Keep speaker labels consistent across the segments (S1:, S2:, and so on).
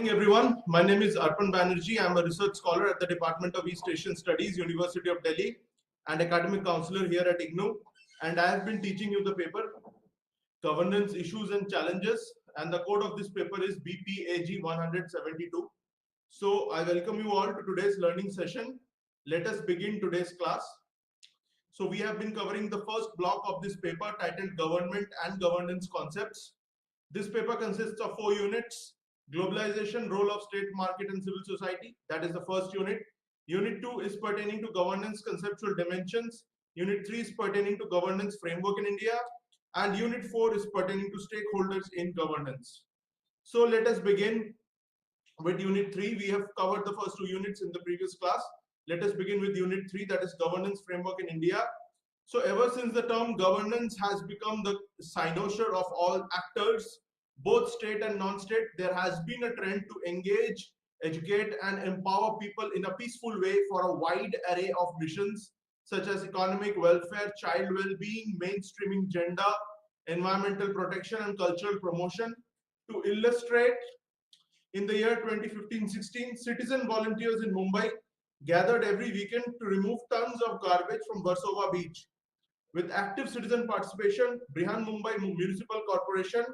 S1: Morning, everyone. My name is Arpan Banerjee. I'm a research scholar at the Department of East Asian Studies, University of Delhi, and academic counselor here at IGNOU. And I have been teaching you the paper Governance Issues and Challenges. And the code of this paper is BPAG 172. So I welcome you all to today's learning session. Let us begin today's class. So we have been covering the first block of this paper titled Government and Governance Concepts. This paper consists of 4 units. Globalization, role of state, market and civil society. That is the first unit. Unit 2 is pertaining to governance conceptual dimensions. Unit 3 is pertaining to governance framework in India. And Unit 4 is pertaining to stakeholders in governance. So let us begin with Unit 3. We have covered the first 2 units in the previous class. Let us begin with Unit 3, that is governance framework in India. So ever since the term governance has become the cynosure of all actors, both state and non-state, there has been a trend to engage, educate and empower people in a peaceful way for a wide array of missions such as economic welfare, child well-being, mainstreaming gender, environmental protection and cultural promotion. To illustrate, in the year 2015-16, citizen volunteers in Mumbai gathered every weekend to remove tons of garbage from Versova beach. With active citizen participation, Brihan Mumbai Municipal Corporation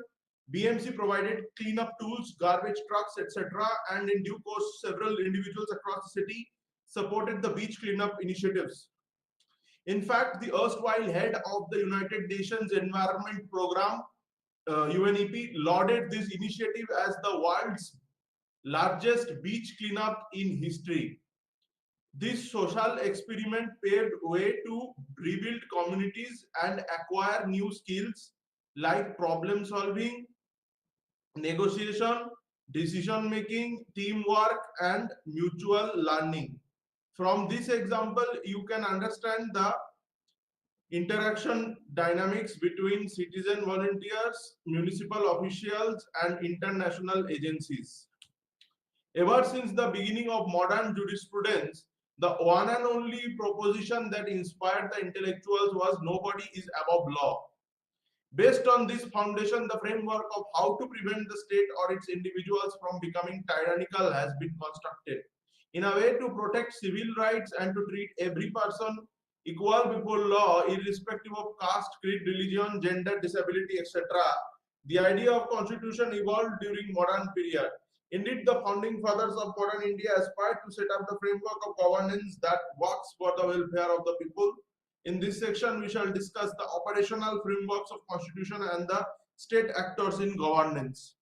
S1: BMC provided cleanup tools, garbage trucks, etc. And in due course, several individuals across the city supported the beach cleanup initiatives. In fact, the erstwhile head of the United Nations Environment Program, UNEP, lauded this initiative as the world's largest beach cleanup in history. This social experiment paved way to rebuild communities and acquire new skills like problem solving, negotiation, decision making, teamwork, and mutual learning. From this example, you can understand the interaction dynamics between citizen volunteers, municipal officials, and international agencies. Ever since the beginning of modern jurisprudence, the one and only proposition that inspired the intellectuals was nobody is above law. Based on this foundation, the framework of how to prevent the state or its individuals from becoming tyrannical has been constructed in a way to protect civil rights and to treat every person equal before law, irrespective of caste, creed, religion, gender, disability, etc. The idea of constitution evolved during modern period. Indeed, the founding fathers of modern India aspired to set up the framework of governance that works for the welfare of the people. In this section, we shall discuss the operational frameworks of constitution and the state actors in governance.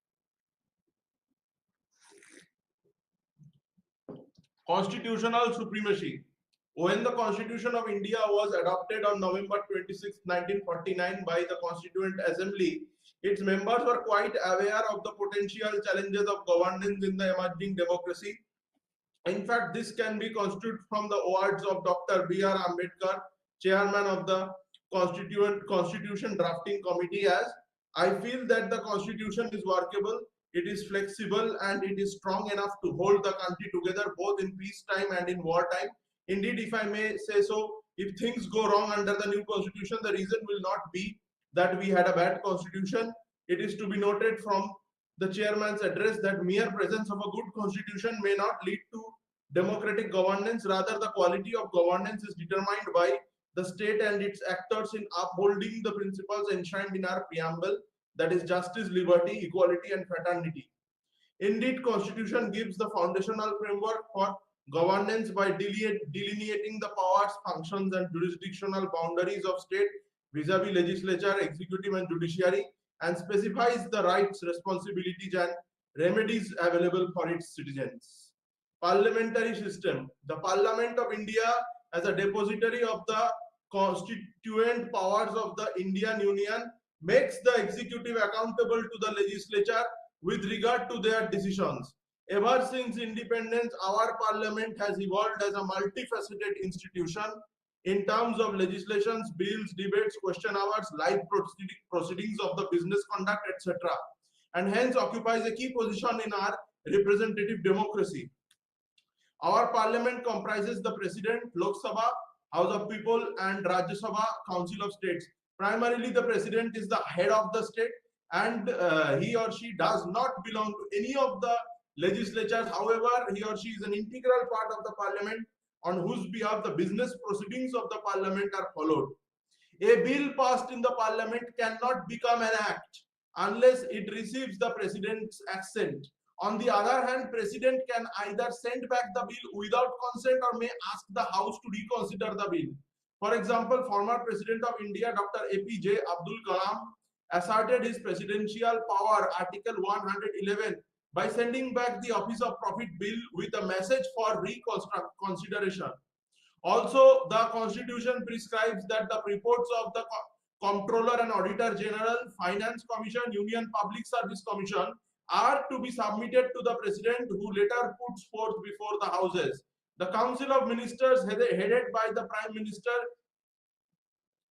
S1: Constitutional supremacy. When the Constitution of India was adopted on November 26, 1949 by the Constituent Assembly, its members were quite aware of the potential challenges of governance in the emerging democracy. In fact, this can be construed from the words of Dr. B.R. Ambedkar, chairman of the Constitution Drafting Committee, as I feel that the Constitution is workable, it is flexible and it is strong enough to hold the country together both in peacetime and in wartime. Indeed, if I may say so, if things go wrong under the new constitution, the reason will not be that we had a bad constitution. It is to be noted from the chairman's address that mere presence of a good constitution may not lead to democratic governance. Rather, the quality of governance is determined by the state and its actors in upholding the principles enshrined in our preamble, that is justice, liberty, equality and fraternity. Indeed, constitution gives the foundational framework for governance by delineating the powers, functions and jurisdictional boundaries of state vis-a-vis legislature, executive and judiciary, and specifies the rights, responsibilities and remedies available for its citizens. Parliamentary system. The Parliament of India as a depository of the constituent powers of the Indian Union makes the executive accountable to the legislature with regard to their decisions. Ever since independence, our parliament has evolved as a multifaceted institution in terms of legislations, bills, debates, question hours, live proceedings of the business conduct, etc. and hence occupies a key position in our representative democracy. Our parliament comprises the President, Lok Sabha, House of People and Rajya Sabha, Council of States. Primarily, the President is the head of the state and he or she does not belong to any of the legislatures. However, he or she is an integral part of the parliament on whose behalf the business proceedings of the parliament are followed. A bill passed in the parliament cannot become an act unless it receives the president's assent. On the other hand, president can either send back the bill without consent or may ask the house to reconsider the bill. For example, former president of India, Dr. APJ Abdul Kalam, asserted his presidential power, Article 111, by sending back the Office of Profit Bill with a message for reconsideration. Also, the Constitution prescribes that the reports of the Comptroller and Auditor General, Finance Commission, Union Public Service Commission are to be submitted to the President, who later puts forth before the Houses. The Council of Ministers, headed by the Prime Minister,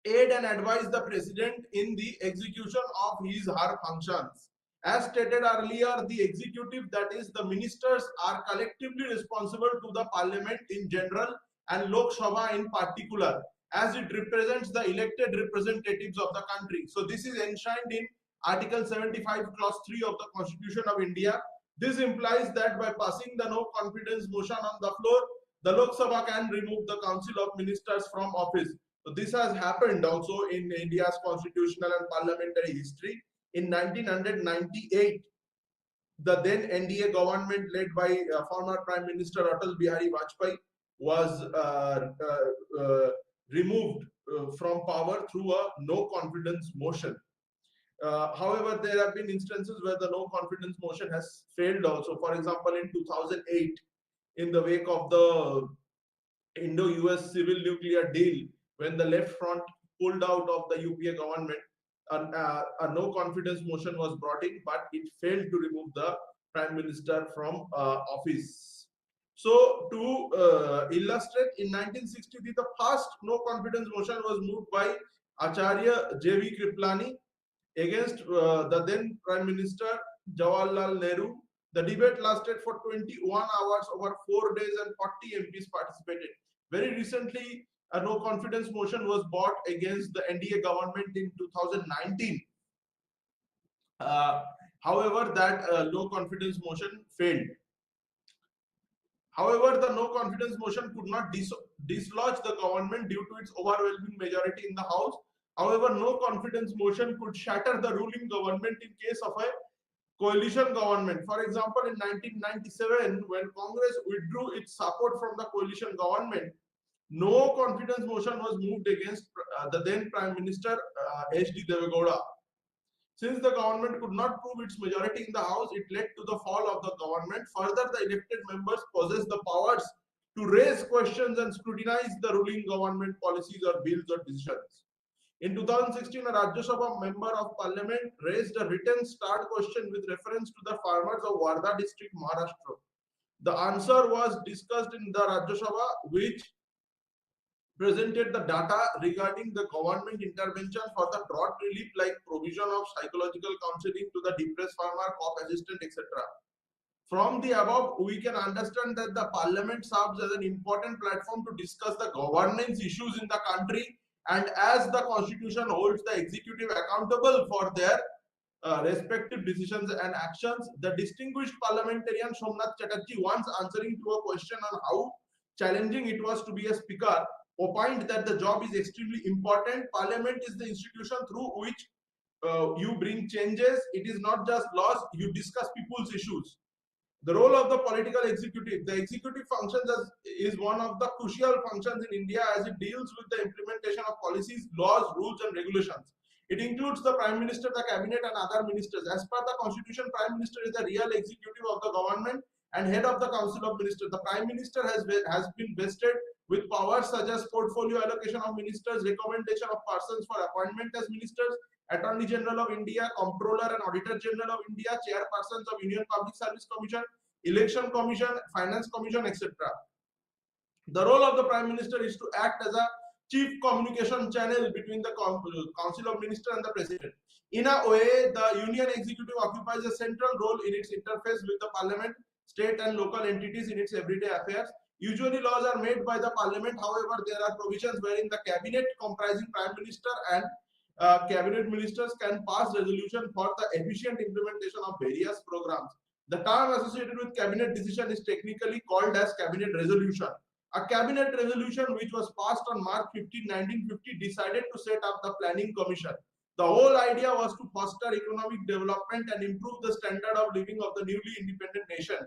S1: aid and advise the President in the execution of his or her functions. As stated earlier, the executive, that is the ministers, are collectively responsible to the Parliament in general and Lok Sabha in particular, as it represents the elected representatives of the country. So this is enshrined in Article 75, Clause 3 of the Constitution of India. This implies that by passing the no confidence motion on the floor, the Lok Sabha can remove the Council of Ministers from office. So this has happened also in India's constitutional and parliamentary history. In 1998, the then NDA government led by former Prime Minister Atal Bihari Vajpayee was removed from power through a no confidence motion. However, there have been instances where the no confidence motion has failed also. For example, in 2008, in the wake of the Indo-US civil nuclear deal, when the left front pulled out of the UPA government, a no confidence motion was brought in, but it failed to remove the Prime Minister from office. So to illustrate, in 1963, the first no confidence motion was moved by Acharya J.V. Kriplani against the then Prime Minister Jawaharlal Nehru. The debate lasted for 21 hours over 4 days and 40 MPs participated. Very recently, a no confidence motion was brought against the NDA government in 2019. However, that no confidence motion failed. However, the no confidence motion could not dislodge the government due to its overwhelming majority in the House. However, no confidence motion could shatter the ruling government in case of a coalition government. For example, in 1997, when Congress withdrew its support from the coalition government, no confidence motion was moved against the then Prime Minister H.D. Devegowda. Since the government could not prove its majority in the House, it led to the fall of the government. Further, the elected members possess the powers to raise questions and scrutinize the ruling government policies or bills or decisions. In 2016, a Rajya Sabha member of parliament raised a written start question with reference to the farmers of Wardha district, Maharashtra. The answer was discussed in the Rajya Sabha, which presented the data regarding the government intervention for the drought relief, like provision of psychological counseling to the depressed farmer, crop assistant, etc. From the above, we can understand that the parliament serves as an important platform to discuss the governance issues in the country, and as the constitution holds the executive accountable for their respective decisions and actions. The distinguished parliamentarian Somnath Chatterjee, once answering to a question on how challenging it was to be a speaker, opined that the job is extremely important. Parliament is the institution through which you bring changes. It is not just laws, you discuss people's issues. The role of the political executive. The executive functions is one of the crucial functions in India, as it deals with the implementation of policies, laws, rules and regulations. It includes the Prime Minister, the Cabinet and other ministers. As per the Constitution, Prime Minister is the real executive of the government and head of the Council of Ministers. The Prime Minister has been vested with powers such as portfolio allocation of ministers, recommendation of persons for appointment as ministers, Attorney General of India, Comptroller and Auditor General of India, chairpersons of Union Public Service Commission, Election Commission, Finance Commission, etc. The role of the Prime Minister is to act as a chief communication channel between the Council of Ministers and the President. In a way, the Union Executive occupies a central role in its interface with the Parliament, state and local entities in its everyday affairs. Usually, laws are made by the Parliament. However, there are provisions wherein the Cabinet, comprising Prime Minister and Cabinet Ministers, can pass resolution for the efficient implementation of various programs. The term associated with cabinet decision is technically called as cabinet resolution. A cabinet resolution which was passed on March 15, 1950 decided to set up the planning commission. The whole idea was to foster economic development and improve the standard of living of the newly independent nation.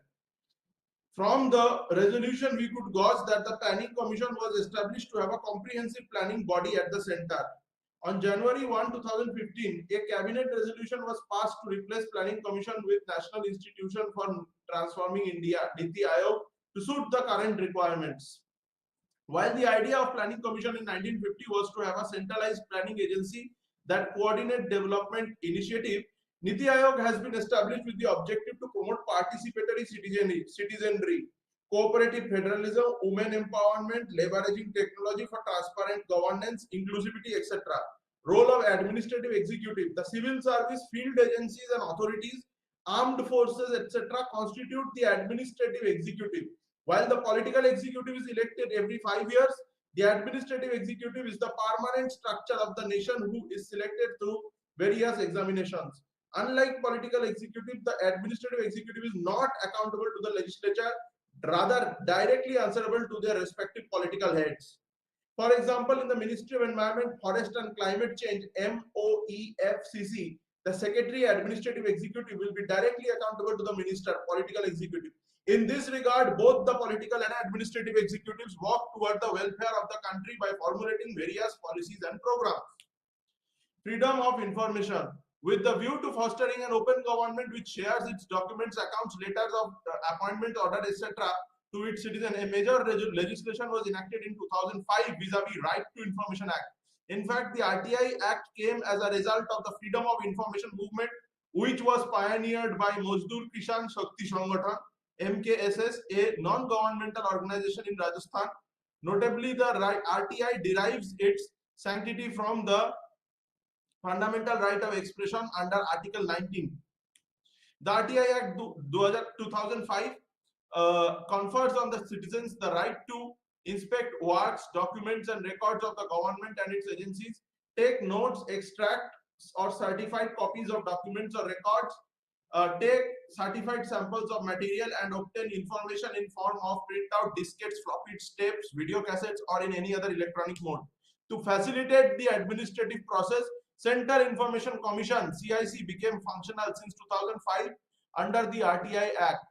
S1: From the resolution, we could gauge that the planning commission was established to have a comprehensive planning body at the center. On January 1, 2015, a cabinet resolution was passed to replace Planning Commission with National Institution for Transforming India, NITI Aayog, to suit the current requirements. While the idea of Planning Commission in 1950 was to have a centralized planning agency that coordinate development initiative, NITI Aayog has been established with the objective to promote participatory citizenry, cooperative federalism, women empowerment, leveraging technology for transparent governance, inclusivity, etc. Role of administrative executive. The civil service, field agencies and authorities, armed forces, etc. constitute the administrative executive. While the political executive is elected every 5 years, the administrative executive is the permanent structure of the nation who is selected through various examinations. Unlike political executive, the administrative executive is not accountable to the legislature, rather directly answerable to their respective political heads. For example, in the Ministry of Environment, Forest and Climate Change, MOEFCC, the Secretary Administrative Executive will be directly accountable to the Minister, Political Executive. In this regard, both the political and administrative executives work toward the welfare of the country by formulating various policies and programs. Freedom of information. With the view to fostering an open government which shares its documents, accounts, letters of appointment, order, etc. to its citizen, a major legislation was enacted in 2005 vis-a-vis Right to Information Act. In fact, the RTI Act came as a result of the Freedom of Information movement, which was pioneered by Mazdoor Kisan Shakti Sangathan, MKSS, a non-governmental organization in Rajasthan. Notably, the RTI derives its sanctity from the fundamental right of expression under Article 19. The RTI Act 2005 confers on the citizens the right to inspect works, documents and records of the government and its agencies, take notes, extract or certified copies of documents or records, take certified samples of material and obtain information in form of printout, diskettes, floppies, tapes, video cassettes or in any other electronic mode. To facilitate the administrative process, Central Information Commission CIC became functional since 2005 under the RTI Act.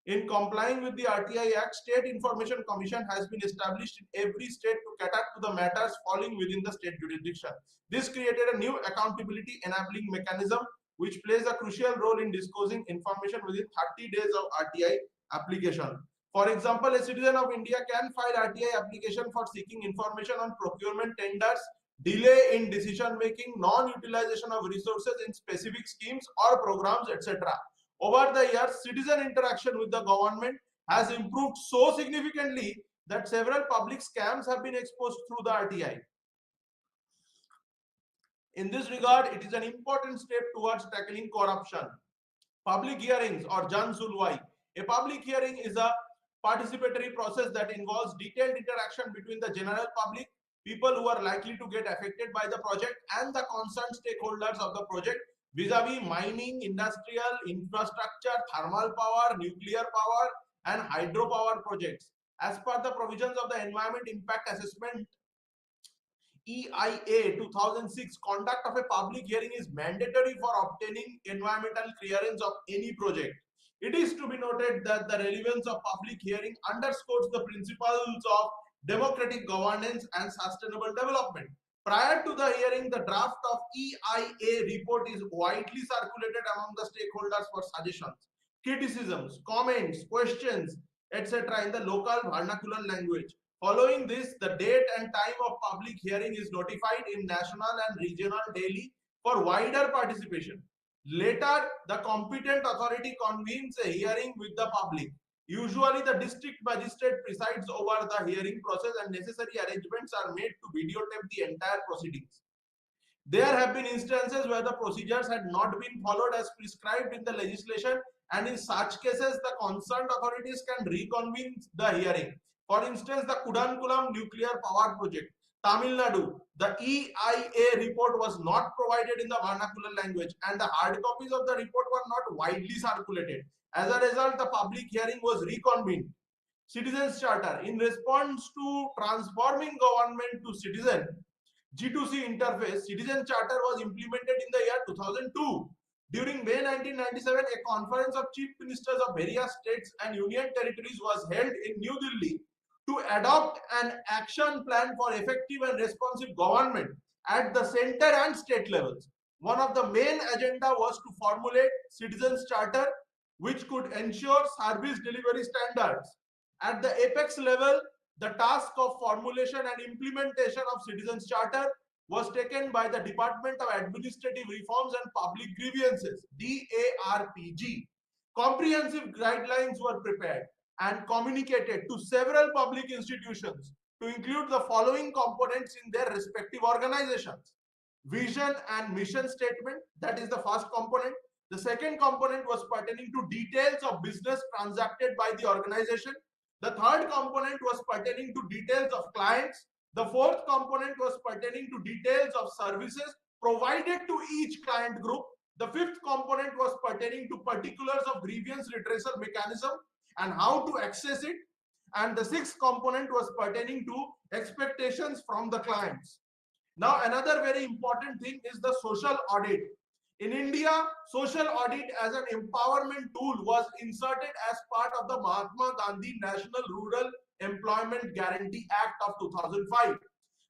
S1: In complying with the RTI Act, State Information Commission has been established in every state to cater to the matters falling within the state jurisdiction. This created a new accountability enabling mechanism which plays a crucial role in disclosing information within 30 days of RTI application. For example, a citizen of India can file RTI application for seeking information on procurement tenders, delay in decision making, non-utilization of resources in specific schemes or programs, etc. Over the years, citizen interaction with the government has improved so significantly that several public scams have been exposed through the RTI. In this regard, it is an important step towards tackling corruption. Public hearings or Jan Sulwai. A public hearing is a participatory process that involves detailed interaction between the general public, people who are likely to get affected by the project, and the concerned stakeholders of the project vis-a-vis mining, industrial, infrastructure, thermal power, nuclear power, and hydropower projects. As per the provisions of the Environment Impact Assessment EIA 2006, conduct of a public hearing is mandatory for obtaining environmental clearance of any project. It is to be noted that the relevance of public hearing underscores the principles of democratic governance and sustainable development. Prior to the hearing, the draft of EIA report is widely circulated among the stakeholders for suggestions, criticisms, comments, questions, etc. in the local vernacular language. Following this, the date and time of public hearing is notified in national and regional daily for wider participation. Later, the competent authority convenes a hearing with the public. Usually, the district magistrate presides over the hearing process and necessary arrangements are made to videotape the entire proceedings. There have been instances where the procedures had not been followed as prescribed in the legislation, and in such cases, the concerned authorities can reconvene the hearing. For instance, the Kudankulam nuclear power project, Tamil Nadu, the EIA report was not provided in the vernacular language and the hard copies of the report were not widely circulated. As a result, the public hearing was reconvened. Citizens Charter. In response to transforming government to citizen, G2C interface, Citizen Charter was implemented in the year 2002. During May 1997, a conference of chief ministers of various states and union territories was held in New Delhi to adopt an action plan for effective and responsive government at the center and state levels. One of the main agenda was to formulate Citizens Charter, which could ensure service delivery standards. At the apex level, the task of formulation and implementation of Citizens Charter was taken by the Department of Administrative Reforms and Public Grievances, DARPG. Comprehensive guidelines were prepared and communicated to several public institutions to include the following components in their respective organizations. Vision and mission statement, that is the first component. The second component was pertaining to details of business transacted by the organization. The third component was pertaining to details of clients. The fourth component was pertaining to details of services provided to each client group. The fifth component was pertaining to particulars of grievance redressal mechanism and how to access it. And the sixth component was pertaining to expectations from the clients. Now, another very important thing is the social audit. In India, social audit as an empowerment tool was inserted as part of the Mahatma Gandhi National Rural Employment Guarantee Act of 2005.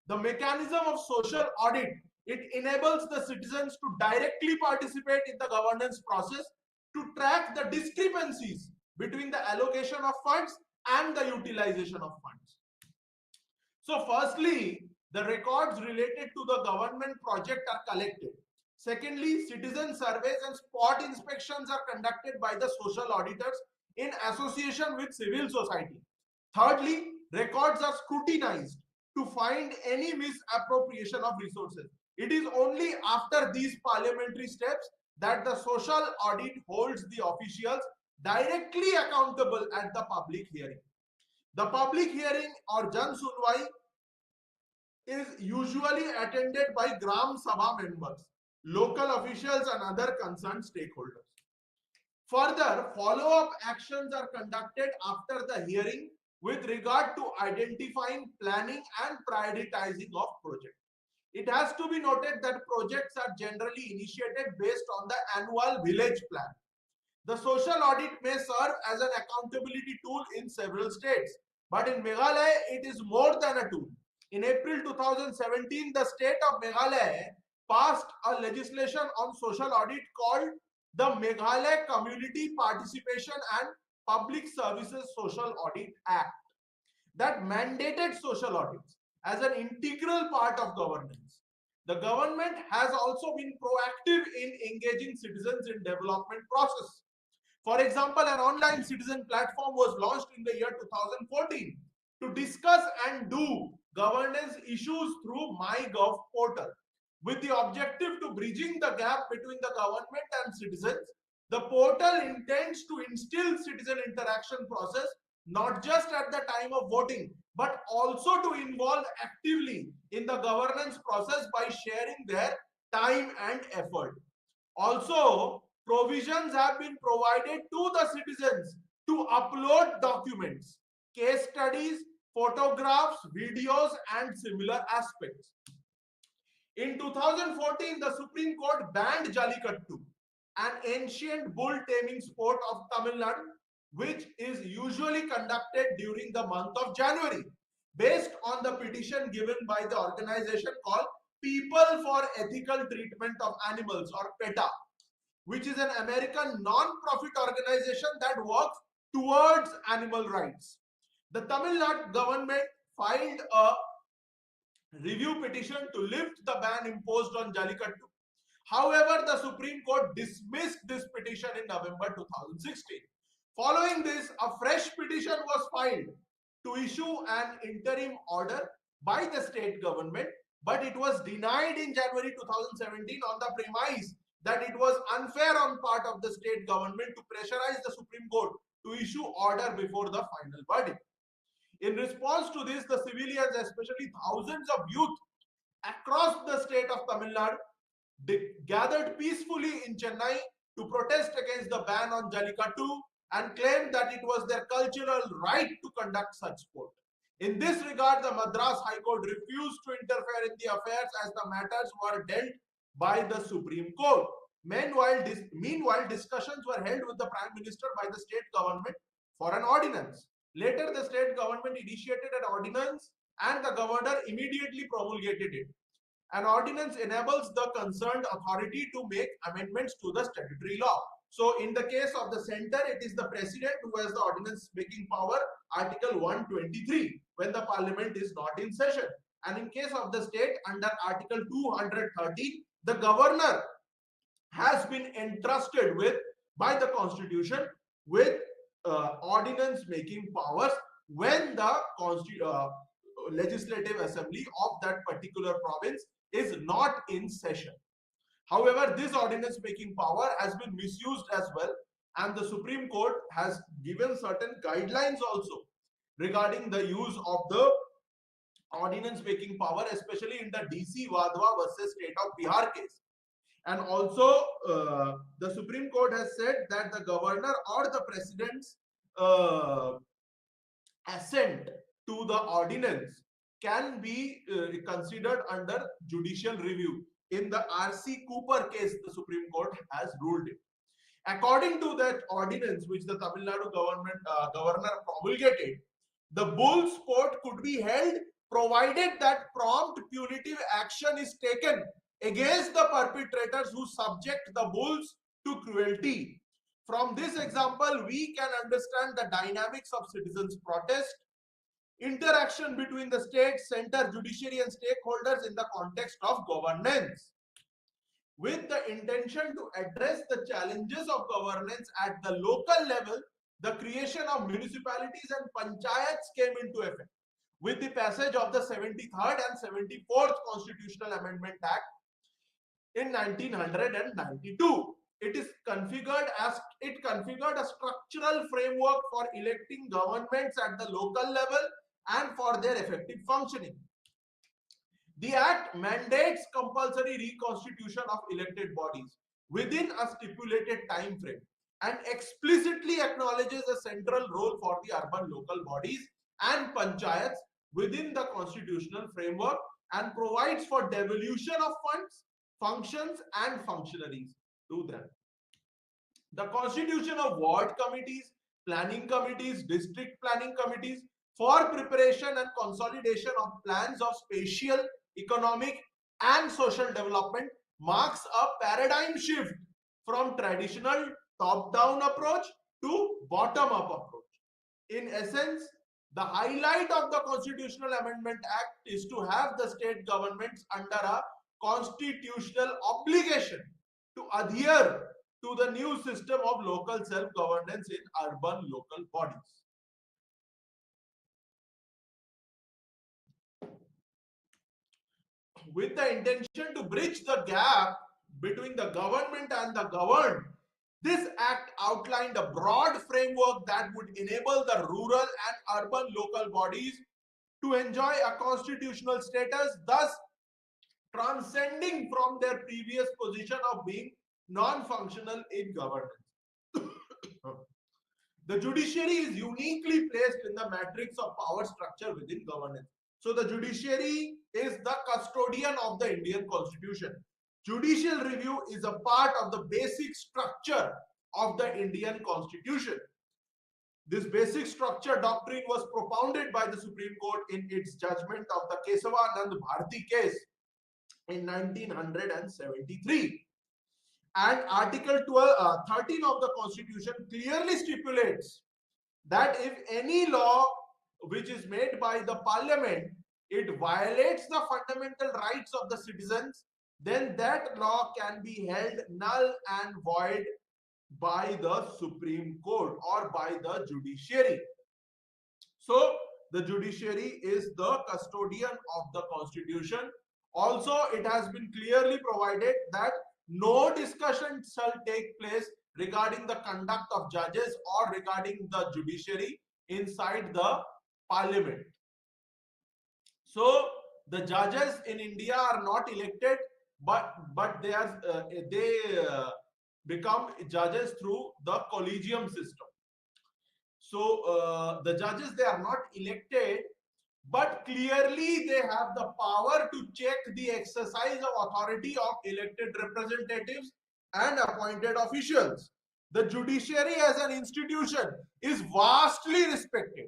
S1: The mechanism of social audit, it enables the citizens to directly participate in the governance process to track the discrepancies between the allocation of funds and the utilization of funds. So firstly, the records related to the government project are collected. Secondly, citizen surveys and spot inspections are conducted by the social auditors in association with civil society. Thirdly, records are scrutinized to find any misappropriation of resources. It is only after these parliamentary steps that the social audit holds the officials directly accountable at the public hearing. The public hearing or Jan Sunwai is usually attended by Gram Sabha members, local officials and other concerned stakeholders. Further, follow-up actions are conducted after the hearing with regard to identifying, planning and prioritizing of projects. It has to be noted that projects are generally initiated based on the annual village plan. The social audit may serve as an accountability tool in several states, but in Meghalaya, it is more than a tool. In April 2017, the state of Meghalaya passed a legislation on social audit called the Meghalaya Community Participation and Public Services Social Audit Act that mandated social audits as an integral part of governance. The government has also been proactive in engaging citizens in development process. For example, an online citizen platform was launched in the year 2014 to discuss and do governance issues through MyGov portal. With the objective to bridging the gap between the government and citizens, the portal intends to instill citizen interaction process not just at the time of voting, but also to involve actively in the governance process by sharing their time and effort. Also, provisions have been provided to the citizens to upload documents, case studies, photographs, videos, and similar aspects. In 2014, the Supreme Court banned Jallikattu, an ancient bull taming sport of Tamil Nadu, which is usually conducted during the month of January, based on the petition given by the organization called People for Ethical Treatment of Animals, or PETA, which is an American non-profit organization that works towards animal rights. The Tamil Nadu government filed a review petition to lift the ban imposed on Jallikattu. However, the Supreme Court dismissed this petition in November 2016. Following this, a fresh petition was filed to issue an interim order by the state government, but it was denied in January 2017 on the premise that it was unfair on part of the state government to pressurize the Supreme Court to issue order before the final verdict. In response to this, the civilians, especially thousands of youth across the state of Tamil Nadu, gathered peacefully in Chennai to protest against the ban on Jallikattu and claimed that it was their cultural right to conduct such sport. In this regard, the Madras High Court refused to interfere in the affairs as the matters were dealt by the Supreme Court. Meanwhile, discussions were held with the Prime Minister by the state government for an ordinance. Later, the state government initiated an ordinance and the governor immediately promulgated it. An ordinance enables the concerned authority to make amendments to the statutory law. So, in the case of the center, it is the president who has the ordinance making power, Article 123, when the parliament is not in session. And in case of the state, under Article 230, the governor has been entrusted with, by the constitution, with ordinance making powers when the legislative assembly of that particular province is not in session. However, this ordinance making power has been misused as well, and the Supreme Court has given certain guidelines also regarding the use of the ordinance making power, especially in the DC Wadhwa versus State of Bihar case. And also, the Supreme Court has said that the governor or the president's assent to the ordinance can be considered under judicial review. In the R.C. Cooper case, the Supreme Court has ruled it. According to that ordinance, which the Tamil Nadu governor promulgated, the bull sport could be held provided that prompt punitive action is taken against the perpetrators who subject the bulls to cruelty. From this example, we can understand the dynamics of citizens' protest, interaction between the state, center, judiciary and stakeholders in the context of governance. With the intention to address the challenges of governance at the local level, the creation of municipalities and panchayats came into effect. With the passage of the 73rd and 74th Constitutional Amendment Act in 1992, it configured a structural framework for electing governments at the local level and for their effective functioning. The Act mandates compulsory reconstitution of elected bodies within a stipulated time frame and explicitly acknowledges a central role for the urban local bodies and panchayats within the constitutional framework and provides for devolution of funds, functions and functionaries to them. The constitution of ward committees, planning committees, district planning committees for preparation and consolidation of plans of spatial, economic and social development marks a paradigm shift from traditional top-down approach to bottom-up approach. In essence, the highlight of the Constitutional Amendment Act is to have the state governments under a constitutional obligation to adhere to the new system of local self-governance in urban local bodies. With the intention to bridge the gap between the government and the governed, this act outlined a broad framework that would enable the rural and urban local bodies to enjoy a constitutional status, thus transcending from their previous position of being non-functional in governance. The judiciary is uniquely placed in the matrix of power structure within governance. So the judiciary is the custodian of the Indian Constitution. Judicial review is a part of the basic structure of the Indian Constitution. This basic structure doctrine was propounded by the Supreme Court in its judgment of the Kesavanand Bharati case in 1973. And Article 13 of the Constitution clearly stipulates that if any law which is made by the Parliament, it violates the fundamental rights of the citizens, then that law can be held null and void by the Supreme Court or by the judiciary. So the judiciary is the custodian of the Constitution. Also, it has been clearly provided that no discussion shall take place regarding the conduct of judges or regarding the judiciary inside the Parliament. So the judges in India are not elected, but become judges through the collegium system. So the judges, they are not elected, but clearly they have the power to check the exercise of authority of elected representatives and appointed officials. The judiciary as an institution is vastly respected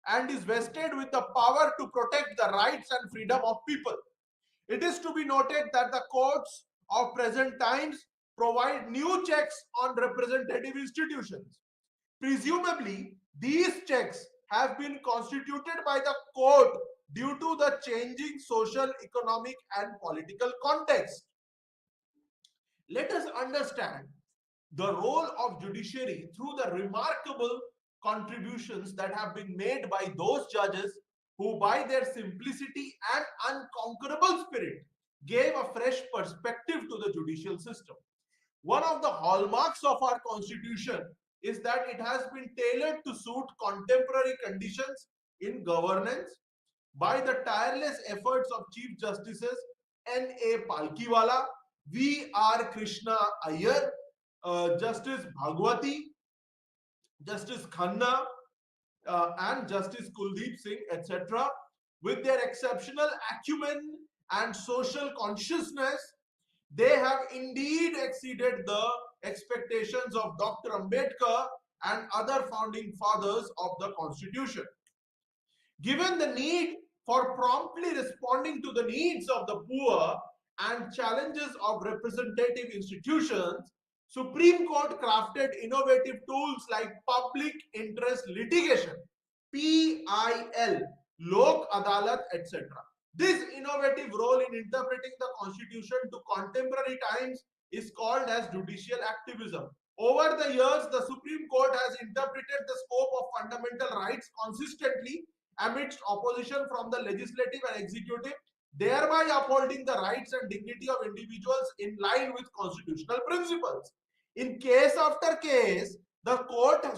S1: and is vested with the power to protect the rights and freedom of people. It is to be noted that the courts of present times provide new checks on representative institutions. Presumably, these checks have been constituted by the court due to the changing social, economic, and political context. Let us understand the role of judiciary through the remarkable contributions that have been made by those judges who, by their simplicity and unconquerable spirit, gave a fresh perspective to the judicial system. One of the hallmarks of our constitution is that it has been tailored to suit contemporary conditions in governance by the tireless efforts of Chief Justices N.A. Palkiwala, V.R. Krishna Iyer, Justice Bhagwati, Justice Khanna, and Justice Kuldeep Singh, etc. With their exceptional acumen and social consciousness, they have indeed exceeded the expectations of Dr. Ambedkar and other founding fathers of the Constitution. Given the need for promptly responding to the needs of the poor and challenges of representative institutions, Supreme Court crafted innovative tools like public interest litigation, PIL, Lok Adalat, etc. This innovative role in interpreting the Constitution to contemporary times is called as judicial activism. Over the years, the Supreme Court has interpreted the scope of fundamental rights consistently amidst opposition from the legislative and executive, thereby upholding the rights and dignity of individuals in line with constitutional principles. In case after case, the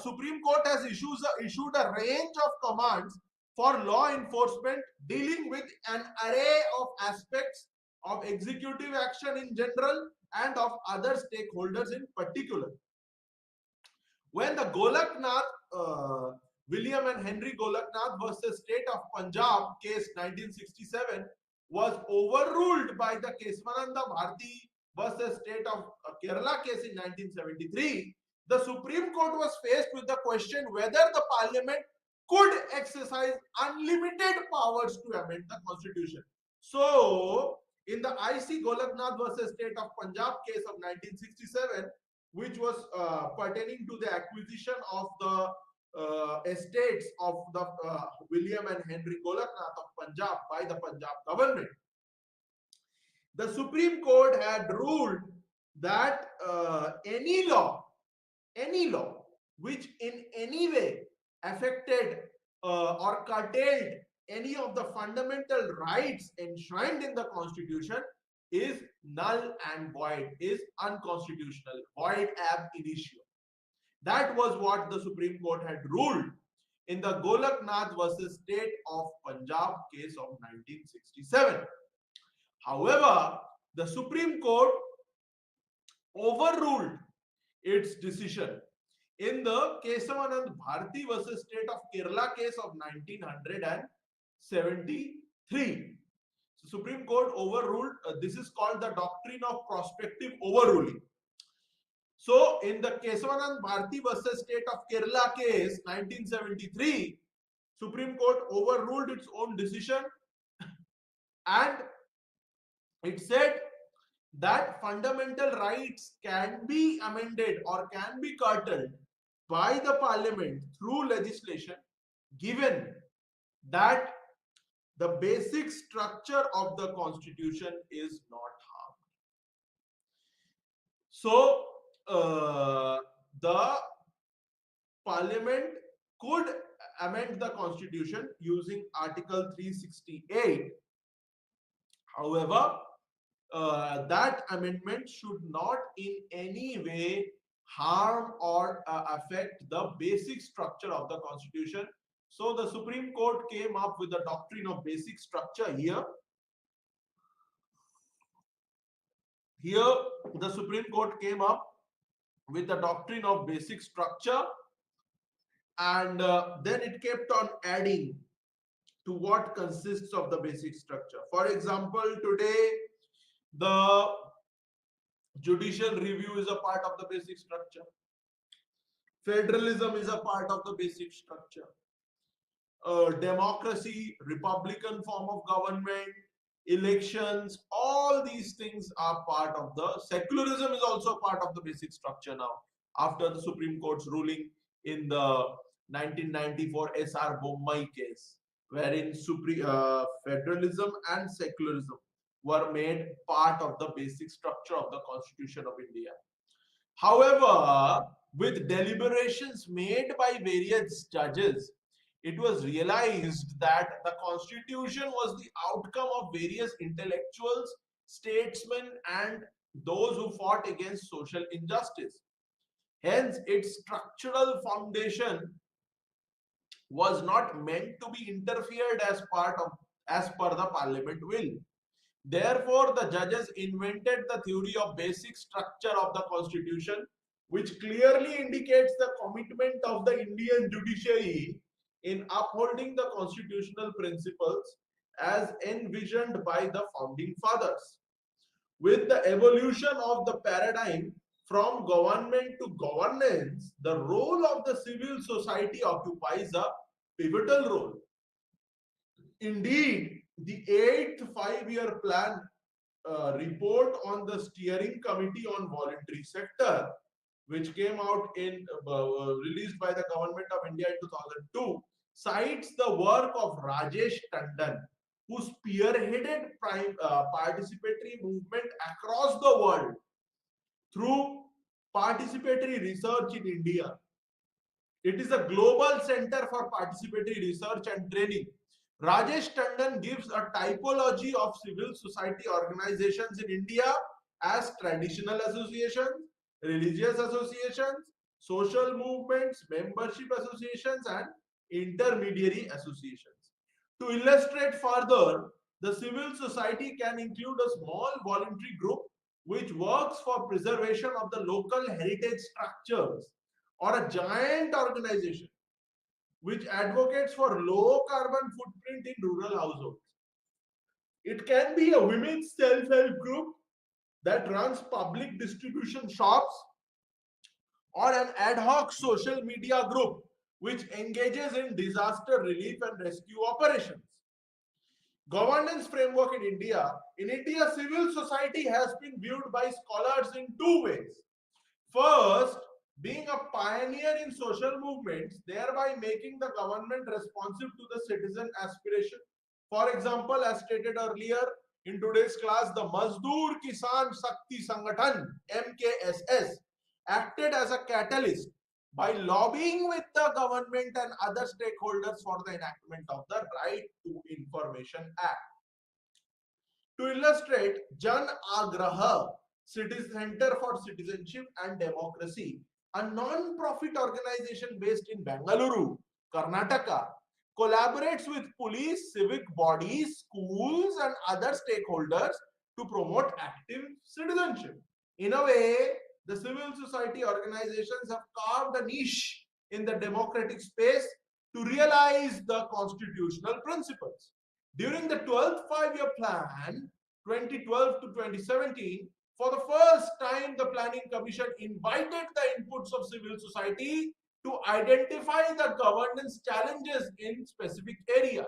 S1: Supreme Court has issued a range of commands for law enforcement dealing with an array of aspects of executive action in general and of other stakeholders in particular. When the William and Henry Golaknath versus State of Punjab case 1967 was overruled by the Keswananda Bharti versus State of Kerala case in 1973, the Supreme Court was faced with the question whether the Parliament could exercise unlimited powers to amend the Constitution. So, in the IC Golaknath versus State of Punjab case of 1967, which was pertaining to the acquisition of the estates of the William and Henry Golaknath of Punjab by the Punjab government, the Supreme Court had ruled that any law which in any way affected or curtailed any of the fundamental rights enshrined in the Constitution is null and void, is unconstitutional, void ab initio. That was what the Supreme Court had ruled in the Golaknath versus State of Punjab case of 1967. However, the Supreme Court overruled its decision in the Kesavanand Bharti versus State of Kerala case of 1973. So Supreme Court overruled, this is called the doctrine of prospective overruling. So in the Kesavanand Bharti versus State of Kerala case 1973, Supreme Court overruled its own decision and it said that fundamental rights can be amended or can be curtailed by the Parliament through legislation, given that the basic structure of the Constitution is not harmed. So the Parliament could amend the Constitution using Article 368. However, that amendment should not in any way harm or affect the basic structure of the Constitution. So the Supreme Court came up with the doctrine of basic structure here. Here, the Supreme Court came up with the doctrine of basic structure, and then it kept on adding to what consists of the basic structure. For example, today the judicial review is a part of the basic structure. Federalism is a part of the basic structure. Democracy, republican form of government, elections, all these things are part of the secularism is also part of the basic structure now after the Supreme Court's ruling in the 1994 SR Bommai case, wherein federalism and secularism were made part of the basic structure of the Constitution of India. However, with deliberations made by various judges, it was realized that the constitution was the outcome of various intellectuals, statesmen, and those who fought against social injustice. Hence, its structural foundation was not meant to be interfered as per the parliament will. Therefore, the judges invented the theory of basic structure of the constitution, which clearly indicates the commitment of the Indian judiciary in upholding the constitutional principles as envisioned by the founding fathers. With the evolution of the paradigm from government to governance, the role of the civil society occupies a pivotal role. Indeed, the eighth five-year plan report on the steering committee on voluntary sector, which came out in released by the government of India in 2002, cites the work of Rajesh Tandon, who spearheaded participatory movement across the world through participatory research in India. It is a global center for participatory research and training. Rajesh Tandon gives a typology of civil society organizations in India as traditional associations, religious associations, social movements, membership associations, and intermediary associations. To illustrate further, the civil society can include a small voluntary group which works for preservation of the local heritage structures, or a giant organization which advocates for low carbon footprint in rural households. It can be a women's self-help group that runs public distribution shops, or an ad hoc social media group which engages in disaster relief and rescue operations. Governance framework in India. In India, civil society has been viewed by scholars in two ways. First, being a pioneer in social movements, thereby making the government responsive to the citizen aspiration. For example, as stated earlier in today's class, the Mazdoor Kisan Shakti Sangathan (MKSS) acted as a catalyst by lobbying with the government and other stakeholders for the enactment of the Right to Information Act. To illustrate, Jan Agraha Center for Citizenship and Democracy, a non-profit organization based in Bengaluru, Karnataka, collaborates with police, civic bodies, schools, and other stakeholders to promote active citizenship. In a way, the civil society organizations have carved a niche in the democratic space to realize the constitutional principles. During the 12th five-year plan, 2012 to 2017, for the first time, the Planning Commission invited the inputs of civil society to identify the governance challenges in specific areas.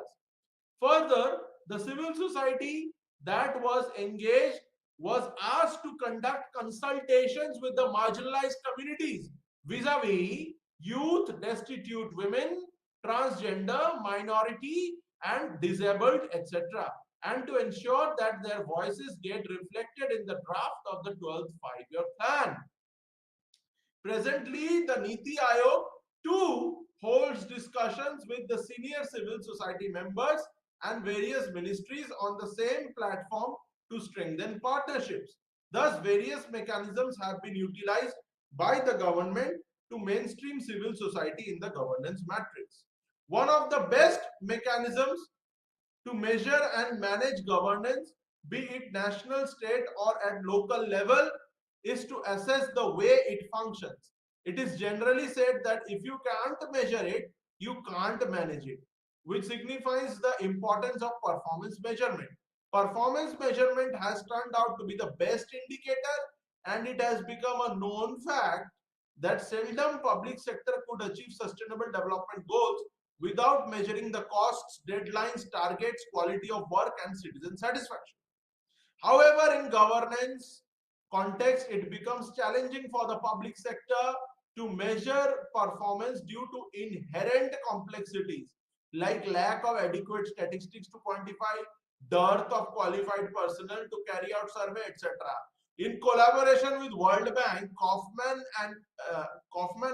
S1: Further, the civil society that was engaged was asked to conduct consultations with the marginalized communities vis-a-vis youth, destitute women, transgender, minority, and disabled, etc., and to ensure that their voices get reflected in the draft of the 12th five-year plan. Presently, the Niti Aayog too holds discussions with the senior civil society members and various ministries on the same platform to strengthen partnerships. Thus, various mechanisms have been utilized by the government to mainstream civil society in the governance matrix. One of the best mechanisms to measure and manage governance, be it national, state, or at local level, is to assess the way it functions. It is generally said that if you can't measure it, you can't manage it, which signifies the importance of performance measurement. Performance measurement has turned out to be the best indicator, and it has become a known fact that seldom public sector could achieve sustainable development goals without measuring the costs, deadlines, targets, quality of work, and citizen satisfaction. However, in governance context, it becomes challenging for the public sector to measure performance due to inherent complexities like lack of adequate statistics to quantify, dearth of qualified personnel to carry out survey, etc. In collaboration with World Bank, Kaufman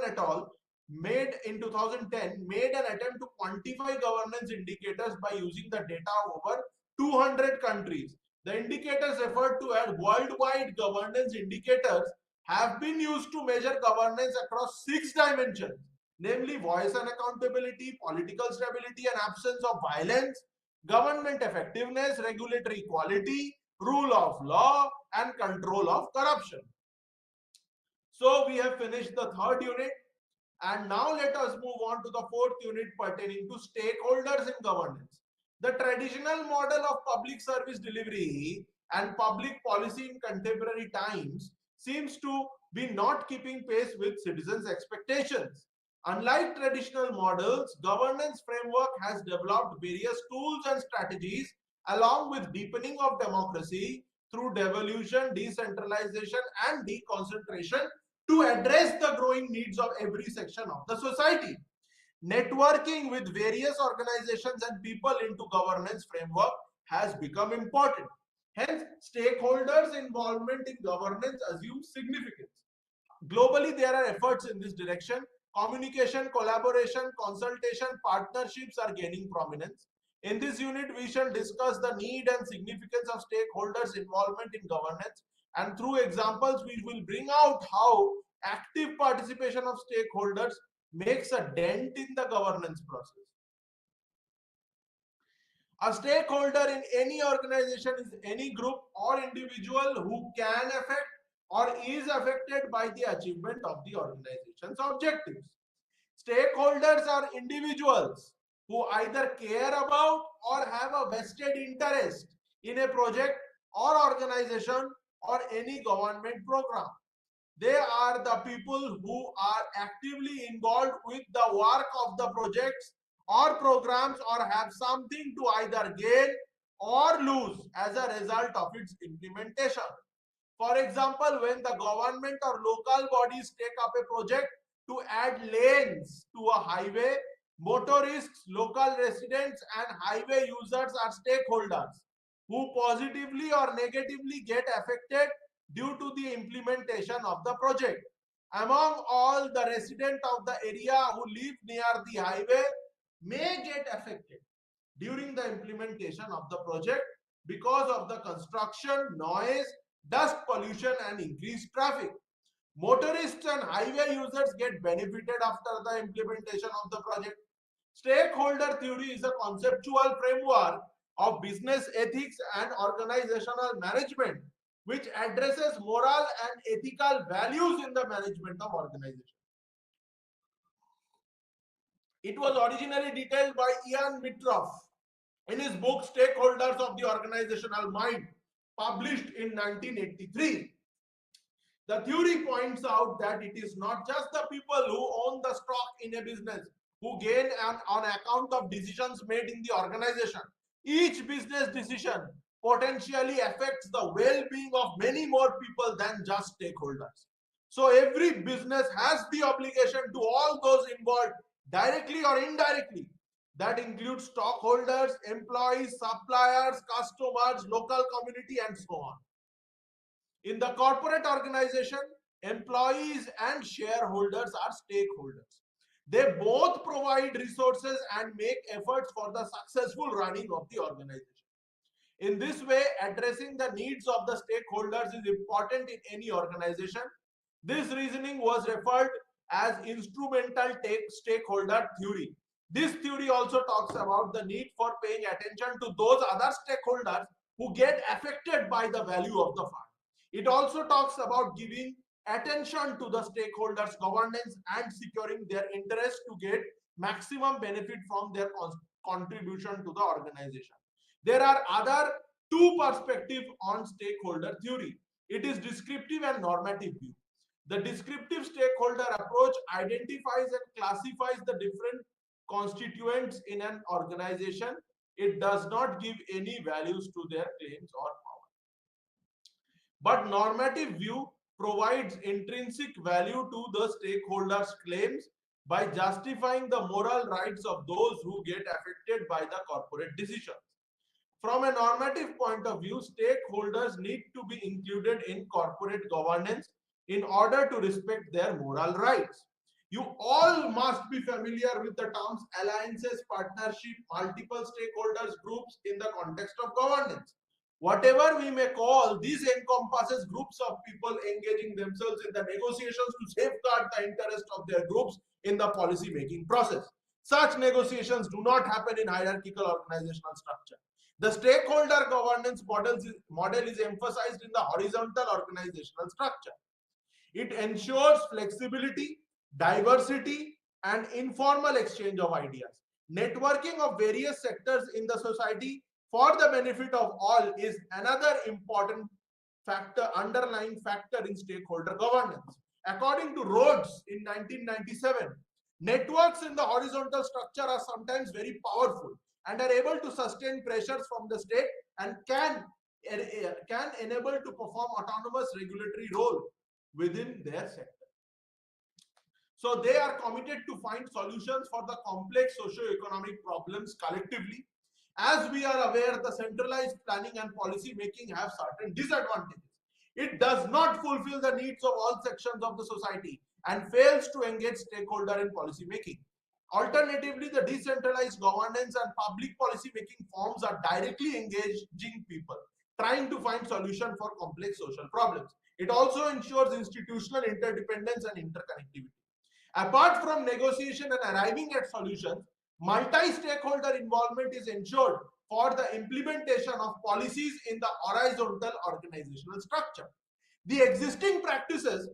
S1: et al. Made in 2010 made an attempt to quantify governance indicators by using the data of over 200 countries. The indicators referred to as worldwide governance indicators have been used to measure governance across 6 dimensions, namely voice and accountability, political stability and absence of violence, government effectiveness, regulatory quality, rule of law, and control of corruption. So we have finished the third unit, and now let us move on to the fourth unit pertaining to stakeholders in governance. The traditional model of public service delivery and public policy in contemporary times seems to be not keeping pace with citizens' expectations. Unlike traditional models, governance framework has developed various tools and strategies along with deepening of democracy through devolution, decentralization, and deconcentration to address the growing needs of every section of the society. Networking with various organizations and people into governance framework has become important. Hence, stakeholders' involvement in governance assumes significance. Globally, there are efforts in this direction. Communication, collaboration, consultation, partnerships are gaining prominence. In this unit, we shall discuss the need and significance of stakeholders' involvement in governance, and through examples, we will bring out how active participation of stakeholders makes a dent in the governance process. A stakeholder in any organization is any group or individual who can affect or is affected by the achievement of the organization's objectives. Stakeholders are individuals who either care about or have a vested interest in a project or organization or any government program. They are the people who are actively involved with the work of the projects or programs or have something to either gain or lose as a result of its implementation. For example, when the government or local bodies take up a project to add lanes to a highway, motorists, local residents, and highway users are stakeholders who positively or negatively get affected due to the implementation of the project. Among all, the residents of the area who live near the highway may get affected during the implementation of the project because of the construction, noise, dust pollution, and increased traffic. Motorists and highway users get benefited after the implementation of the project. Stakeholder theory is a conceptual framework of business ethics and organizational management which addresses moral and ethical values in the management of organization. It was originally detailed by Ian Mitroff in his book Stakeholders of the Organizational Mind, published in 1983. The theory points out that it is not just the people who own the stock in a business who gain on account of decisions made in the organization. Each business decision potentially affects the well-being of many more people than just stakeholders. So every business has the obligation to all those involved directly or indirectly. That includes stockholders, employees, suppliers, customers, local community, and so on. In the corporate organization, employees and shareholders are stakeholders. They both provide resources and make efforts for the successful running of the organization. In this way, addressing the needs of the stakeholders is important in any organization. This reasoning was referred as instrumental stakeholder theory. This theory also talks about the need for paying attention to those other stakeholders who get affected by the value of the fund. It also talks about giving attention to the stakeholders' governance and securing their interest to get maximum benefit from their contribution to the organization. There are other two perspectives on stakeholder theory. It is descriptive and normative view. The descriptive stakeholder approach identifies and classifies the different constituents in an organization. It does not give any values to their claims or power. But normative view provides intrinsic value to the stakeholders' claims by justifying the moral rights of those who get affected by the corporate decisions. From a normative point of view, stakeholders need to be included in corporate governance in order to respect their moral rights. You all must be familiar with the terms alliances, partnership, multiple stakeholders groups in the context of governance. Whatever we may call, this encompasses groups of people engaging themselves in the negotiations to safeguard the interest of their groups in the policy making process. Such negotiations do not happen in hierarchical organizational structure. The stakeholder governance model is emphasized in the horizontal organizational structure. It ensures flexibility, diversity, and informal exchange of ideas. Networking of various sectors in the society for the benefit of all is another important factor, underlying factor in stakeholder governance. According to Rhodes in 1997, networks in the horizontal structure are sometimes very powerful and are able to sustain pressures from the state and can enable to perform autonomous regulatory role within their sector. So they are committed to find solutions for the complex socio-economic problems collectively. As we are aware, the centralized planning and policy making have certain disadvantages. It does not fulfill the needs of all sections of the society and fails to engage stakeholder in policy making. Alternatively, the decentralized governance and public policy making forms are directly engaging people, trying to find solutions for complex social problems. It also ensures institutional interdependence and interconnectivity. Apart from negotiation and arriving at solutions, multi-stakeholder involvement is ensured for the implementation of policies in the horizontal organizational structure. The existing practices,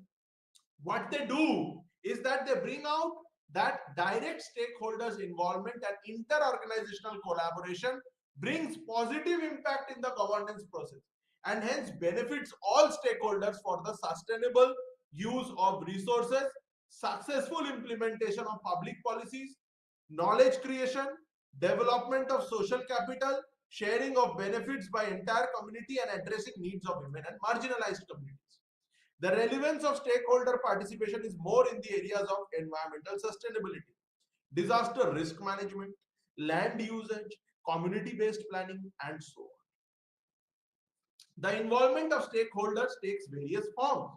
S1: what they do is that they bring out that direct stakeholders involvement and inter-organizational collaboration brings positive impact in the governance process and hence benefits all stakeholders for the sustainable use of resources, successful implementation of public policies, knowledge creation, development of social capital, sharing of benefits by entire community and addressing needs of women and marginalized communities. The relevance of stakeholder participation is more in the areas of environmental sustainability, disaster risk management, land usage, community-based planning, and so on. The involvement of stakeholders takes various forms.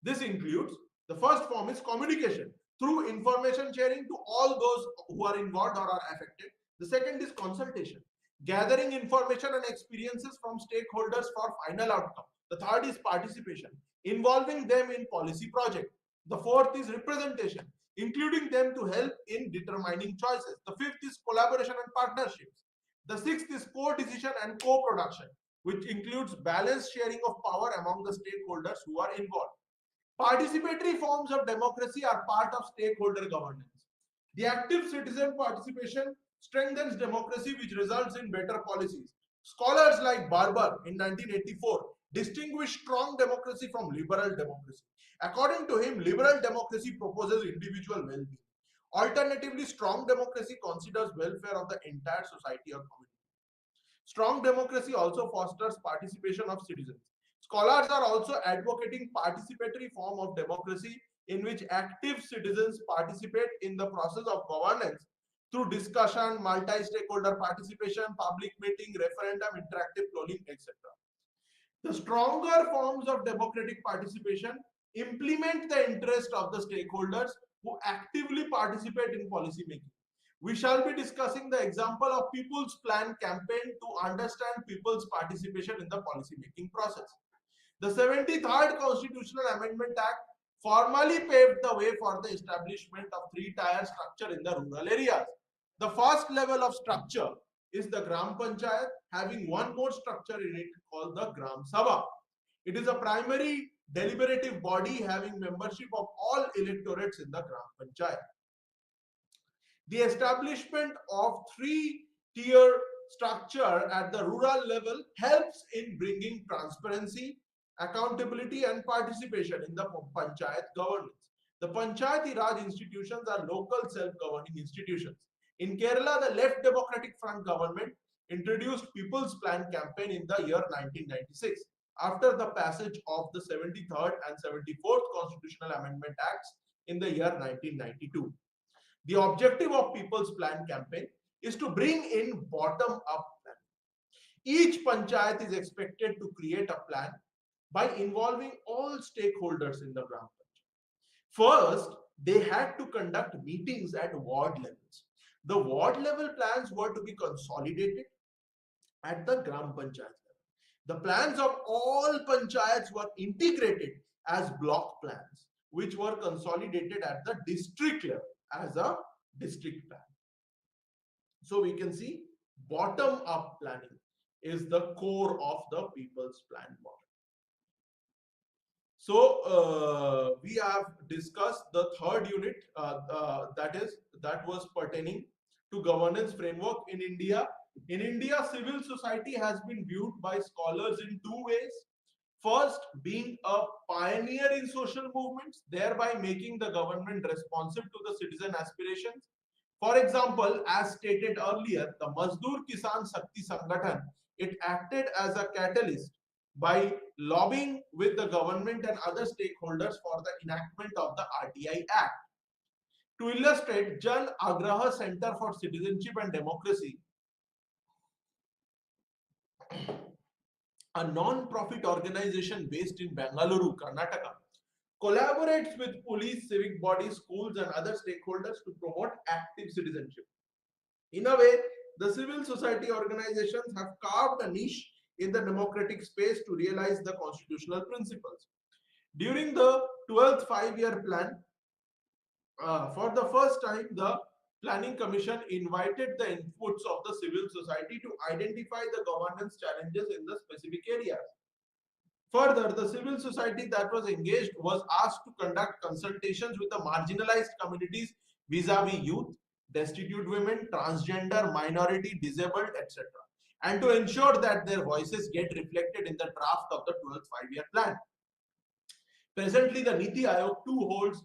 S1: This includes, the first form is communication through information sharing to all those who are involved or are affected. The second is consultation, gathering information and experiences from stakeholders for final outcome. The third is participation, involving them in policy project. The fourth is representation, including them to help in determining choices. The fifth is collaboration and partnerships. The sixth is co-decision and co-production, which includes balanced sharing of power among the stakeholders who are involved. Participatory forms of democracy are part of stakeholder governance. The active citizen participation strengthens democracy, which results in better policies. Scholars like Barber in 1984 distinguish strong democracy from liberal democracy. According to him, liberal democracy proposes individual well-being. Alternatively, strong democracy considers welfare of the entire society or community. Strong democracy also fosters participation of citizens. Scholars are also advocating participatory form of democracy in which active citizens participate in the process of governance through discussion, multi-stakeholder participation, public meeting, referendum, interactive polling, etc. The stronger forms of democratic participation implement the interest of the stakeholders who actively participate in policy making. We shall be discussing the example of People's Plan campaign to understand people's participation in the policy making process. The 73rd Constitutional Amendment Act formally paved the way for the establishment of three-tier structure in the rural areas. The first level of structure is the Gram Panchayat, having one more structure in it called the Gram Sabha. It is a primary deliberative body having membership of all electorates in the Gram Panchayat. The establishment of three-tier structure at the rural level helps in bringing transparency, accountability and participation in the panchayat governance. The Panchayati Raj institutions are local self-governing institutions. In Kerala, the Left Democratic Front government introduced People's Plan campaign in the year 1996 after the passage of the 73rd and 74th Constitutional Amendment Acts in the year 1992. The objective of People's Plan campaign is to bring in bottom-up planning. Each panchayat is expected to create a plan by involving all stakeholders in the Gram Panchayat. First, they had to conduct meetings at ward levels. The ward level plans were to be consolidated at the Gram Panchayat level. The plans of all panchayats were integrated as block plans, which were consolidated at the district level as a district plan. So we can see bottom-up planning is the core of the People's Plan model. So we have discussed the third unit that was pertaining to governance framework in India. In India, civil society has been viewed by scholars in two ways. First, being a pioneer in social movements, thereby making the government responsive to the citizen aspirations. For example, as stated earlier, the Mazdoor Kisan Shakti Sangathan, it acted as a catalyst by lobbying with the government and other stakeholders for the enactment of the RTI Act. To illustrate, Jan Agraha Center for Citizenship and Democracy, a non-profit organization based in Bengaluru, Karnataka, collaborates with police, civic bodies, schools and other stakeholders to promote active citizenship. In a way, the civil society organizations have carved a niche in the democratic space to realize the constitutional principles. During the 12th five-year plan, for the first time, the Planning Commission invited the inputs of the civil society to identify the governance challenges in the specific areas. Further, the civil society that was engaged was asked to conduct consultations with the marginalized communities vis-a-vis youth, destitute women, transgender, minority, disabled, etc., and to ensure that their voices get reflected in the draft of the 12th five-year plan. Presently, the Niti Aayog too holds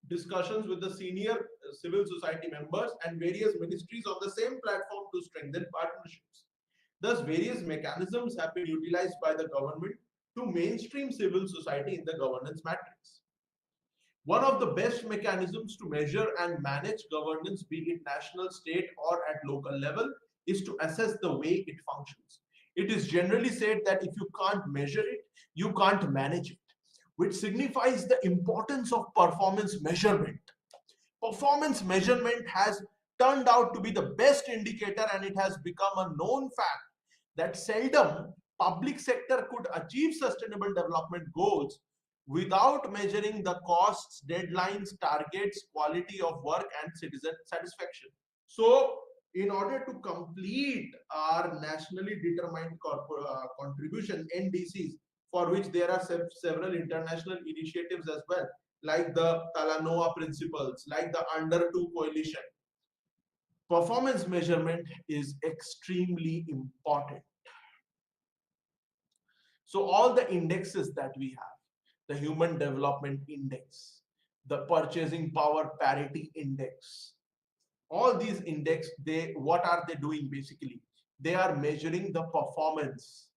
S1: discussions with the senior civil society members and various ministries on the same platform to strengthen partnerships. Thus, various mechanisms have been utilized by the government to mainstream civil society in the governance matrix. One of the best mechanisms to measure and manage governance, be it national, state, or at local level, is to assess the way it functions. It is generally said that if you can't measure it, you can't manage it, which signifies the importance of performance measurement. Performance measurement has turned out to be the best indicator, and it has become a known fact that seldom public sector could achieve sustainable development goals without measuring the costs, deadlines, targets, quality of work, and citizen satisfaction. So, in order to complete our nationally determined contribution NDCs, for which there are several international initiatives as well, like the Talanoa principles, like the Under 2 coalition, performance measurement is extremely important. So all the indexes that we have, the Human Development Index, the Purchasing Power Parity Index, all these index, what are they doing basically? They are measuring the performance.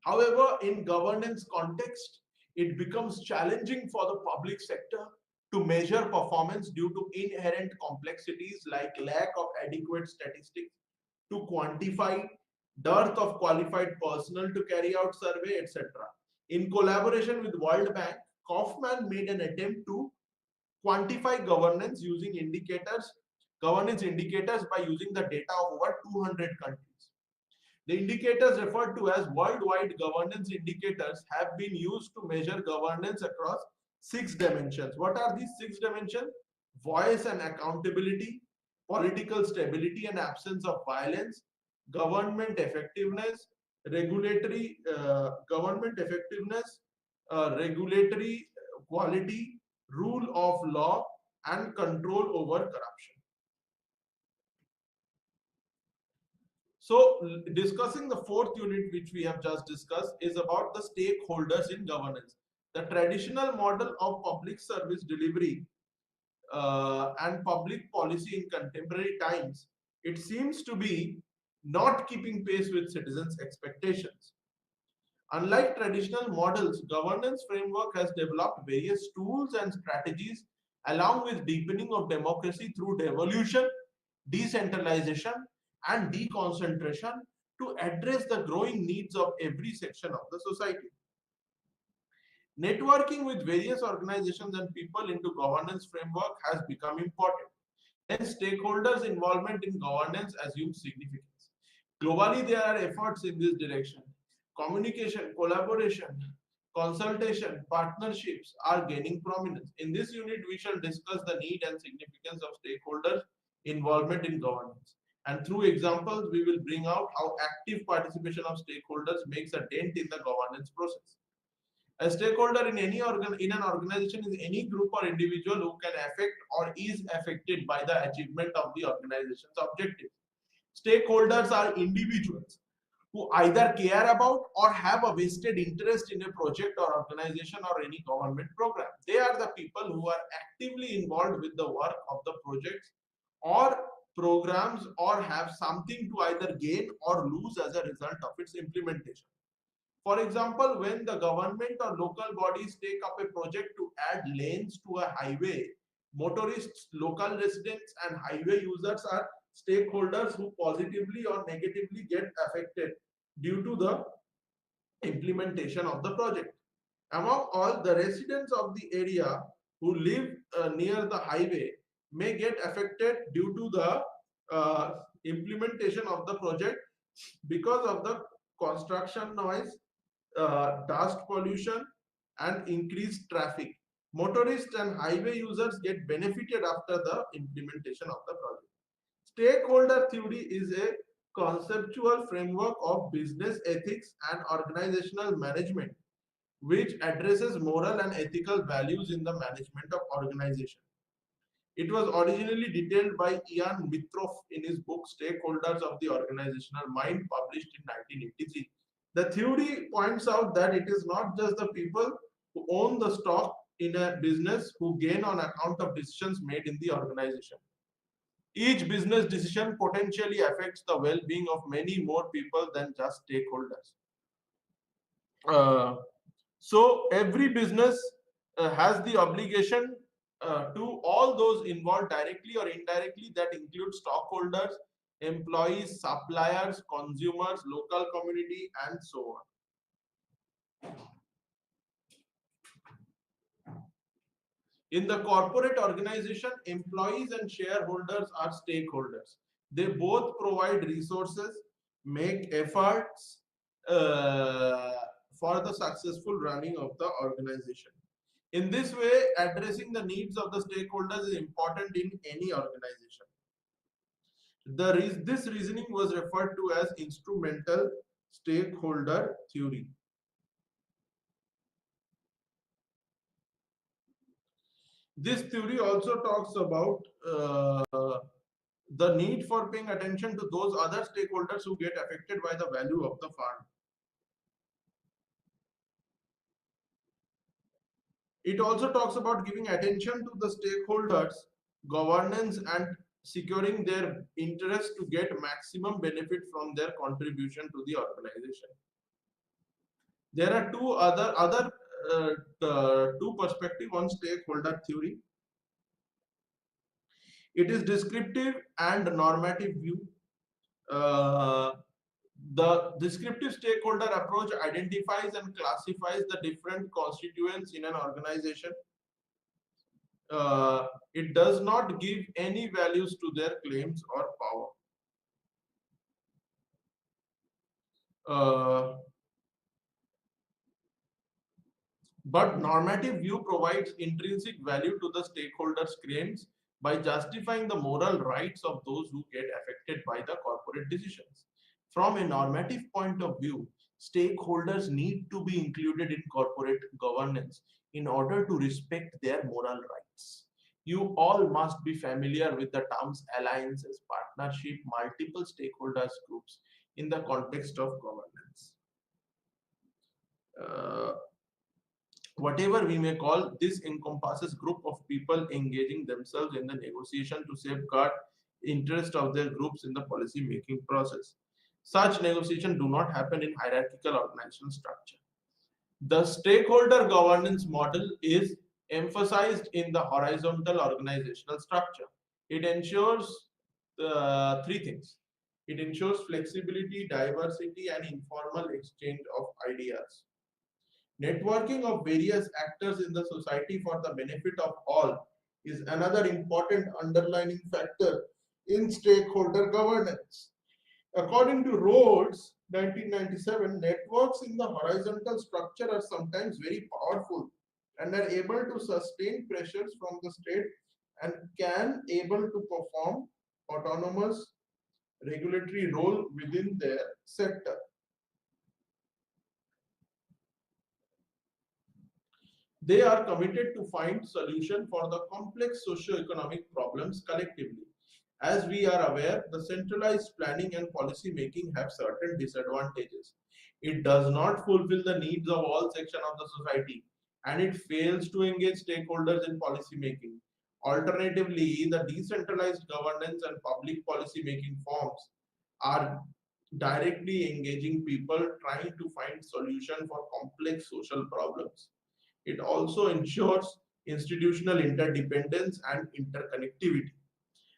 S1: However, in governance context, it becomes challenging for the public sector to measure performance due to inherent complexities like lack of adequate statistics to quantify, dearth of qualified personnel to carry out survey, etc. In collaboration with World Bank, Kaufman made an attempt to quantify governance indicators by using the data of over 200 countries. The indicators referred to as worldwide governance indicators have been used to measure governance across 6 dimensions. What are these 6 dimensions? Voice and accountability, political stability and absence of violence, government effectiveness, regulatory government effectiveness, regulatory quality, rule of law, and control over corruption. So, discussing the fourth unit, which we have just discussed, is about the stakeholders in governance. The traditional model of public service delivery and public policy in contemporary times, it seems to be not keeping pace with citizens' expectations. Unlike traditional models, governance framework has developed various tools and strategies along with deepening of democracy through devolution, decentralization, and deconcentration to address the growing needs of every section of the society. Networking with various organizations and people into governance framework has become important. Hence, stakeholders' involvement in governance assumes significance. Globally, there are efforts in this direction. Communication, collaboration, consultation, partnerships are gaining prominence. In this unit, we shall discuss the need and significance of stakeholders' involvement in governance. And through examples, we will bring out how active participation of stakeholders makes a dent in the governance process. A stakeholder in in an organization is any group or individual who can affect or is affected by the achievement of the organization's objectives. Stakeholders are individuals who either care about or have a vested interest in a project or organization or any government program. They are the people who are actively involved with the work of the projects or programs or have something to either gain or lose as a result of its implementation. For example, when the government or local bodies take up a project to add lanes to a highway, motorists, local residents, and highway users are stakeholders who positively or negatively get affected due to the implementation of the project. Among all, the residents of the area who live near the highway may get affected due to the implementation of the project because of the construction noise, dust pollution, and increased traffic. Motorists and highway users get benefited after the implementation of the project. Stakeholder theory is a conceptual framework of business ethics and organizational management which addresses moral and ethical values in the management of organization. It was originally detailed by Ian Mitroff in his book Stakeholders of the Organizational Mind, published in 1983. The theory points out that it is not just the people who own the stock in a business who gain on account of decisions made in the organization. Each business decision potentially affects the well-being of many more people than just stakeholders. So every business has the obligation to all those involved directly or indirectly, that include stockholders, employees, suppliers, consumers, local community, and so on. In the corporate organization, employees and shareholders are stakeholders. They both provide resources, make efforts for the successful running of the organization. In this way, addressing the needs of the stakeholders is important in any organization. This reasoning was referred to as instrumental stakeholder theory. This theory also talks about the need for paying attention to those other stakeholders who get affected by the value of the farm. It also talks about giving attention to the stakeholders, governance, and securing their interest to get maximum benefit from their contribution to the organization. There are two perspectives on stakeholder theory. It is descriptive and normative view. The descriptive stakeholder approach identifies and classifies the different constituents in an organization. It does not give any values to their claims or power. But normative view provides intrinsic value to the stakeholders' claims by justifying the moral rights of those who get affected by the corporate decisions. From a normative point of view, stakeholders need to be included in corporate governance in order to respect their moral rights. You all must be familiar with the terms alliances, partnership, multiple stakeholders groups in the context of governance. Uh, Whatever we may call, this encompasses group of people engaging themselves in the negotiation to safeguard interest of their groups in the policy making process. Such negotiations do not happen in hierarchical organizational structure. The stakeholder governance model is emphasized in the horizontal organizational structure. It ensures three things. It ensures flexibility, diversity, and informal exchange of ideas. Networking of various actors in the society for the benefit of all is another important underlining factor in stakeholder governance. According to Rhodes, 1997, networks in the horizontal structure are sometimes very powerful and are able to sustain pressures from the state and can able to perform autonomous regulatory role within their sector. They are committed to find solution for the complex socio-economic problems collectively. As we are aware, the centralized planning and policy making have certain disadvantages. It does not fulfill the needs of all sections of the society and it fails to engage stakeholders in policy making. Alternatively, the decentralized governance and public policy making forms are directly engaging people trying to find solution for complex social problems. It also ensures institutional interdependence and interconnectivity.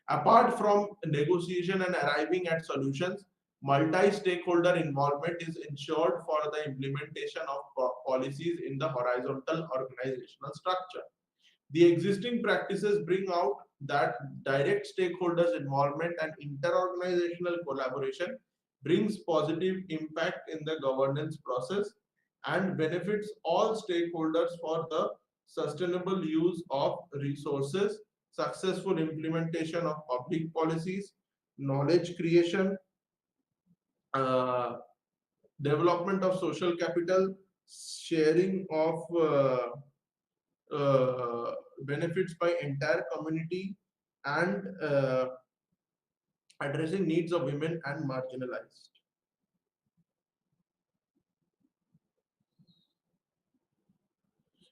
S1: Apart from negotiation and arriving at solutions, multi-stakeholder involvement is ensured for the implementation of policies in the horizontal organizational structure. The existing practices bring out that direct stakeholders involvement and interorganizational collaboration brings positive impact in the governance process and benefits all stakeholders for the sustainable use of resources, successful implementation of public policies, knowledge creation, uh, development of social capital, sharing of benefits by entire community, and addressing needs of women and marginalized.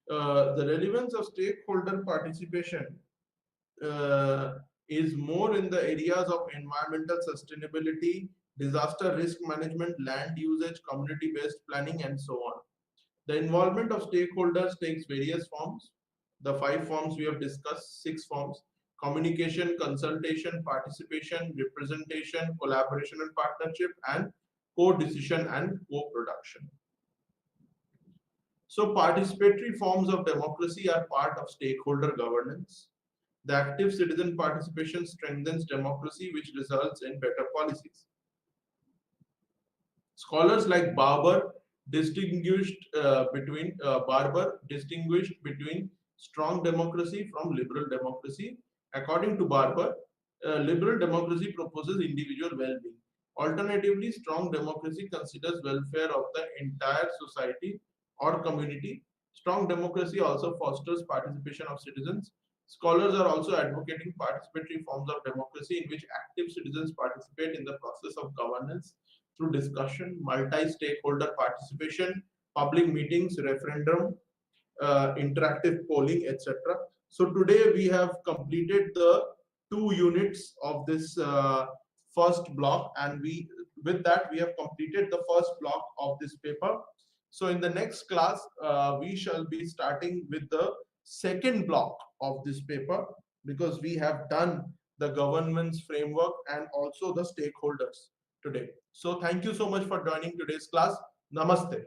S1: The relevance of stakeholder participation uh, is more in the areas of environmental sustainability, disaster risk management, land usage, community-based planning, and so on. The involvement of stakeholders takes various forms. The 5 forms we have discussed, 6 forms: communication, consultation, participation, representation, collaboration and partnership, and co-decision and co-production. So participatory forms of democracy are part of stakeholder governance. The active citizen participation strengthens democracy, which results in better policies. Scholars like Barber distinguished between strong democracy from liberal democracy. According to Barber, liberal democracy proposes individual well-being. Alternatively, strong democracy considers welfare of the entire society or community. Strong democracy also fosters participation of citizens. Scholars are also advocating participatory forms of democracy in which active citizens participate in the process of governance through discussion, multi-stakeholder participation, public meetings, referendum, interactive polling, etc. So today we have completed the 2 units of this first block, and with that we have completed the first block of this paper. So in the next class, we shall be starting with the second block of this paper, because we have done the governance framework and also the stakeholders today. So thank you so much for joining today's class. Namaste.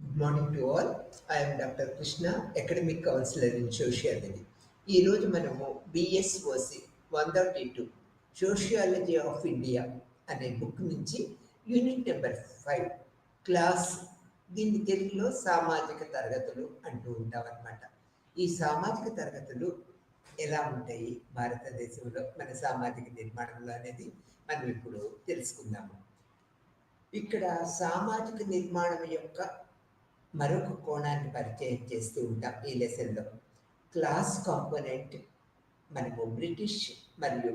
S2: Good morning to all. I am Dr. Krishna, Academic Counselor in Sociology. ఈరోజు మనము బిఎస్ఓసి 132 sociology of India అనే book నుంచి unit number 5 class, దీన్ని తెలుగులో సామాజిక తరగతులు అంటూ ఉంటాం అన్నమాట. ఈ సామాజిక తరగతులు ఎలా ఉంటాయి భారతదేశంలో మన సామాజిక నిర్మాణంలో అనేది మనం ఇప్పుడు తెలుసుకుందాము. ఇక్కడ సామాజిక నిర్మాణం యొక్క మరొక కోణాన్ని పరిచయం చేస్తూ ఉంటాం ఈ లెసన్లో. క్లాస్ కాంపోనెంట్ మనము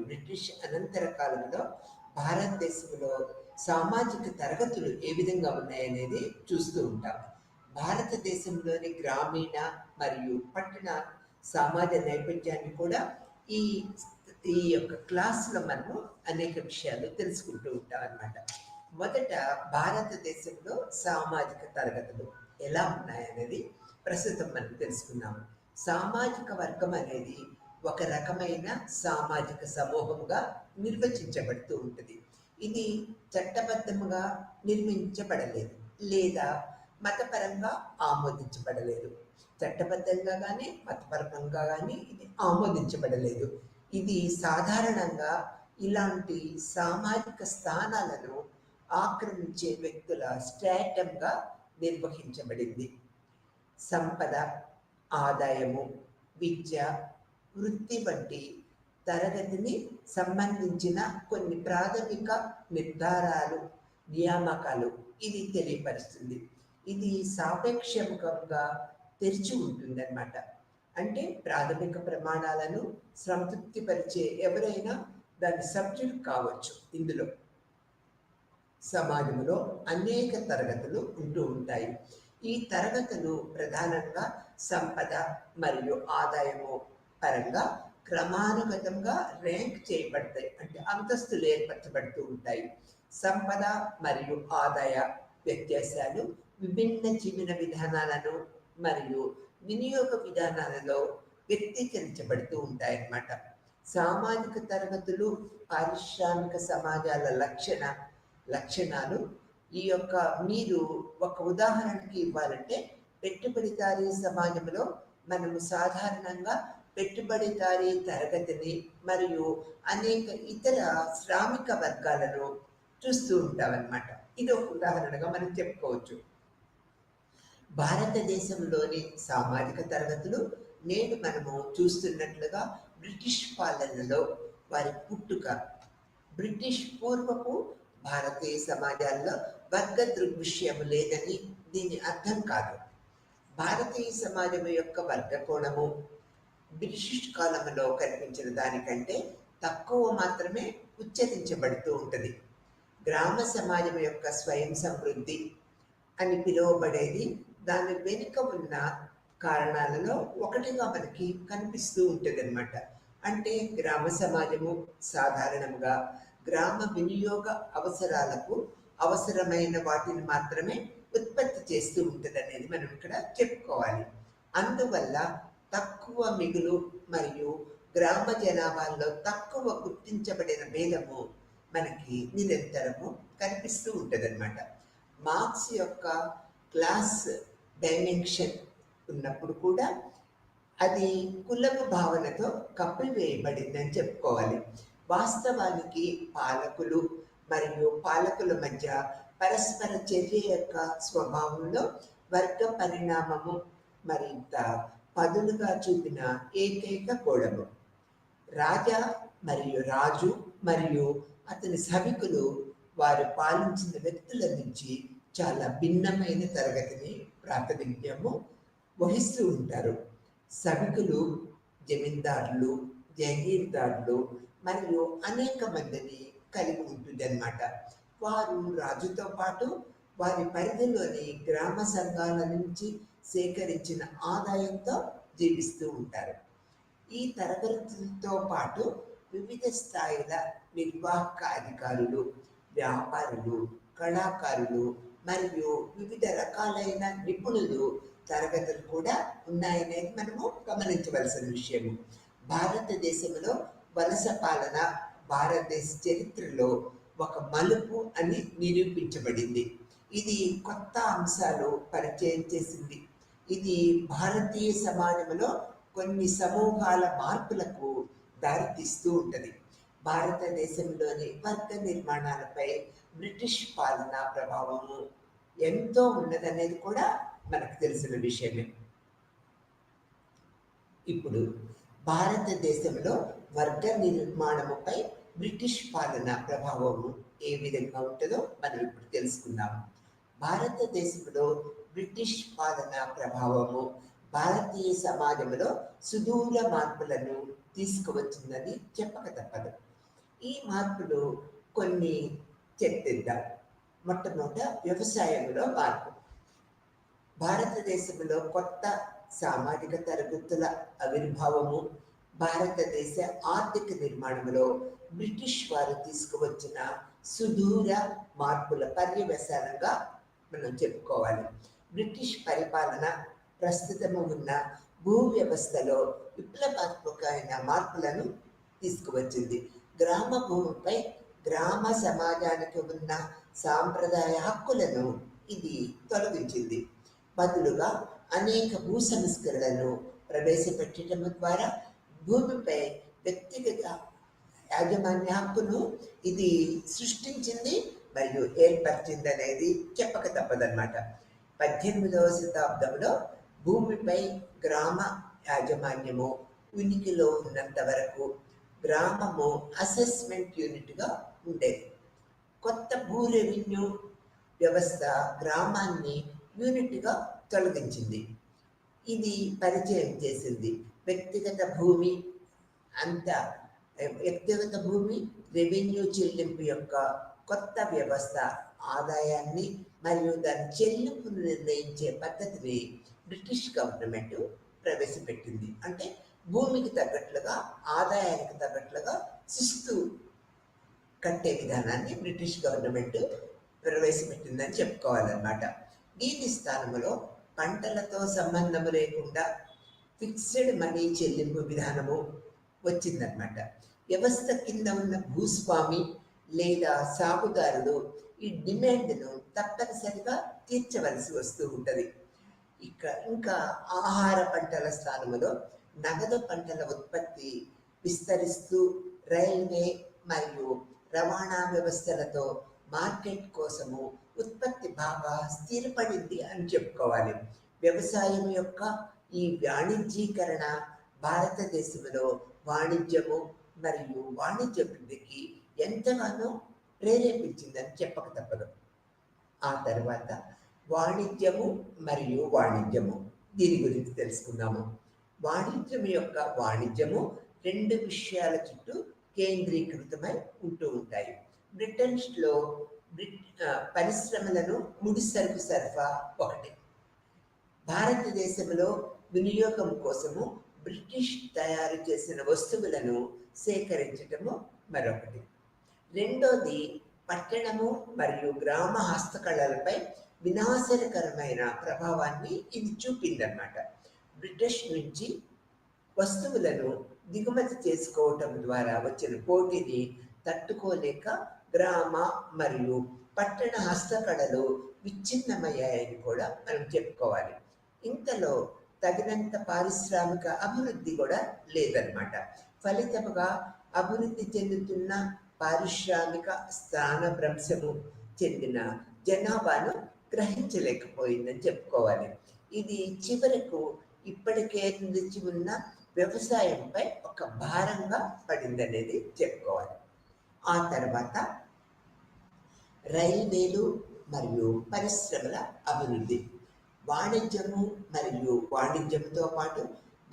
S2: బ్రిటిష్ అనంతర కాలంలో భారతదేశంలో సామాజిక తరగతులు ఏ విధంగా ఉన్నాయనేది చూస్తూ ఉంటాం. భారతదేశంలోని గ్రామీణ మరియు పట్టణ సమాజ నేపథ్యాన్ని కూడా ఈ ఈ యొక్క క్లాస్లో మనము అనేక విషయాలు తెలుసుకుంటూ ఉంటాం అన్నమాట. మొదట భారతదేశంలో సామాజిక తరగతులు ఎలా ఉన్నాయనేది ప్రస్తుతం మనం తెలుసుకున్నాము. సామాజిక వర్గం అనేది ఒక రకమైన సామాజిక సమూహంగా నిర్వచించబడుతూ ఉంటుంది. ఇది చట్టబద్ధంగా నిర్మించబడలేదు లేదా మతపరంగా ఆమోదించబడలేదు. చట్టబద్ధంగా కానీ మతపరంగా కానీ ఇది ఆమోదించబడలేదు. ఇది సాధారణంగా ఇలాంటి సామాజిక స్థానాలను ఆక్రమించే వ్యక్తుల స్ట్రాటంగా నిర్వహించబడింది. సంపద, ఆదాయము, విద్య, వృత్తి వంటి తరగతిని సంబంధించిన కొన్ని ప్రాథమిక నిర్ధారాలు, నియామకాలు ఇది తెలియపరుస్తుంది. ఇది సాపేక్షంగా తెరిచి ఉంటుందన్నమాట. అంటే ప్రాథమిక ప్రమాణాలను సంతృప్తిపరిచే ఎవరైనా దాని సబ్జెక్ట్ కావచ్చు. ఇందులో సమాజంలో అనేక తరగతులు ఉంటూ ఉంటాయి. ఈ తరగతులు ప్రధానంగా సంపద మరియు ఆదాయము పరంగా క్రమానుగతంగా ర్యాంక్ చేయబడతాయి, అంటే అంతస్తులు ఏర్పరచబడుతూ ఉంటాయి. సంపద మరియు ఆదాయ వ్యత్యాసాలు విభిన్న జీవన విధానాలను మరియు వినియోగ విధానాలలో వ్యక్తీకరించబడుతూ ఉంటాయన్నమాట. సామాజిక తరగతులు పారిశ్రామిక సమాజాల లక్షణాలు ఈ యొక్క మీరు ఒక ఉదాహరణకి ఇవ్వాలంటే పెట్టుబడిదారీ సమాజంలో మనము సాధారణంగా పెట్టుబడిదారీ తరగతిని మరియు అనేక ఇతర శ్రామిక వర్గాలను చూస్తూ ఉంటామన్నమాట. ఇది ఒక ఉదాహరణగా మనం చెప్పుకోవచ్చు. భారతదేశంలోని సామాజిక తరగతులు నేడు మనము చూస్తున్నట్లుగా బ్రిటిష్ పాలనలో వారి పుట్టుక, బ్రిటిష్ పూర్వపు భారతీయ సమాజాల్లో వర్గ దృగ్విషయం లేదని దీని అర్థం కాదు. భారతీయ సమాజం యొక్క వర్గ కోణము బ్రిటిష్ కాలంలో కనిపించిన దానికంటే తక్కువ మాత్రమే ఉచ్చరించబడుతూ ఉంటుంది. గ్రామ సమాజం యొక్క స్వయం సమృద్ధి అని పిలువబడేది దాని వెనుక ఉన్న కారణాలలో ఒకటిగా మనకి కనిపిస్తూ ఉంటుంది అన్నమాట. అంటే గ్రామ సమాజము సాధారణంగా గ్రామ వినియోగ అవసరాలకు అవసరమైన వాటిని మాత్రమే ఉత్పత్తి చేస్తూ ఉంటుంది అనేది మనం ఇక్కడ చెప్పుకోవాలి. అందువల్ల తక్కువ మిగులు మరియు గ్రామ జనాభాలో తక్కువ గుర్తించబడిన భేదము మనకి నిరంతరము కనిపిస్తూ ఉంటుంది అన్నమాట. మార్క్స్ యొక్క క్లాస్ డైమెన్షన్ ఉన్నప్పుడు కూడా అది కులపు భావనతో కప్పివేయబడిందని చెప్పుకోవాలి. వాస్తవానికి పాలకులు మరియు పాలకుల మధ్య పరస్పర చర్య యొక్క స్వభావంలో వర్గ పరిణామము మరింత పదులుగా చూపిన ఏకైక కోణము. రాజు మరియు అతని సభికులు వారు పాలించిన వ్యక్తుల నుంచి చాలా భిన్నమైన తరగతిని ప్రాతినిధ్యము వహిస్తూ ఉంటారు. సభికులు జమీందారులు, జగీర్దారులు మరియు అనేక మందిని కలిగి ఉంటుంది అన్నమాట. వారు రాజుతో పాటు వారి పరిధిలోని గ్రామ సంఘాల నుంచి సేకరించిన ఆదాయంతో జీవిస్తూ ఉంటారు. ఈ తరగతులతో పాటు వివిధ స్థాయిల నిర్వాహక అధికారులు, వ్యాపారులు, కళాకారులు మరియు వివిధ రకాలైన నిపుణులు తరగతులు కూడా ఉన్నాయనేది మనము గమనించవలసిన విషయము. భారతదేశంలో వలస పాలన భారతదేశ చరిత్రలో ఒక మలుపు అని నిరూపించబడింది. ఇది కొత్త అంశాలు పరిచయం చేసింది. ఇది భారతీయ సమాజంలో కొన్ని సమూహాల మార్పులకు దారితీస్తూ ఉంటుంది. భారతదేశంలోని వర్గ నిర్మాణాలపై బ్రిటిష్ పాలనా ప్రభావము ఎంతో ఉన్నదనేది కూడా మనకు తెలిసిన విషయమే. ఇప్పుడు భారతదేశంలో వర్గ నిర్మాణముపై బ్రిటిష్ పాలన ప్రభావము ఏ విధంగా ఉంటుందో మనం ఇప్పుడు తెలుసుకుందాం. భారతదేశంలో బ్రిటిష్ పాలన ప్రభావము భారతీయ సమాజంలో సుదూర మార్పులను తీసుకువచ్చిందని చెప్పక తప్పదు. ఈ మార్పులు కొన్ని చర్చిద్దాం. మొట్టమొదట వ్యవసాయంలో మార్పు. భారతదేశంలో కొత్త సామాజిక తరగతుల ఆవిర్భావము భారతదేశ ఆర్థిక నిర్మాణంలో బ్రిటిష్ వారు తీసుకువచ్చిన సుదూర మార్పుల పర్యవసానంగా మనం చెప్పుకోవాలి. బ్రిటిష్ పరిపాలన ప్రస్తుతము ఉన్న భూ వ్యవస్థలో విప్లవాత్మకమైన మార్పులను తీసుకువచ్చింది. గ్రామ భూమిపై గ్రామ సమాజానికి ఉన్న సాంప్రదాయ హక్కులను ఇది తొలగించింది. బదులుగా అనేక భూ సంస్కరణలను ప్రవేశపెట్టడం ద్వారా భూమిపై వ్యక్తిగత యాజమాన్య హక్కును ఇది సృష్టించింది మరియు ఏర్పరిచింది అనేది చెప్పక తప్పదన్నమాట. 18వ శతాబ్దంలో భూమిపై గ్రామ యాజమాన్యము ఉనికిలో ఉన్నంత వరకు గ్రామము అసెస్మెంట్ యూనిట్గా ఉండేది. కొత్త భూ రెవెన్యూ వ్యవస్థ గ్రామాన్ని యూనిట్గా తొలగించింది. ఇది పరిచయం చేసింది వ్యక్తిగత భూమి రెవెన్యూ చెల్లింపు యొక్క కొత్త వ్యవస్థ. ఆదాయాన్ని మరియు దాని చెల్లింపును నిర్ణయించే పద్ధతిని బ్రిటిష్ గవర్నమెంట్ ప్రవేశపెట్టింది. అంటే భూమికి తగ్గట్లుగా ఆదాయానికి తగ్గట్లుగా శిస్తు కట్టే విధానాన్ని బ్రిటిష్ గవర్నమెంట్ ప్రవేశపెట్టిందని చెప్పుకోవాలన్నమాట. దీని స్థానంలో పంటలతో సంబంధం లేకుండా ఫిక్స్డ్ మనీ చెల్లింపు విధానము వచ్చిందన్నమాట. వ్యవస్థ కింద ఉన్న భూస్వామి లేదా సాగుదారుడు ఈ డిమాండ్ను తప్పనిసరిగా తీర్చవలసి వస్తూ ఉంటుంది. ఇంకా ఆహార పంటల స్థానంలో నగదు పంటల ఉత్పత్తి విస్తరిస్తూ రైల్వే మరియు రవాణా వ్యవస్థలతో మార్కెట్ కోసము ఉత్పత్తి బాగా స్థిరపడింది అని చెప్పుకోవాలి. వ్యవసాయం యొక్క ఈ వాణిజ్యీకరణ భారతదేశంలో వాణిజ్యము మరియు వాణిజ్యాభివృద్ధికి ఎంతగానో ప్రేరేపించిందని చెప్పక తప్పదు. ఆ తర్వాత వాణిజ్యము మరియు వాణిజ్యము దీని గురించి తెలుసుకుందాము. వాణిజ్యము రెండు విషయాల చుట్టూ కేంద్రీకృతమై ఉంటూ ఉంటాయి. బ్రిటన్లో పరిశ్రమలను ముడిసరుకు సరఫరా ఒకటి. భారతదేశంలో వినియోగం కోసము బ్రిటిష్ తయారు చేసిన వస్తువులను సేకరించటము మరొకటి. రెండోది పట్టణము మరియు గ్రామ హస్తకళలపై వినాశనకరమైన ప్రభావాన్ని ఇది చూపిందన్నమాట. బ్రిటిష్ నుంచి వస్తువులను దిగుమతి చేసుకోవటం ద్వారా వచ్చిన పోటీని తట్టుకోలేక గ్రామ మరియు పట్టణ హస్తకళలు విచ్ఛిన్నమయ్యాయని కూడా మనం చెప్పుకోవాలి. ఇంతలో తగినంత పారిశ్రామిక అభివృద్ధి కూడా లేదన్నమాట. ఫలితముగా అభివృద్ధి చెందుతున్న పారిశ్రామిక స్థానభ్రంశము చెందిన జనాభాను గ్రహించలేకపోయిందని చెప్పుకోవాలి. ఇది చివరకు ఇప్పటికే నిలిచి ఉన్న వ్యవసాయంపై ఒక భారంగా పడిందనేది చెప్పుకోవాలి. ఆ తర్వాత రైల్వేలు మరియు పరిశ్రమల అభివృద్ధి. వాణిజ్యము మరియు వాణిజ్యంతో పాటు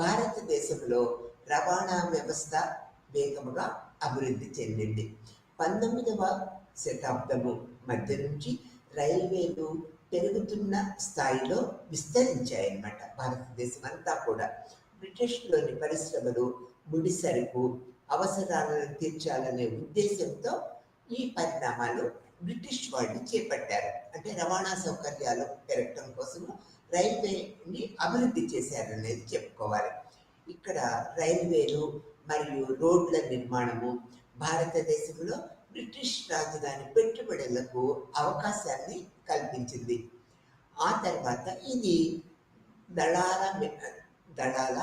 S2: భారతదేశంలో రవాణా వ్యవస్థ వేగముగా అభివృద్ధి చెందింది. 19వ శతాబ్దము మధ్య నుంచి రైల్వేలు పెరుగుతున్న స్థాయిలో విస్తరించాయన్నమాట. భారతదేశం అంతా కూడా బ్రిటిష్లోని పరిశ్రమలు ముడిసరుకు అవసరాలను తీర్చాలనే ఉద్దేశంతో ఈ పరిణామాలు బ్రిటిష్ వాళ్ళు చేపట్టారు. అంటే రవాణా సౌకర్యాలు పెరగటం కోసము రైల్వేని అభివృద్ధి చేశారనేది చెప్పుకోవాలి. ఇక్కడ రైల్వేలు మరియు రోడ్ల నిర్మాణము భారతదేశంలో బ్రిటిష్ రాజధాని పెట్టుబడులకు అవకాశాన్ని కల్పించింది. ఆ తర్వాత ఇది దళాల దళాల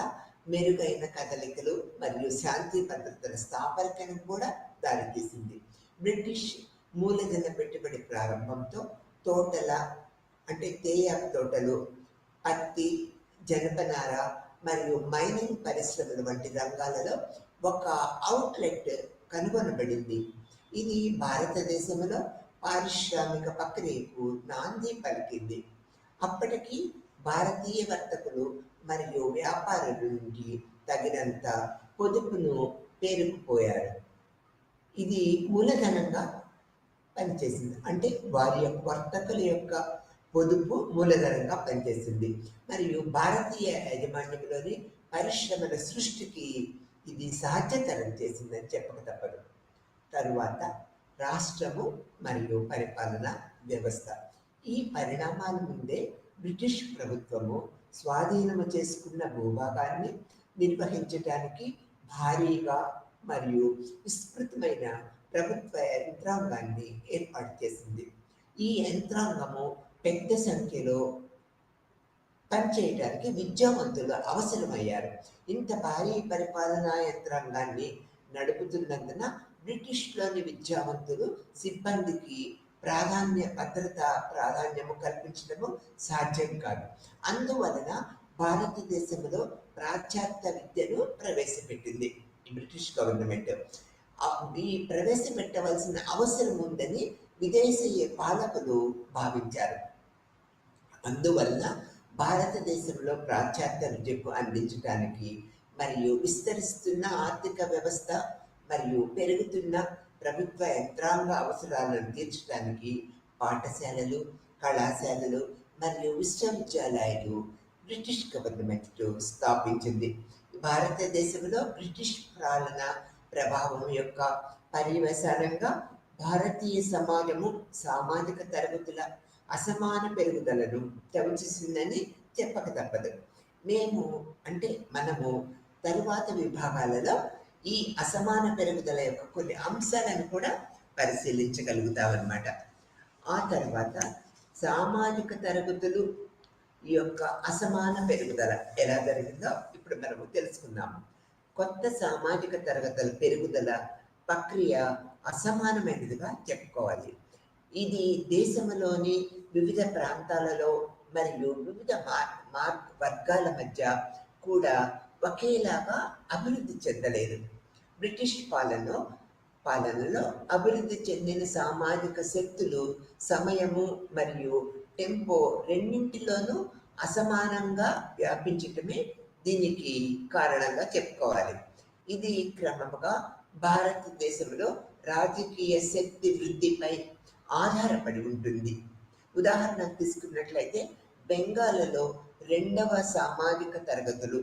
S2: మెరుగైన కదలికలు మరియు శాంతి భద్రతల స్థాపనకు కూడా దారితీసింది. బ్రిటిష్ మూలధన పెట్టుబడి ప్రారంభంతో తోటల అంటే తేయాకు తోటలు, పత్తి, జనపనార మరియు మైనింగ్ పరిశ్రమలు వంటి రంగాలలో ఒక అవుట్లెట్ కనుగొనబడింది. ఇది భారతదేశంలో పారిశ్రామిక ప్రక్రియకు నాంది పలికింది. అప్పటికి భారతీయ వర్తకులు మరియు వ్యాపారుల నుండి తగినంత పొదుపును పేరుకుపోయారు. ఇది మూలధనంగా పనిచేసింది. అంటే వారి యొక్క వర్తకుల యొక్క పొదుపు మూలధనంగా పనిచేసింది. మరియు భారతీయ యాజమాన్యంలోని పరిశ్రమల సృష్టికి ఇది సాధ్యతరం చేసిందని చెప్పక తప్పదు. తరువాత రాష్ట్రము మరియు పరిపాలన వ్యవస్థ. ఈ పరిణామాల ముందే బ్రిటిష్ ప్రభుత్వము స్వాధీనము చేసుకున్న భూభాగాన్ని నిర్వహించడానికి భారీగా మరియు విస్తృతమైన ప్రభుత్వ యంత్రాంగాన్ని ఏర్పాటు చేసింది. ఈ యంత్రాంగము పెద్ద సంఖ్యలో పనిచేయడానికి విద్యావంతులు అవసరమయ్యారు. ఇంత భారీ పరిపాలనా యంత్రాంగాన్ని నడుపుతున్నందున బ్రిటిష్లోని విద్యావంతులు సిబ్బందికి భద్రతా ప్రాధాన్యము కల్పించడము సాధ్యం కాదు. అందువలన భారతదేశంలో పాశ్చాత్య విద్యను ప్రవేశపెట్టింది ఈ బ్రిటిష్ గవర్నమెంట్. ఈ ప్రవేశపెట్టవలసిన అవసరం ఉందని విదేశీయ పాలకులు భావించారు. అందువలన భారతదేశంలో పాశ్చాత్య విద్యకు అందించడానికి మరియు విస్తరిస్తున్న ఆర్థిక వ్యవస్థ మరియు పెరుగుతున్న ప్రభుత్వ యంత్రాంగ అవసరాలను తీర్చడానికి పాఠశాలలు, కళాశాలలు మరియు విశ్వవిద్యాలయాలు బ్రిటిష్ గవర్నమెంట్ స్థాపించింది. భారతదేశంలో బ్రిటిష్ పాలన ప్రభావం యొక్క పర్యవసానంగా భారతీయ సమాజము సామాజిక తరగతుల అసమాన పెరుగుదలను చవిచూసిందని చెప్పక తప్పదు. మనము తరువాత విభాగాలలో ఈ అసమాన పెరుగుదల యొక్క కొన్ని అంశాలను కూడా పరిశీలించగలుగుతామన్నమాట. ఆ తర్వాత సామాజిక తరగతులు యొక్క అసమాన పెరుగుదల ఎలా జరిగిందో ఇప్పుడు మనము తెలుసుకుందాము. కొత్త సామాజిక తరగతుల పెరుగుదల ప్రక్రియ అసమానమైనదిగా చెప్పుకోవాలి. ఇది దేశంలోని వివిధ ప్రాంతాలలో మరియు వివిధ వర్గాల మధ్య కూడా ఒకేలాగా అభివృద్ధి చెందలేదు. బ్రిటిష్ పాలనలో అభివృద్ధి చెందిన సామాజిక శక్తులు సమయము మరియు టెంపో రెండింటిలోనూ అసమానంగా వ్యాపించటమే దీనికి కారణంగా చెప్పుకోవాలి. ఇది క్రమంగా భారతదేశంలో రాజకీయ శక్తి వృద్ధిపై ఆధారపడి ఉంటుంది. ఉదాహరణకు తీసుకున్నట్లయితే బెంగాల్లో రెండవ సామాజిక తరగతులు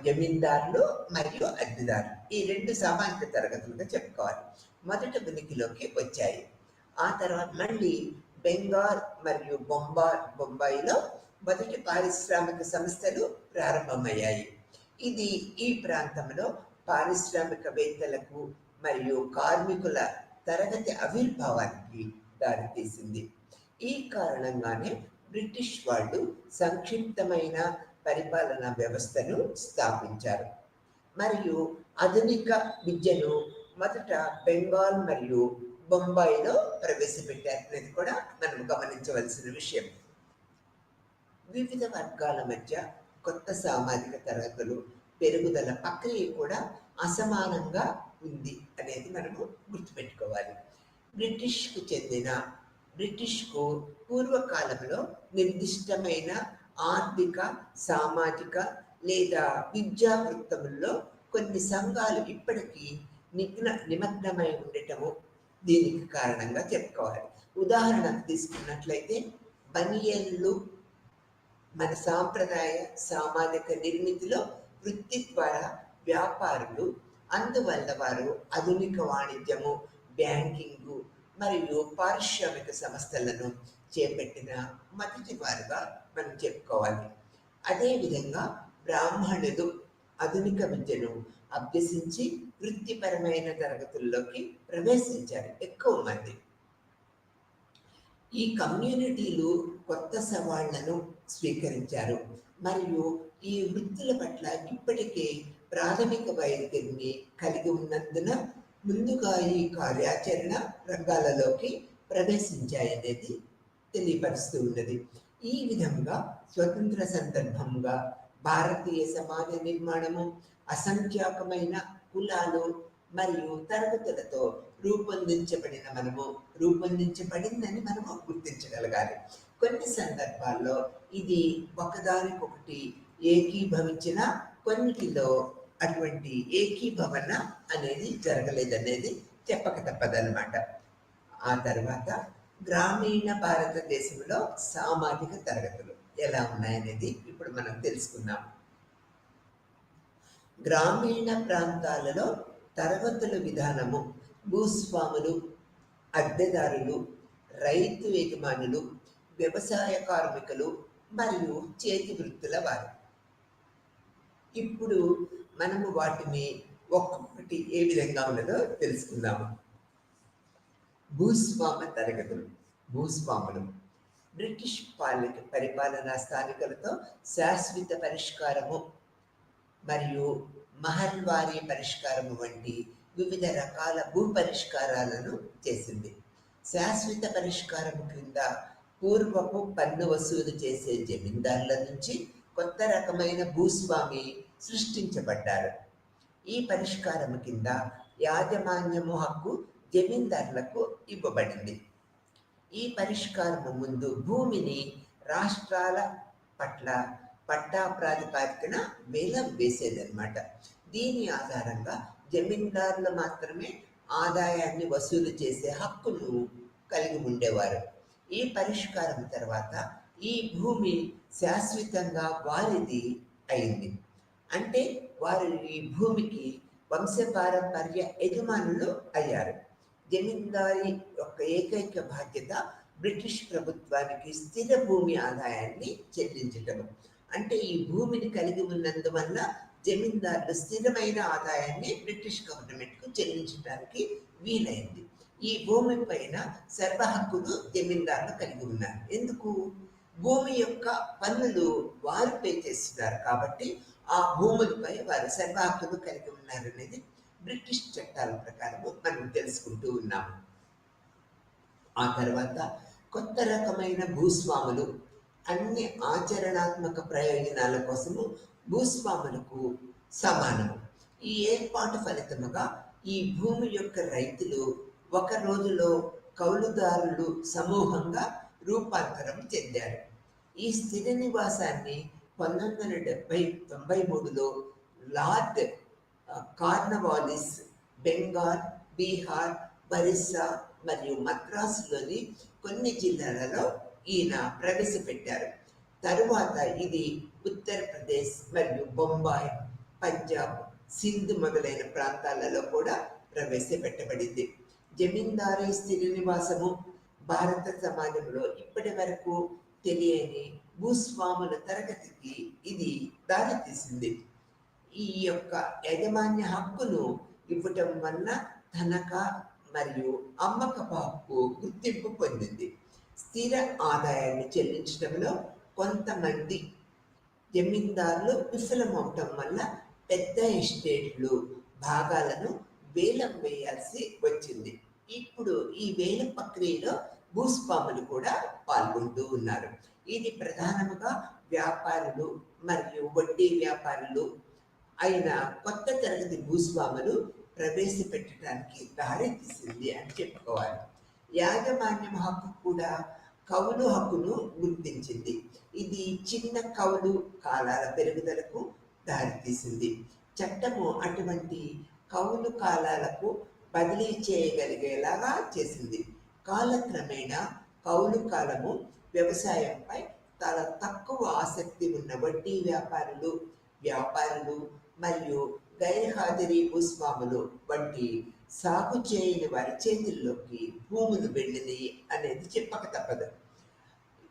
S2: జమీందారులు మరియు అద్దెదారులు, ఈ రెండు సామాజిక తరగతులుగా చెప్పుకోవాలి, మొదట ఉనికిలోకి వచ్చాయి. ఆ తర్వాత మళ్ళీ బెంగాల్ మరియు బొంబాయిలో మొదటి పారిశ్రామిక సంస్థలు ప్రారంభమయ్యాయి. ఇది ఈ ప్రాంతంలో పారిశ్రామికవేత్తలకు మరియు కార్మికుల తరగతి ఆవిర్భావానికి దారితీసింది. ఈ కారణంగానే బ్రిటిష్ వాళ్ళు సంక్షిప్తమైన పరిపాలనా వ్యవస్థను స్థాపించారు మరియు ఆధునిక విద్యను మొదట బెంగాల్ మరియు బొంబాయిలో ప్రవేశపెట్టారు అనేది కూడా మనం గమనించవలసిన విషయం. వివిధ వర్గాల మధ్య కొత్త సామాజిక తరగతులు పెరుగుదల ప్రక్రియ కూడా అసమానంగా ఉంది అనేది మనము గుర్తుపెట్టుకోవాలి. బ్రిటిష్కు పూర్వకాలంలో నిర్దిష్టమైన ఆర్థిక, సామాజిక లేదా విద్యా వృత్తముల్లో కొన్ని సంఘాలు ఇప్పటికీ నిమగ్నమై ఉండటము దీనికి కారణంగా చెప్పుకోవాలి. ఉదాహరణకు తీసుకున్నట్లయితే బనియన్లు మన సాంప్రదాయ సామాజిక నిర్మితిలో వృత్తి ద్వారా వ్యాపారులు, అందువల్ల వారు ఆధునిక వాణిజ్యము, బ్యాంకింగు మరియు పారిశ్రామిక సంస్థలను చేపట్టిన మొదటి వారుగా మనం చెప్పుకోవాలి. అదేవిధంగా బ్రాహ్మణులు ఆధునిక విద్యను అభ్యసించి వృత్తిపరమైన తరగతుల్లోకి ప్రవేశించారు ఎక్కువ మంది. ఈ కమ్యూనిటీలు కొత్త సవాళ్లను స్వీకరించారు మరియు ఈ వృత్తుల పట్ల ఇప్పటికే ప్రాథమిక వైఖరిని కలిగి ఉన్నందున ముందుగా ఈ కార్యాచరణ రంగాలలోకి ప్రవేశించాయనేది తెలియపరుస్తూ ఉన్నది. ఈ విధంగా స్వతంత్ర సందర్భంగా భారతీయ సమాజ నిర్మాణము అసంఖ్యాకమైన కులాలు మరియు తరగతులతో రూపొందించబడిందని మనము గుర్తించగలగాలి. కొన్ని సందర్భాల్లో ఇది ఒకదానికొకటి ఏకీభవించిన, కొన్నిటిలో అటువంటి ఏకీభవన అనేది జరగలేదనేది చెప్పక తప్పదన్నమాట. ఆ తర్వాత గ్రామీణ భారతదేశంలో సామాజిక తరగతులు ఎలా ఉన్నాయనేది ఇప్పుడు మనం తెలుసుకుందాం. గ్రామీణ ప్రాంతాలలో తరగతుల విధానము భూస్వాములు, అద్దెదారులు, రైతు యజమానులు, వ్యవసాయ కార్మికులు మరియు చేతి వృత్తుల వారు. ఇప్పుడు మనము వాటిని ఒక్కొక్కటి ఏ విధంగా ఉన్నదో తెలుసుకుందాము. భూస్వామ తరగతులు. భూస్వాములు బ్రిటిష్ పరిపాలనా స్థానికులతో శాశ్వత పరిష్కారము మరియు మహల్వారీ పరిష్కారము వంటి వివిధ రకాల భూ పరిష్కారాలను చేసింది. శాశ్వత పరిష్కారము క్రింద పూర్వపు పన్ను వసూలు చేసే జమీందారుల నుంచి కొత్త రకమైన భూస్వామి సృష్టించబడ్డారు. ఈ పరిష్కారము కింద యాజమాన్యము హక్కు జమీందారులకు ఇవ్వబడింది. ఈ పరిష్కారము ముందు భూమిని రాష్ట్రాల పట్ల పట్టా ప్రాతిపదికన వేలం వేసేదన్నమాట. దీని ఆధారంగా జమీందారులు మాత్రమే ఆదాయాన్ని వసూలు చేసే హక్కును కలిగి ఉండేవారు. ఈ పరిష్కారం తర్వాత ఈ భూమి శాశ్వతంగా వారిది అయింది. అంటే వారు ఈ భూమికి వంశపారంపర్య యజమానులు అయ్యారు. జమీందారీ యొక్క ఏకైక బాధ్యత బ్రిటిష్ ప్రభుత్వానికి స్థిర భూమి ఆదాయాన్ని చెల్లించటం. అంటే ఈ భూమిని కలిగి ఉన్నందువల్ల జమీందారులు స్థిరమైన ఆదాయాన్ని బ్రిటిష్ గవర్నమెంట్కు చెల్లించడానికి వీలైంది. ఈ భూమి పైన సర్వ హక్కులు జమీందారులు కలిగి ఉన్నారు. ఎందుకు? భూమి యొక్క పన్నులు వారు పే చేస్తున్నారు కాబట్టి ఆ భూములపై వారు సర్వ హక్కులు కలిగి ఉన్నారనేది బ్రిటిష్ చట్టాల ప్రకారము మనం తెలుసుకుంటూ ఉన్నాము. ఆ తర్వాత కొత్త రకమైన భూస్వాములు. అన్ని ఆచరణాత్మక ప్రయోజనాల కోసము భూస్వాములకు సమానము. ఈ ఏర్పాటు ఫలితముగా ఈ భూమి యొక్క రైతులు ఒక రోజులో కౌలుదారులు సమూహంగా రూపాంతరం చెందారు. ఈ స్థిర నివాసాన్ని 1993లో లార్డ్ కార్నవాలిస్ బెంగాల్, బీహార్, ఒరిస్సా మరియు మద్రాసులోని కొన్ని జిల్లాలలో ఈయన ప్రవేశపెట్టారు. తరువాత ఇది ఉత్తరప్రదేశ్ మరియు బొంబాయి, పంజాబ్, సింధ్ మొదలైన ప్రాంతాలలో కూడా ప్రవేశపెట్టబడింది. జమీందారీ స్థిర నివాసము భారత సమాజంలో ఇప్పటి వరకు తెలియని భూస్వాముల తరగతికి ఇది దారితీసింది. ఈ యొక్క యాజమాన్య హక్కును ఇవ్వటం వల్ల తనఖా మరియు అమ్మకపు హక్కు గుర్తింపు పొందింది. స్థిర ఆదాయాన్ని చెల్లించడంలో కొంతమంది జమీందారులు విఫలమవటం వల్ల పెద్ద ఎస్టేట్లు భాగాలను వేలం వేయాల్సి వచ్చింది. ఇప్పుడు ఈ వేలం ప్రక్రియలో భూస్వాములు కూడా పాల్గొంటూ ఉన్నారు. ఇది ప్రధానంగా వ్యాపారులు మరియు వడ్డీ వ్యాపారులు అయిన కొత్త తరగతి భూస్వాములు ప్రవేశపెట్టడానికి దారి తీసింది అని చెప్పుకోవాలి. యాజమాన్యం హక్కు కూడా కౌలు హక్కును గుర్తించింది. ఇది చిన్న కౌలు కాలాల పెరుగుదలకు దారితీసింది. చట్టము అటువంటి కౌలు కాలాలకు బదిలీ చేయగలిగేలాగా చేసింది. కాలక్రమేణా కౌలు కాలము వ్యవసాయంపై చాలా తక్కువ ఆసక్తి ఉన్న వడ్డీ వ్యాపారులు మరియు గైర్హాజరీ భూస్వాములు వంటి సాగు చేయని వారి చేతుల్లోకి భూములు వెళ్ళినాయి అనేది చెప్పక తప్పదు.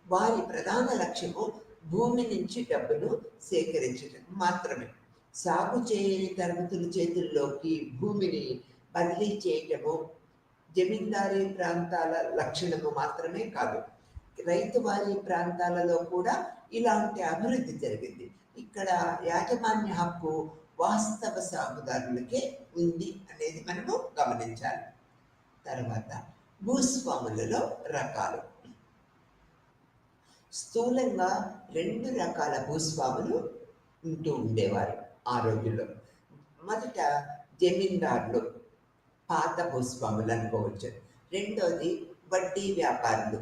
S2: వారి ప్రధాన లక్ష్యము భూమి నుంచి డబ్బును సేకరించడం మాత్రమే. సాగు చేయని తరగతుల చేతుల్లోకి భూమిని బదిలీ చేయటము జమీందారీ ప్రాంతాల లక్షణము మాత్రమే కాదు, రైతువారీ ప్రాంతాలలో కూడా ఇలాంటి అభివృద్ధి జరిగింది. ఇక్కడ యాజమాన్య హక్కు వాస్తవ సాగుదారులకే ఉంది అనేది మనము గమనించాలి. తర్వాత భూస్వాములలో రకాలు. స్థూలంగా 2 రకాల భూస్వాములు ఉంటూ ఉండేవారు ఆ రోజుల్లో. మొదట జమీందారులు, పాత భూస్వాములు అనుకోవచ్చు. రెండోది వడ్డీ వ్యాపారులు.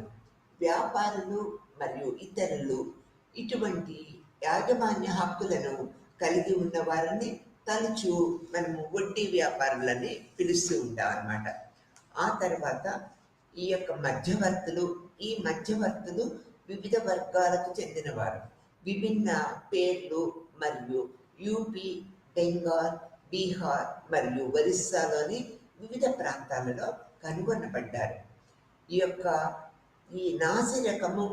S2: వ్యాపారులు మరియు ఇతరులు ఇటువంటి యాజమాన్య హక్కులను కలిగి ఉన్న వారిని తరచూ మనము వడ్డీ వ్యాపారులని పిలుస్తూ ఉంటాం అన్నమాట. ఆ తర్వాత ఈ యొక్క మధ్యవర్తులు, ఈ మధ్యవర్తులు వివిధ వర్గాలకు చెందినవారు. విభిన్న పేర్లు మరియు యూపీ, బెంగాల్, బీహార్ మరియు ఒరిస్సాలోని వివిధ ప్రాంతాలలో కనుగొనబడ్డారు. ఈ నాసి రకము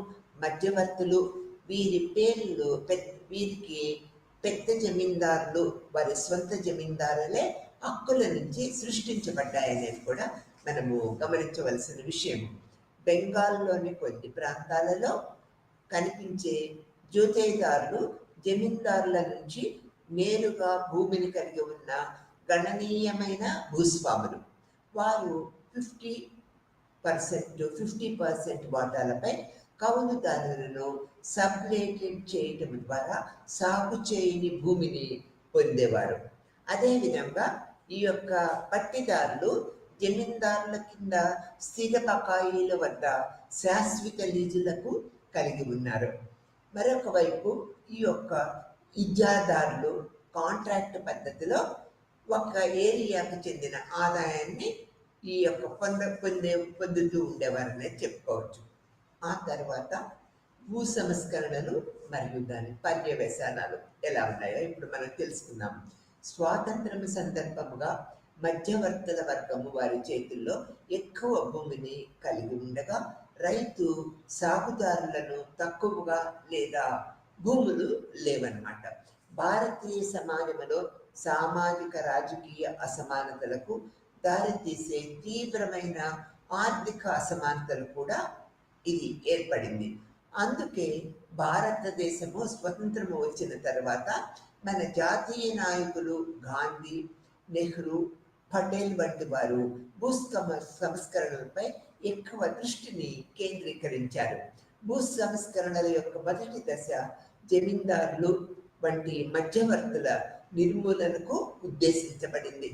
S2: మధ్యవర్తులు, వీరి పేర్లు వీరికి పెద్ద జమీందారులు వారి స్వంత జమీందారులే హక్కుల నుంచి సృష్టించబడ్డాయనేది కూడా మనము గమనించవలసిన విషయం. బెంగాల్లోని కొన్ని ప్రాంతాలలో కనిపించే జోతేదారులు జమీందారుల నుంచి నేరుగా భూమిని కలిగి ఉన్న గణనీయమైన భూస్వాములు. వారు 50% వాటాలపై కౌలుదారులను సబ్లేటెడ్ చేయటం ద్వారా సాగు చేయని భూమిని పొందేవారు. అదేవిధంగా ఈ యొక్క పట్టిదారులు జమీందారుల కింద స్థిర బకాయిల వద్ద శాశ్వత లీజులకు కలిగి ఉన్నారు. మరొక వైపు ఈ యొక్క ఇజాదారులు కాంట్రాక్ట్ పద్ధతిలో ఒక ఏరియాకు చెందిన ఆదాయాన్ని ఈ యొక్క పొందుతూ ఉండేవారనే చెప్పుకోవచ్చు. ఆ తర్వాత భూ సంస్కరణలు మరియు దాని పర్యవసానాలు ఎలా ఉన్నాయో ఇప్పుడు మనం తెలుసుకుందాం. స్వాతంత్రం సందర్భంగా మధ్యవర్తుల వర్గము వారి చేతుల్లో ఎక్కువ భూమిని కలిగి ఉండగా రైతు సాగుదారులను తక్కువగా లేదా భూములు లేవన్నమాట. భారతీయ సమాజంలో సామాజిక రాజకీయ అసమానతలకు దారితీసే తీవ్రమైన ఆర్థిక అసమానతలు కూడా ఇది ఏర్పడింది. అందుకే భారతదేశము స్వతంత్రము వచ్చిన తర్వాత మన జాతీయ నాయకులు గాంధీ, నెహ్రూ, పటేల్ వంటి వారు భూ సంస్కరణలపై ఎక్కువ దృష్టిని కేంద్రీకరించారు. భూ సంస్కరణల యొక్క మొదటి దశ జమీందారులు వంటి మధ్యవర్తుల నిర్మూలనకు ఉద్దేశించబడింది.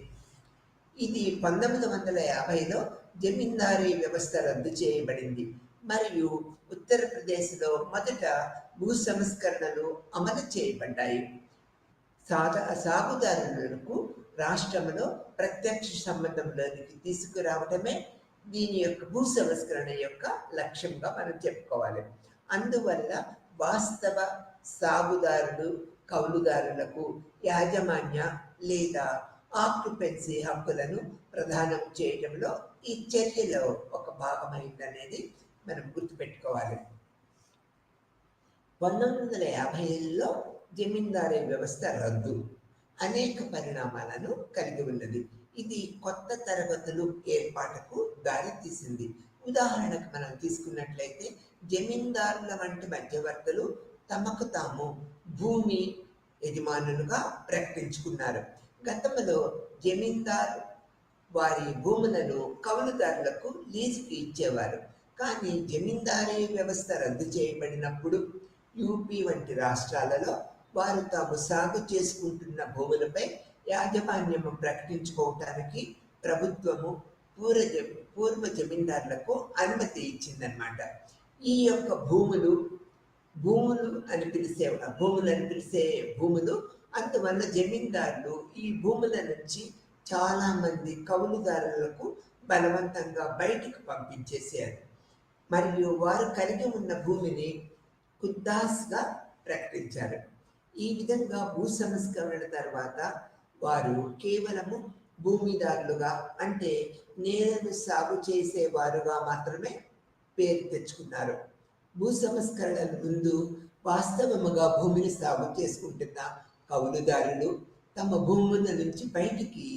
S2: ఇది 1950లో జమీందారీ వ్యవస్థ రద్దు చేయబడింది మరియు ఉత్తరప్రదేశ్లో మొదట భూ సంస్కరణలు అమలు చేయబడ్డాయి. సాగుదారులకు రాష్ట్రంలో ప్రత్యక్ష సంబంధంలోనికి తీసుకురావడమే దీని యొక్క భూ సంస్కరణ యొక్క లక్ష్యంగా మనం చెప్పుకోవాలి. అందువల్ల వాస్తవ సాగుదారులు కౌలుదారులకు యాజమాన్య లేదా ఆక్యుపెన్సీ హక్కులను ప్రదానం చేయడంలో ఈ చర్యలో ఒక భాగమైందనేది మనం గుర్తుపెట్టుకోవాలి. 1950లో జమీందారీ వ్యవస్థ రద్దు అనేక పరిణామాలను కలిగి ఉన్నది. ఇది కొత్త తరగతులు ఏర్పాటుకు దారితీసింది. ఉదాహరణకు మనం తీసుకున్నట్లయితే జమీందారుల వంటి మధ్యవర్తులు తమకు తాము భూమి యజమానులుగా ప్రకటించుకున్నారు. గతంలో జమీందారు వారి భూములను కౌలుదారులకు లీజుకి ఇచ్చేవారు. కానీ జమీందారీ వ్యవస్థ రద్దు చేయబడినప్పుడు యూపీ వంటి రాష్ట్రాలలో వారు తాము సాగు చేసుకుంటున్న భూములపై యాజమాన్యము ప్రకటించుకోవటానికి ప్రభుత్వము పూర్వ జమీందారులకు అనుమతి ఇచ్చిందనమాట. ఈ యొక్క భూములను పిలిచే భూములు అందువల్ల జమీందారులు ఈ భూముల నుంచి చాలా మంది కౌలుదారులకు బలవంతంగా బయటికి పంపించేసారు మరియు వారు కలిగి ఉన్న భూమిని ఖుద్దాస్గా ప్రకటించారు. ఈ విధంగా భూ సంస్కరణ తర్వాత వారు కేవలము భూమిదారులుగా అంటే నేలను సాగు చేసేవారుగా మాత్రమే పేరు తెచ్చుకున్నారు. భూ సంస్కరణల ముందు వాస్తవముగా భూమిని సాగు చేసుకుంటున్న కౌలుదారులు తమ భూముల నుంచి బయటికి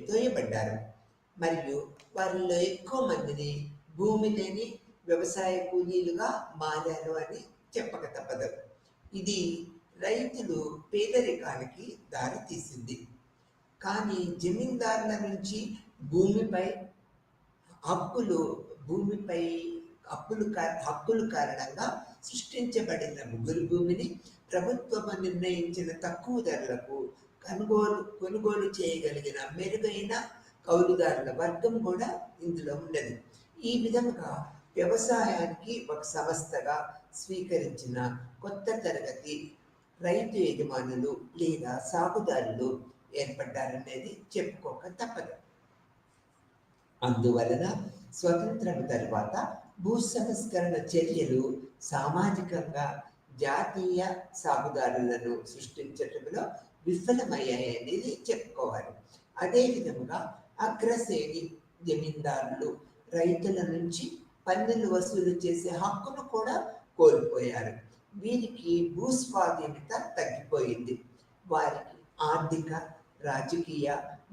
S2: తోయబడ్డారు మరియు వారిలో ఎక్కువ మందిని భూమి లేని వ్యవసాయ కూలీలుగా మారారు అని చెప్పక తప్పదు. ఇది రైతులు పేదరికానికి దారి తీసింది. కానీ జమీందారుల నుంచి భూమిపై హక్కులు భూమిపై హక్కుల కారణంగా సృష్టించబడిన ముగ్గురు భూమిని ప్రభుత్వం నిర్ణయించిన తక్కువ ధరలకు కొనుగోలు చేయగలిగిన మెరుగైన కౌలుదారుల వర్గం కూడా ఇందులో ఉన్నది. ఈ విధంగా వ్యవసాయానికి ఒక సంస్థగా స్వీకరించిన కొత్త తరగతి రైతు యజమానులు లేదా సాగుదారులు ఏర్పడ్డారనేది చెప్పుకోక తప్పదు. అందువలన స్వతంత్రం తర్వాత భూ సంస్కరణ చర్యలు సామాజికంగా జాతీయ సాగుదారులను సృష్టించడంలో విఫలమయ్యాయి అనేది చెప్పుకోవాలి. అదేవిధంగా అగ్రశ్రేణి జమీందారులు రైతుల నుంచి పన్నులు వసూలు చేసే హక్కును కూడా కోల్పోయారు. వీరికి భూస్వాధీనత తగ్గిపోయింది. వారికి ఆర్థిక, రాజకీయ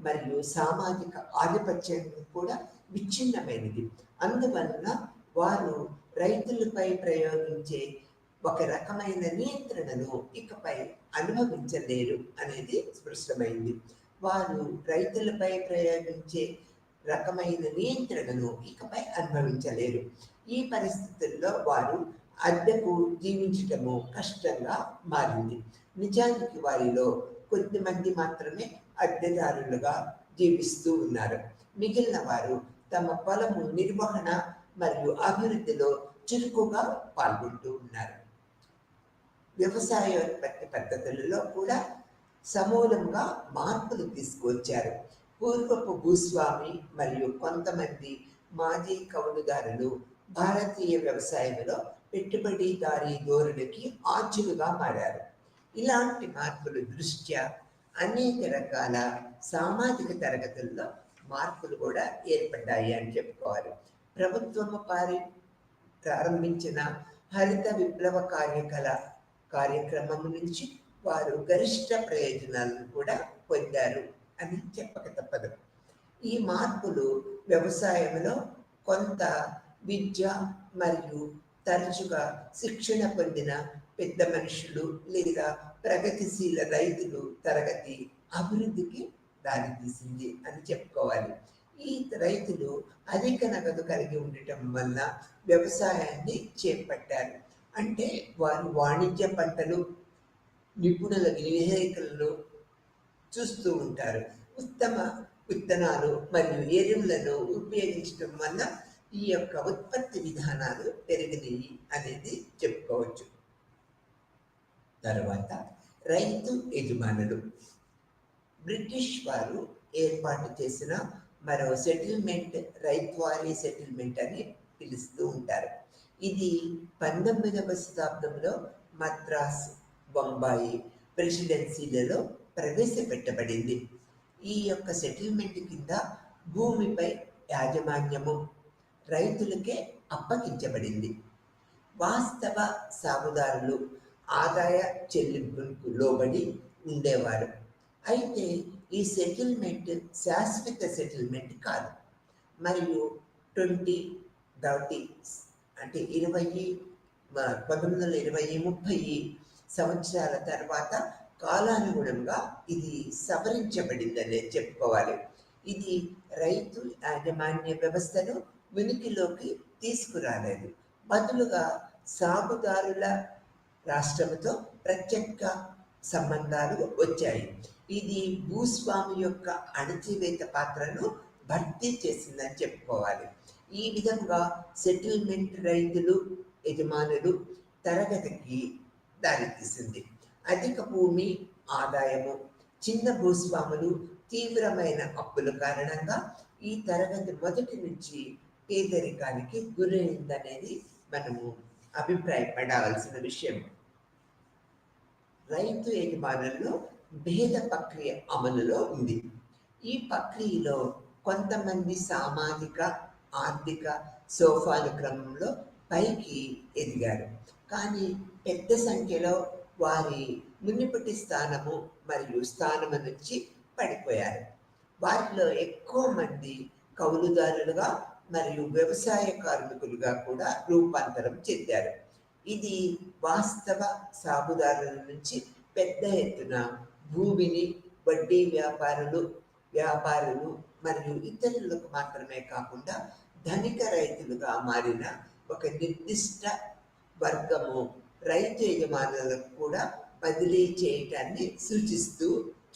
S2: మరియు సామాజిక ఆధిపత్యం కూడా విచ్ఛిన్నమైనది. అందువలన వారు రైతులపై ప్రయోగించే ఒక రకమైన నియంత్రణను ఇకపై అనుభవించలేరు అనేది స్పష్టమైంది. వారు రైతులపై ప్రయోగించే రకమైన నియంత్రణను ఇకపై అనుభవించలేరు. ఈ పరిస్థితుల్లో వారు అద్దెకు జీవించటము కష్టంగా మారింది. నిజానికి వారిలో కొద్దిమంది మాత్రమే అద్దెదారులుగా జీవిస్తూ ఉన్నారు. మిగిలిన వారు తమ పొలము నిర్వహణ మరియు అభివృద్ధిలో చురుకుగా పాల్గొంటూ ఉన్నారు. వ్యవసాయోత్పత్తి పద్ధతులలో కూడా సమూలంగా మార్పులు తీసుకొచ్చారు. పూర్వపు భూస్వామి మరియు కొంతమంది మాజీ కౌలుదారులు భారతీయ వ్యవసాయంలో పెట్టుబడిదారీ ధోరణికి ఆర్జులుగా మారారు. ఇలాంటి మార్పుల దృష్ట్యా అనేక రకాల సామాజిక తరగతుల్లో మార్పులు కూడా ఏర్పడ్డాయి అని చెప్పుకోవాలి. ప్రభుత్వము ప్రారంభించిన హరిత విప్లవ కార్యక్రమం నుంచి వారు గరిష్ట ప్రయోజనాలను కూడా పొందారు అని చెప్పక తప్పదు. ఈ మార్పులు వ్యవసాయంలో కొంత విద్య మరియు తరచుగా శిక్షణ పొందిన పెద్ద మనుషులు లేదా ప్రగతిశీల రైతులు తరగతి అభివృద్ధికి దారితీసింది అని చెప్పుకోవాలి. ఈ రైతులు అధిక నగదు కలిగి ఉండటం వల్ల వ్యవసాయాన్ని చేపట్టారు. అంటే వారు వాణిజ్య పంటలు, నిపుణుల నివేదికలను చూస్తూ ఉంటారు. ఉత్తమ విత్తనాలు మరియు ఎరువులను ఉపయోగించడం వల్ల ఈ యొక్క ఉత్పత్తి విధానాలు పెరిగినాయి అనేది చెప్పుకోవచ్చు. తర్వాత రైతు యజమానులు. బ్రిటిష్ వారు ఏర్పాటు చేసిన మరో సెటిల్మెంట్ రైత్వారీ సెటిల్మెంట్ అని పిలుస్తూ ఉంటారు. ఇది 19వ శతాబ్దంలో మద్రాస్, బొంబాయి ప్రెసిడెన్సీలలో ప్రవేశపెట్టబడింది. ఈ యొక్క సెటిల్మెంట్ కింద భూమిపై యాజమాన్యము రైతులకే అప్పగించబడింది. వాస్తవ సాగుదారులు ఆదాయ చెల్లింపులకు లోబడి ఉండేవారు. అయితే ఈ సెటిల్మెంట్ శాశ్వత సెటిల్మెంట్ కాదు. మరియు 2030 అంటే 1920-30 సంవత్సరాల తర్వాత కాలానుగుణంగా ఇది సవరించబడిందనే చెప్పుకోవాలి. ఇది రైతు యాజమాన్య వ్యవస్థను ఉనికిలోకి తీసుకురాలేదు. బదులుగా సాగుదారుల రాష్ట్రంతో ప్రత్యక్ష సంబంధాలు వచ్చాయి. ఇది భూస్వామి యొక్క అణచివేత పాత్రను భర్తీ చేసిందని చెప్పుకోవాలి. ఈ విధంగా సెటిల్మెంట్ రైతులు యజమానులు తరగతికి దారితీసింది. అధిక భూమి ఆదాయము, చిన్న భూస్వాములు తీవ్రమైన అప్పుల కారణంగా ఈ తరగతి మొదటి నుంచి పేదరికానికి గురైందనేది మనము అభిప్రాయపడాల్సిన విషయం. రైతు యజమానుల్లో భేద ప్రక్రియ అమలులో ఉంది. ఈ ప్రక్రియలో కొంతమంది సామాజిక, ఆర్థిక సోపాన క్రమంలో పైకి ఎదిగారు. కానీ పెద్ద సంఖ్యలో వారి మునిపటి స్థానము నుంచి పడిపోయారు. వారిలో ఎక్కువ మంది కౌలుదారులుగా మరియు వ్యవసాయ కార్మికులుగా కూడా రూపాంతరం చెందారు. ఇది వాస్తవ సాగుదారుల నుంచి పెద్ద ఎత్తున భూమిని వడ్డీ వ్యాపారులు మరియు ఇతరులకు మాత్రమే కాకుండా ధనిక రైతులుగా మారిన ఒక నిర్దిష్ట వర్గము రైతు యజమానులకు కూడా బదిలీ చేయటాన్ని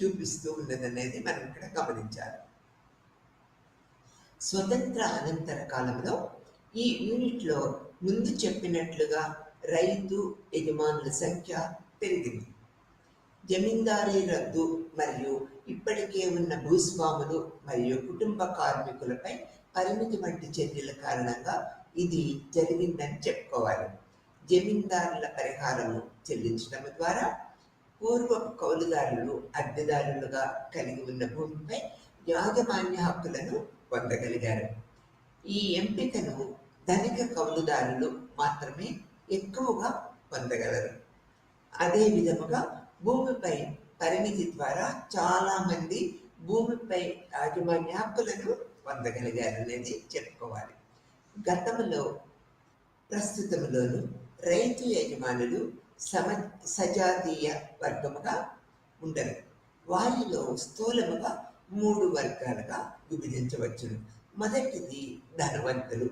S2: చూపిస్తూ ఉన్నదనేది మనం ఇక్కడ గమనించాలి. స్వతంత్ర అనంతర కాలంలో ఈ యూనిట్లో ముందు చెప్పినట్లుగా రైతు యజమానుల సంఖ్య పెరిగింది. జమీందారీ రద్దు మరియు ఇప్పటికే ఉన్న భూస్వాములు మరియు కుటుంబ కార్మికులపై పరిమితి వంటి చర్యల కారణంగా ఇది జరిగిందని చెప్పుకోవాలి. జమీందారుల పరిహారము చెల్లించడం ద్వారా పూర్వపు కౌలుదారులు అద్దెదారులుగా కలిగి ఉన్న భూమిపై యాజమాన్య హక్కులను పొందగలిగారు. ఈ ఎంపికను ధనిక కౌలుదారులు మాత్రమే ఎక్కువగా పొందగలరు. అదే విధముగా భూమిపై పరిమితి ద్వారా చాలా మంది భూమిపై యాజమాన్య హక్కులను పొందగలిగారు అనేది చెప్పుకోవాలి. గతంలో ప్రస్తుతంలోను రైతు యజమానులు సజాతీయ వర్గముగా ఉండరు. వారిలో స్థూలముగా 3 వర్గాలుగా విభజించవచ్చును. మొదటిది ధనవంతులు,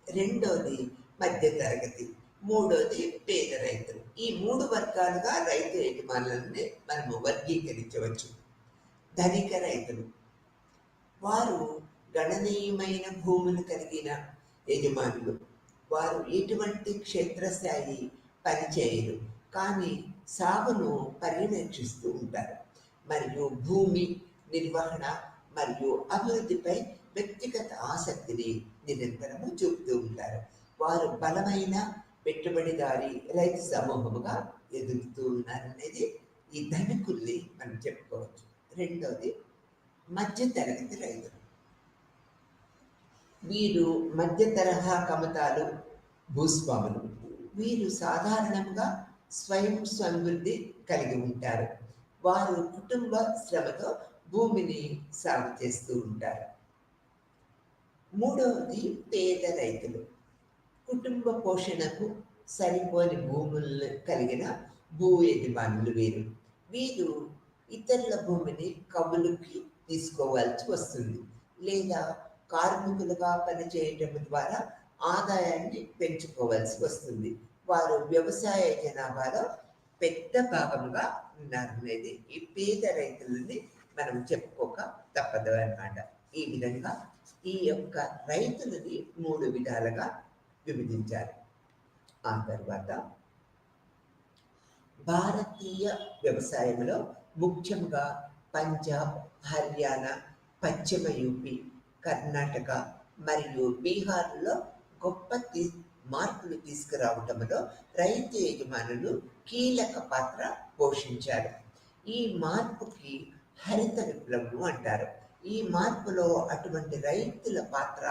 S2: రెండోది మధ్యతరగతి, మూడోది పేద రైతులు. ఈ 3 వర్గాలుగా రైతు యజమానులని మనము వర్గీకరించవచ్చు. ధనిక రైతులు వారు గణనీయమైన భూములు కలిగిన యజమానులు. వారు ఎటువంటి క్షేత్రస్థాయి పని చేయరు, కానీ సాగును పర్యవేక్షిస్తూ ఉంటారు మరియు భూమి నిర్వహణ మరియు అభివృద్ధిపై వ్యక్తిగత ఆసక్తిని నిరంతరము చూపుతూ ఉంటారు. వారు బలమైన పెట్టుబడిదారి రైతు సమూహముగా ఎదుగుతూ ఉన్నారనేది ఈ ధనికుల్ని మనం చెప్పుకోవచ్చు. రెండోది మధ్య తరగతి రైతులు. వీరు మధ్య తరహా కమతాలు భూస్వాములు. వీరు సాధారణంగా స్వయం సమృద్ధి కలిగి ఉంటారు. వారు కుటుంబ శ్రమతో భూమిని సాగు చేస్తూ ఉంటారు. మూడవది పేద రైతులు. కుటుంబ పోషణకు సరిపోని భూములను కలిగిన భూ యజమానులు వీరు ఇతరుల భూమిని కవులుకి తీసుకోవాల్సి వస్తుంది లేదా కార్మికులుగా పనిచేయటం ద్వారా ఆదాయాన్ని పెంచుకోవాల్సి వస్తుంది. వారు వ్యవసాయ జనాభాలో పెద్ద భాగముగా ఉన్నారనేది ఈ పేద రైతులని మనం చెప్పుకోక తప్పదు అన్నమాట. ఈ విధంగా ఈ యొక్క రైతులని 3 విధాలుగా విభజించారు. ఆ తర్వాత భారతీయ వ్యవసాయంలో ముఖ్యంగా పంజాబ్, హర్యానా, పశ్చిమ యూపీ, కర్ణాటక మరియు బీహార్లో గొప్ప మార్పులు తీసుకురావటంలో రైతు యజమానులు కీలక పాత్ర పోషించారు. ఈ మార్పుకి హరిత విప్లవం అంటారు. ఈ మార్పులో అటువంటి రైతుల పాత్ర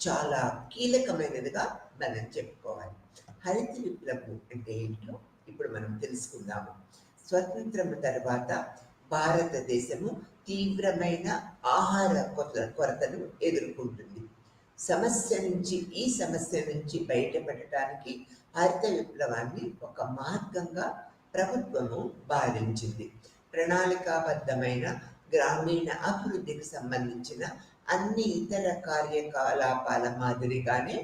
S2: చాలా కీలకమైనదిగా మనం చెప్పుకోవాలి. హరిత విప్లవం అంటే ఏంటో ఇప్పుడు మనం తెలుసుకుందాము. స్వతంత్రం తర్వాత భారతదేశము తీవ్రమైన ఆహార కొరతను ఎదుర్కొంటుంది. ఈ సమస్య నుంచి బయటపడటానికి హరిత విప్లవాన్ని ఒక మార్గంగా ప్రభుత్వము భావించింది. ప్రణాళికాబద్ధమైన గ్రామీణ అభివృద్ధికి సంబంధించిన అన్ని ఇతర కార్యకలాపాల మాదిరిగానే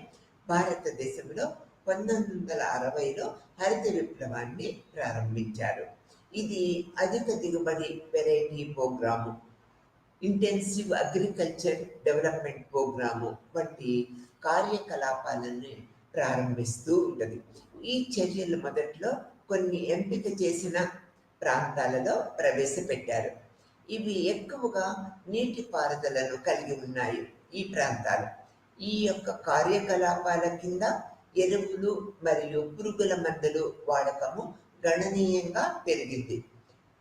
S2: భారతదేశంలో 1960లో హరిత విప్లవాన్ని ప్రారంభించారు. ఇది అధిక దిగుబడి variety program, intensive agriculture development program వంటి కార్యకలాపాలను ప్రారంభిస్తూ ఉంటుంది. ఈ చర్యలు మొదట్లో కొన్ని ఎంపిక చేసిన ప్రాంతాలలో ప్రవేశపెట్టారు. ఇవి ఎక్కువగా నీటిపారుదలను కలిగి ఉన్నాయి. ఈ ప్రాంతాలు ఈ యొక్క కార్యకలాపాల కింద ఎరువులు మరియు పురుగుల మందులు వాడకము గణనీయంగా పెరిగింది.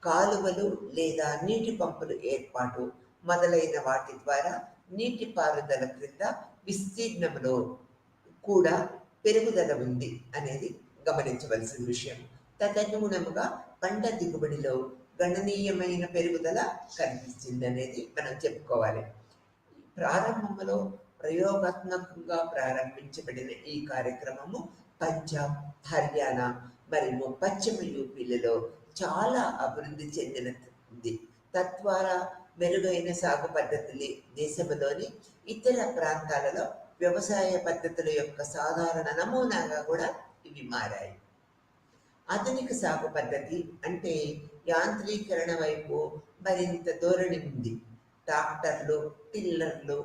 S2: కాలువలు లేదా నీటి పంపుల ఏర్పాటు మొదలైన వాటి ద్వారా నీటిపారుదల క్రింద విస్తీర్ణంలో కూడా పెరుగుదల ఉంది అనేది గమనించవలసిన విషయం. తదనుగుణముగా పంట దిగుబడిలో గణనీయమైన పెరుగుదల కనిపిస్తుంది అనేది మనం చెప్పుకోవాలి. ప్రారంభంలో ప్రయోగాత్మకంగా ప్రారంభించబడిన ఈ కార్యక్రమము పంజాబ్, హర్యానా మరియు పశ్చిమ యూపీలలో చాలా అభివృద్ధి చెందినది. తద్వారా మెరుగైన సాగు పద్ధతులు దేశంలోని ఇతర ప్రాంతాలలో వ్యవసాయ పద్ధతుల యొక్క సాధారణ నమూనాగా కూడా ఇవి మారాయి. ఆధునిక సాగు పద్ధతి అంటే యాంత్రీకరణ వైపు మరింత ధోరణి ఉంది. ట్రాక్టర్లు, టిల్లర్లు,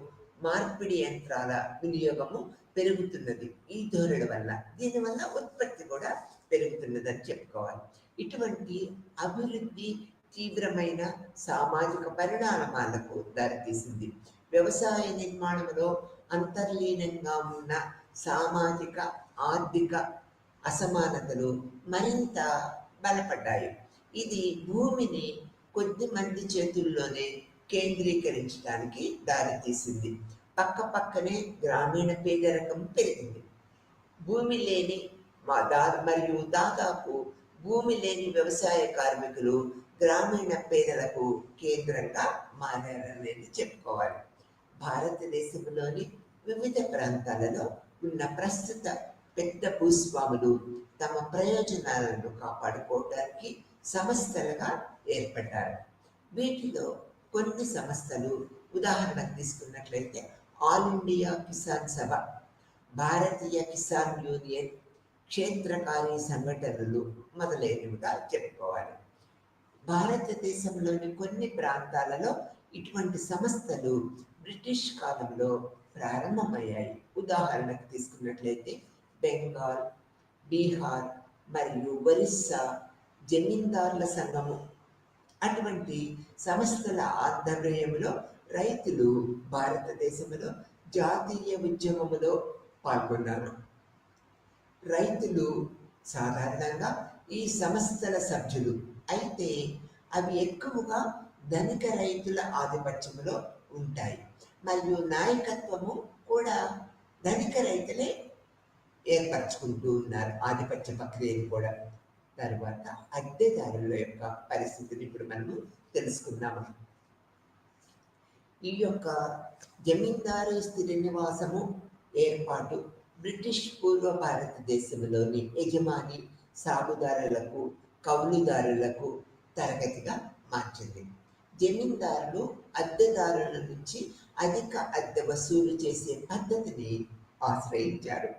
S2: మార్పిడి యంత్రాల వినియోగము పెరుగుతున్నది ఈ ధోరణి వల్ల. దీనివల్ల ఉత్పత్తి కూడా పెరుగుతున్నదని చెప్పుకోవాలి. ఇటువంటి అభివృద్ధి తీవ్రమైన సామాజిక పరిణామాలకు దారితీసింది. వ్యవసాయ నిర్మాణంలో అంతర్లీనంగా ఉన్న సామాజిక, ఆర్థిక అసమానతలు మరింత బలపడ్డాయి. ఇది భూమిని కొద్ది మంది చేతుల్లోనే కేంద్రీకరించడానికి దారితీసింది. పక్క పక్కనే గ్రామీణ పేదరికం పెరిగింది. భూమి లేని మరియు దాదాపు భూమి లేని వ్యవసాయ కార్మికులు గ్రామీణ పేదలకు కేంద్రంగా మారారనేది చెప్పుకోవాలి. భారతదేశంలోని వివిధ ప్రాంతాలలో ఉన్న ప్రస్తుత పెద్ద భూస్వాములు తమ ప్రయోజనాలను కాపాడుకోవడానికి సంస్థలుగా ఏర్పడ్డారు. వీటిలో కొన్ని సంస్థలు ఉదాహరణకు తీసుకున్నట్లయితే ఆల్ ఇండియా కిసాన్ సభ, భారతీయ కిసాన్ యూనియన్, క్షేత్రకారీ సంఘటనలు మొదలైనవిగా చెప్పుకోవాలి. భారతదేశంలోని కొన్ని ప్రాంతాలలో ఇటువంటి సంస్థలు బ్రిటిష్ కాలంలో ప్రారంభమయ్యాయి. ఉదాహరణకు తీసుకున్నట్లయితే బెంగాల్, బీహార్ మరియు ఒరిస్సా జమీందారుల సంఘము. అటువంటి సంస్థల ఆధ్వర్యంలో రైతులు భారతదేశంలో జాతీయ ఉద్యమములో పాల్గొన్నారు. రైతులు సాధారణంగా ఈ సంస్థల సభ్యులు. అయితే అవి ఎక్కువగా ధనిక రైతుల ఆధిపత్యంలో ఉంటాయి మరియు నాయకత్వము కూడా ధనిక రైతులే ఏర్పరచుకుంటూ ఉన్నారు ఆధిపత్య ప్రక్రియను కూడా. తర్వాత అద్దెదారుల యొక్క పరిస్థితిని ఇప్పుడు మనము తెలుసుకుందాము. ఈ యొక్క జమీందారు స్థిర నివాసము ఏర్పాటు బ్రిటిష్ పూర్వ భారతదేశంలోని యజమాని సాగుదారులకు, కౌలుదారులకు తరగతిగా మార్చింది. జమీందారులు అద్దెదారుల నుంచి అధిక అద్దె వసూలు చేసే పద్ధతిని ఆశ్రయించారు.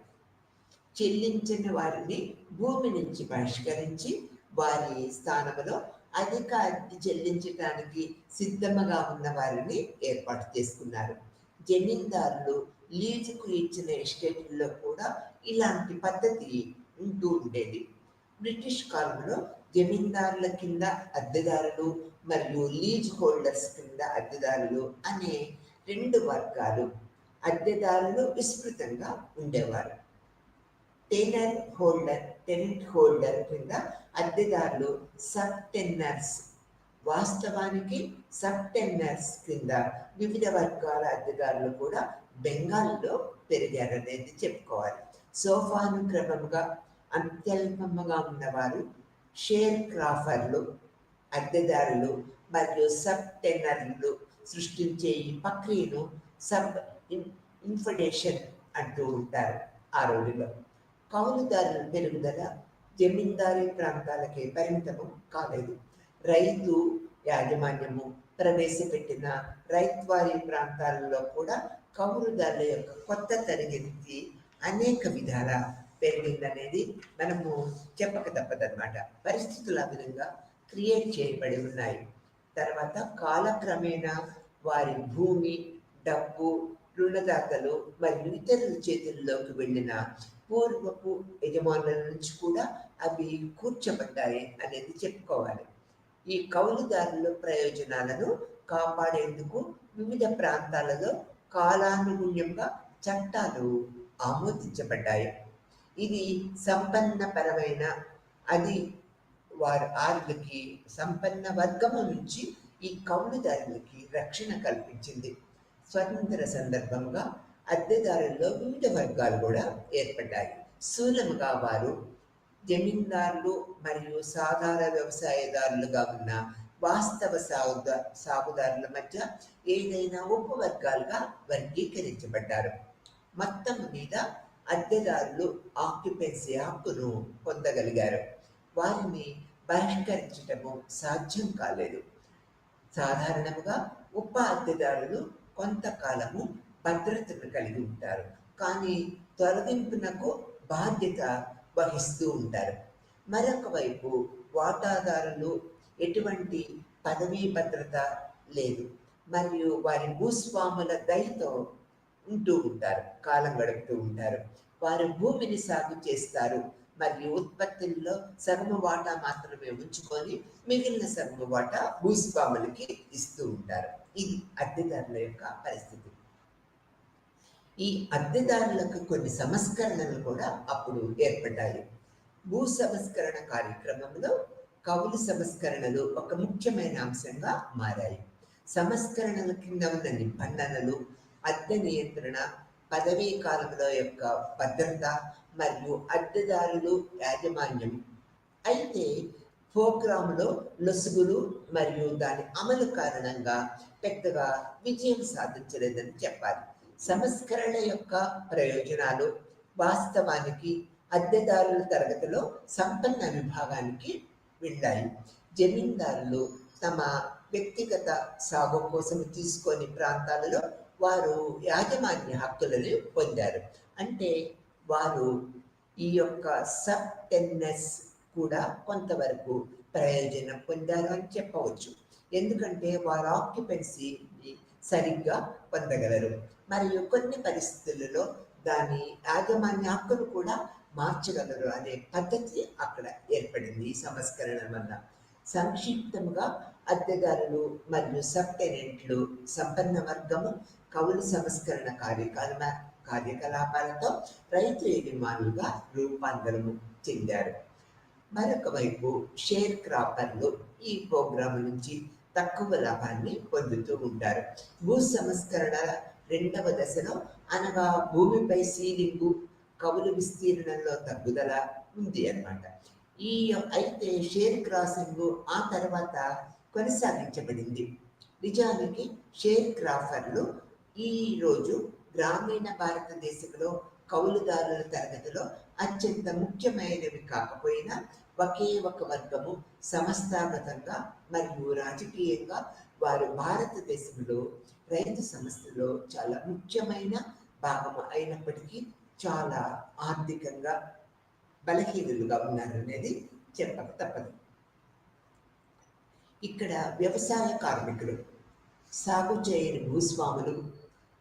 S2: చెల్లించని వారిని భూమి నుంచి బహిష్కరించి వారి స్థానంలో అధిక అద్దె చెల్లించడానికి సిద్ధంగా ఉన్న వారిని ఏర్పాటు చేసుకున్నారు. జమీందారులు లీజుకు ఇచ్చిన ఎస్టేట్లలో కూడా ఇలాంటి పద్ధతి ఉంటూ ఉండేది. బ్రిటిష్ కాలంలో జమీందారుల కింద అద్దెదారులు మరియు లీజ్ హోల్డర్స్ కింద అద్దెదారులు అనే రెండు వర్గాలు అద్దెదారులు విస్తృతంగా ఉండేవారు. టెనెంట్ హోల్డర్ కింద అద్దెదారులు సబ్ టెన్నర్స్. వాస్తవానికి సబ్ టెన్నర్స్ కింద వివిధ వర్గాల అద్దెదారులు కూడా బెంగాల్లో పెరిగారనేది చెప్పుకోవాలి. సోపానుక్రమంగా అత్యల్పంగా ఉన్నవారు షేర్ క్రాఫర్లు, అద్దెదారులు మరియు సబ్ టెన్నర్లు సృష్టించే ఈ ప్రక్రియను సబ్ ఇన్ఫడేషన్ అంటూ ఉంటారు. ఆ రోజుల్లో కౌలుదారుల పెరుగుదల జమీందారీ ప్రాంతాలకే పరిమితము కాలేదు. రైతు యాజమాన్యము ప్రవేశపెట్టిన రైత్వారీ ప్రాంతాలలో కూడా కౌలుదారుల యొక్క కొత్త తరగతి అనేక విధాల పెరిగిందనేది మనము చెప్పక తప్పదన్నమాట. పరిస్థితులు ఆ విధంగా క్రియేట్ చేయబడి ఉన్నాయి. తర్వాత కాలక్రమేణా వారి భూమి, డబ్బు, రుణదాతలు మరియు ఇతరుల చేతుల్లోకి వెళ్ళిన పూర్వపు యజమానుల నుంచి కూడా అవి కూర్చబడ్డాయి అనేది చెప్పుకోవాలి. ఈ కౌలుదారుల ప్రయోజనాలను కాపాడేందుకు వివిధ ప్రాంతాలలో కాలానుగుణ్యంగా చట్టాలు ఆమోదించబడ్డాయి. ఇది సంపన్నపరమైన అది వారికి సంపన్న వర్గము నుంచి ఈ కౌలుదారులకి రక్షణ కల్పించింది. స్వతంత్ర సందర్భంగా అద్దెదారుల్లో వివిధ వర్గాలు కూడా ఏర్పడ్డాయి. స్థూలంగా వారు జమీందారులు మరియు సాధారణ వ్యవసాయదారులుగా ఉన్న వాస్తవ సాగుదారుల మధ్య ఏదైనా ఉపవర్గాలుగా వర్గీకరించబడ్డారు. మొత్తం మీద అద్దెదారులు ఆక్యుపెన్సీ హక్కును పొందగలిగారు. వారిని బహిష్కరించటము సాధ్యం కాలేదు. సాధారణంగా ఉప అద్దెదారులు కొంతకాలము భద్రతను కలిగి ఉంటారు, కానీ తొలగింపునకు బాధ్యత వహిస్తూ ఉంటారు. మరొక వైపు వాటాదారులు ఎటువంటి పదవీ భద్రత లేదు మరియు వారి భూస్వాముల దయతో ఉంటూ ఉంటారు, కాలం గడుపుతూ ఉంటారు. వారు భూమిని సాగు చేస్తారు మరియు ఉత్పత్తుల్లో సగము వాటా మాత్రమే ఉంచుకొని మిగిలిన సగము వాటా భూస్వాములకి ఇస్తూ ఉంటారు. ఇది అద్దెదారుల యొక్క పరిస్థితి. ఈ అద్దెదారులకు కొన్ని సంస్కరణలు కూడా అప్పుడు ఏర్పడ్డాయి. భూ సంస్కరణ కార్యక్రమంలో కౌలు సంస్కరణలు ఒక ముఖ్యమైన అంశంగా మారాయి. సంస్కరణల కింద ఉన్న నిబంధనలు, అద్దె నియంత్రణ, పదవీ కాలంలో యొక్క భద్రత మరియు అద్దెదారులు యాజమాన్యం. అయితే ప్రోగ్రాంలో లొసుగులు మరియు దాని అమలు కారణంగా పెద్దగా విజయం సాధించలేదని చెప్పాలి. సంస్కరణ యొక్క ప్రయోజనాలు వాస్తవానికి అద్దెదారుల తరగతిలో సంపన్న విభాగానికి వెళ్ళాయి. జమీందారులు తమ వ్యక్తిగత సాగు కోసం తీసుకొని ప్రాంతాలలో వారు యాజమాన్య హక్కులను పొందారు. అంటే వారు ఈ యొక్క సబ్ టెన్నెస్ కూడా కొంతవరకు ప్రయోజనం పొందారు అని చెప్పవచ్చు. ఎందుకంటే వారు ఆక్యుపెన్సీ సరిగ్గా పొందగలరు మరియు కొన్ని పరిస్థితులలో దాని యాజమాన్య హక్కును కూడా మార్చగలరు అనే పద్ధతి అక్కడ ఏర్పడింది ఈ సంస్కరణ వల్ల. సంక్షిప్తంగా అద్దెదారులు మరియు సబ్ టెనెంట్లు సంపన్న వర్గము కౌలు సంస్కరణ కార్యకలాపాలతో రైతు యజమానులుగా రూపాంతరము చెందారు. మరొక వైపు షేర్ క్రాపర్లు ఈ ప్రోగ్రాం నుంచి తక్కువ లాభాన్ని పొందుతూ ఉంటారు. భూ సంస్కరణ రెండవ దశలో అనగా భూమిపై సీలింగు, కౌలు విస్తీర్ణంలో తగ్గుదల ఉంది అన్నమాట. అయితే షేర్ క్రాసింగ్ ఆ తర్వాత కొనసాగించబడింది. నిజానికి షేర్ క్రాఫర్లు ఈ రోజు గ్రామీణ భారతదేశంలో కౌలుదారుల తరగతిలో అత్యంత ముఖ్యమైనవి కాకపోయినా ఒకే ఒక వర్గము సంస్థాగతంగా మరియు రాజకీయంగా వారు భారతదేశంలో రైతు సంస్థలో చాలా ముఖ్యమైన భాగము అయినప్పటికీ చాలా ఆర్థికంగా బలహీనులుగా ఉన్నారనేది చెప్పక తప్పదు. ఇక్కడ వ్యవసాయ కార్మికులు, సాగు చేయని భూస్వాములు,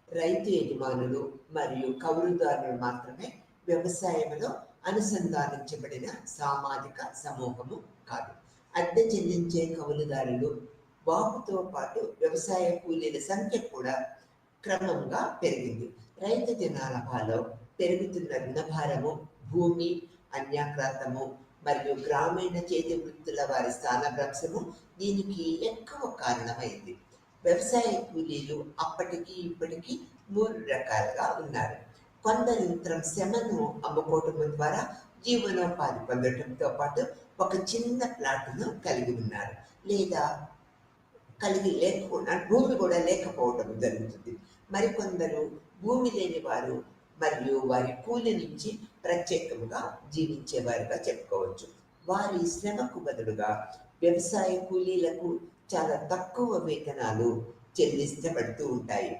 S2: రైతు యజమానులు మరియు కౌలుదారులు మాత్రమే వ్యవసాయంలో అనుసంధానించబడిన సామాజిక సమూహము కాదు. అద్దె చెల్లించే కౌలుదారులు వాపుతో పాటు వ్యవసాయ కూలీల సంఖ్య కూడా క్రమంగా పెరిగింది. రైతు జనాభాలో పెరుగుతున్న రుణభారము, భూమి అన్యాక్రాంతము మరియు గ్రామీణ చేతి వృత్తుల వారి స్థానభ్రంశము దీనికి ఎక్కువ కారణమైంది. వ్యవసాయ కూలీలు అప్పటికి ఇప్పటికీ 3 రకాలుగా ఉన్నారు. కొందరు తమ శ్రమను అమ్ముకోవటం ద్వారా జీవనోపాధి పొందడంతో పాటు ఒక చిన్న ప్లాట్ను కలిగి ఉన్నారు, లేదా కలిగి లేకపోవడం, భూమి కూడా లేకపోవడం జరుగుతుంది. మరికొందరు భూమి లేని వారు మరియు వారి కూలి నుంచి ప్రత్యేకంగా జీవించేవారుగా చెప్పుకోవచ్చు. వారి శ్రమకు బదులుగా వ్యవసాయ కూలీలకు చాలా తక్కువ వేతనాలు చెల్లించబడుతూ ఉంటాయి.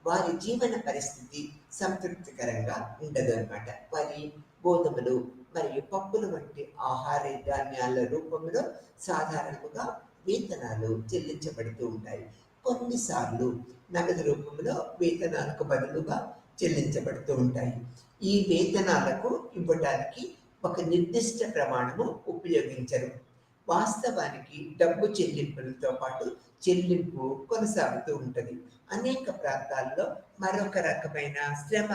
S2: వారి జీవన పరిస్థితి సంతృప్తికరంగా ఉండదు అన్నమాట. వారి గోధుమలు మరియు పప్పులు వంటి ఆహార ధాన్యాల రూపంలో సాధారణంగా వేతనాలు చెల్లించబడుతూ ఉంటాయి. కొన్నిసార్లు నగదు రూపంలో వేతనాలకు బదులుగా చెల్లించబడుతూ ఉంటాయి. ఈ వేతనాలకు ఇవ్వడానికి ఒక నిర్దిష్ట ప్రమాణము ఉపయోగించరు. వాస్తవానికి డబ్బు చెల్లింపులతో పాటు చెల్లింపు కొనసాగుతూ ఉంటుంది. అనేక ప్రాంతాల్లో మరొక రకమైన శ్రమ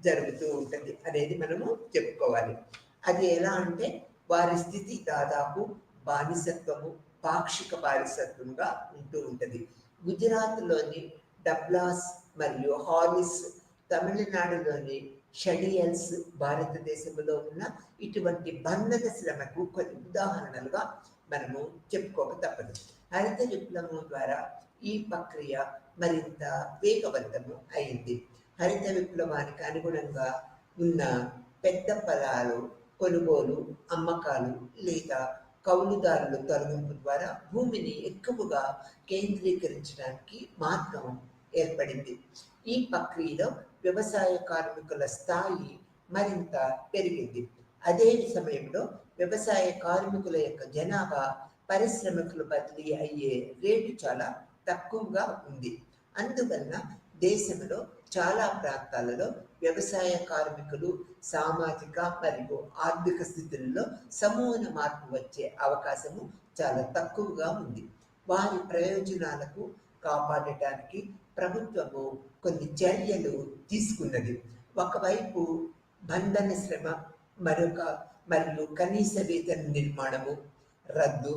S2: జరుగుతూ ఉంటుంది అనేది మనము చెప్పుకోవాలి. అది ఎలా అంటే వారి స్థితి దాదాపు బానిసత్వము, పాక్షిక బానిసత్వంగా ఉంటూ ఉంటుంది. గుజరాత్లోని డబ్లాస్ మరియు హాలిస్, తమిళనాడులోని షడియల్స్ భారతదేశంలో ఉన్న ఇటువంటి బంధక శ్రమకు కొన్ని ఉదాహరణలుగా మనము చెప్పుకోక తప్పదు. హరిత విప్లవం ద్వారా ఈ ప్రక్రియ మరింత వేగవంతము అయింది. హరిత విప్లవానికి అనుగుణంగా ఉన్న పెద్ద పొలాలు కొనుగోలు, అమ్మకాలు లేదా కౌలుదారుల తొలగింపు ద్వారా భూమిని ఎక్కువగా కేంద్రీకరించడానికి మార్గం ఏర్పడింది. ఈ ప్రక్రియలో వ్యవసాయ కార్మికుల స్థాయి మరింత పెరిగింది. అదే సమయంలో వ్యవసాయ కార్మికుల యొక్క జనాభా పరిశ్రమకులు బదిలీ అయ్యే రేటు చాలా తక్కువగా ఉంది. అందువలన దేశంలో చాలా ప్రాంతాలలో వ్యవసాయ కార్మికులు సామాజిక మరియు ఆర్థిక స్థితుల్లో సమూల మార్పు వచ్చే అవకాశము చాలా తక్కువగా ఉంది. వారి ప్రయోజనాలకు కాపాడటానికి ప్రభుత్వము కొన్ని చర్యలు తీసుకున్నది. ఒకవైపు బంధన శ్రమ మరియు కనీస వేతన నిర్మాణము రద్దు,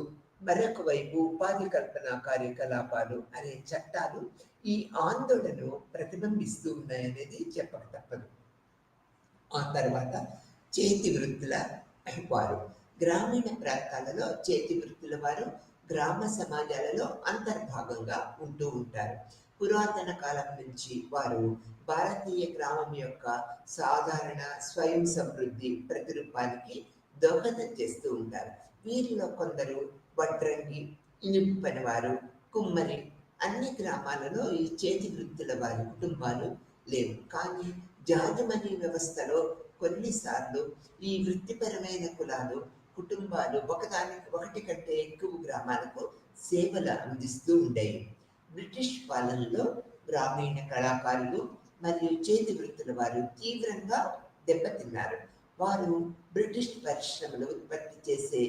S2: మరొక వైపు ఉపాధి కల్పన కార్యకలాపాలు అనే చట్టాలు ఈ ఆందోళనను ప్రతిబింబిస్తూ ఉన్నాయనేది చెప్పక తప్పదు. ఆ తర్వాత చేతి వృత్తుల వారు గ్రామీణ ప్రాంతాలలో చేతి వృత్తుల వారు గ్రామ సమాజాలలో అంతర్భాగంగా ఉంటూ ఉంటారు. పురాతన కాలం నుంచి వారు భారతీయ గ్రామం యొక్క సాధారణ స్వయం సమృద్ధి ప్రతిరూపానికి దోహదం చేస్తూ ఉంటారు. వీరిలో కొందరు వడ్రంగి, ఇనుపు పనివారు, కుమ్మరి. అన్ని గ్రామాలలో ఈ చేతి వృత్తుల వారి కుటుంబాలు లేవు. కానీ యాజమాన్య వ్యవస్థలో కొన్నిసార్లు ఈ వృత్తిపరమైన కులాలు కుటుంబాలు ఒకటి కంటే ఎక్కువ గ్రామాలకు సేవలు అందిస్తూ ఉండేవి. బ్రిటిష్ పాలనలో గ్రామీణ కళాకారులు మరియు చేతి వృత్తుల వారు తీవ్రంగా దెబ్బతిన్నారు. వారు బ్రిటిష్ పరిశ్రమలు ఉత్పత్తి చేసే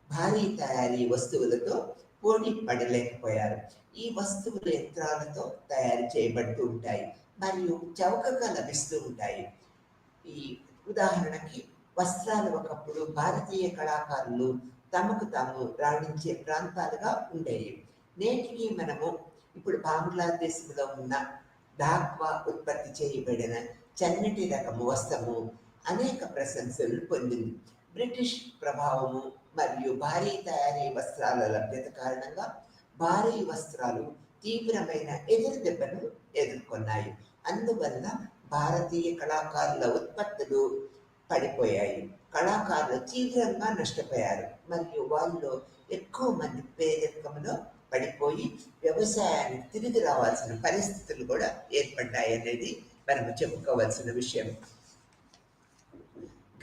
S2: భారీ తయారీ వస్తువులతో పోటీ పడలేకపోయారు. ఈ వస్తువులు యంత్రాలతో తయారు చేయబడుతూ ఉంటాయి మరియు చౌకగా లభిస్తూ ఉంటాయి. ఈ ఉదాహరణకి వస్త్రాలు ఒకప్పుడు భారతీయ కళాకారులు తమకు తాము రాణించే ప్రాంతాలుగా ఉండేవి. నేటికి మనము ఇప్పుడు బంగ్లాదేశ్లో ఉన్న ఢాక్వా ఉత్పత్తి చేయబడిన చన్నటి రకము వస్త్రము అనేక ప్రశంసలు పొందింది. బ్రిటిష్ ప్రభావము మరియు భారీ తయారీ వస్త్రాల లభ్యత కారణంగా భారీ వస్త్రాలు తీవ్రమైన ఎదురు దెబ్బను ఎదుర్కొన్నాయి. అందువల్ల భారతీయ కళాకారుల ఉత్పత్తులు పడిపోయాయి. కళాకారులు తీవ్రంగా నష్టపోయారు మరియు వాళ్ళలో ఎక్కువ మంది పేదరికంలో పడిపోయి వ్యవసాయానికి తిరిగి రావాల్సిన పరిస్థితులు కూడా ఏర్పడ్డాయి అనేది మనం చెప్పుకోవాల్సిన విషయం.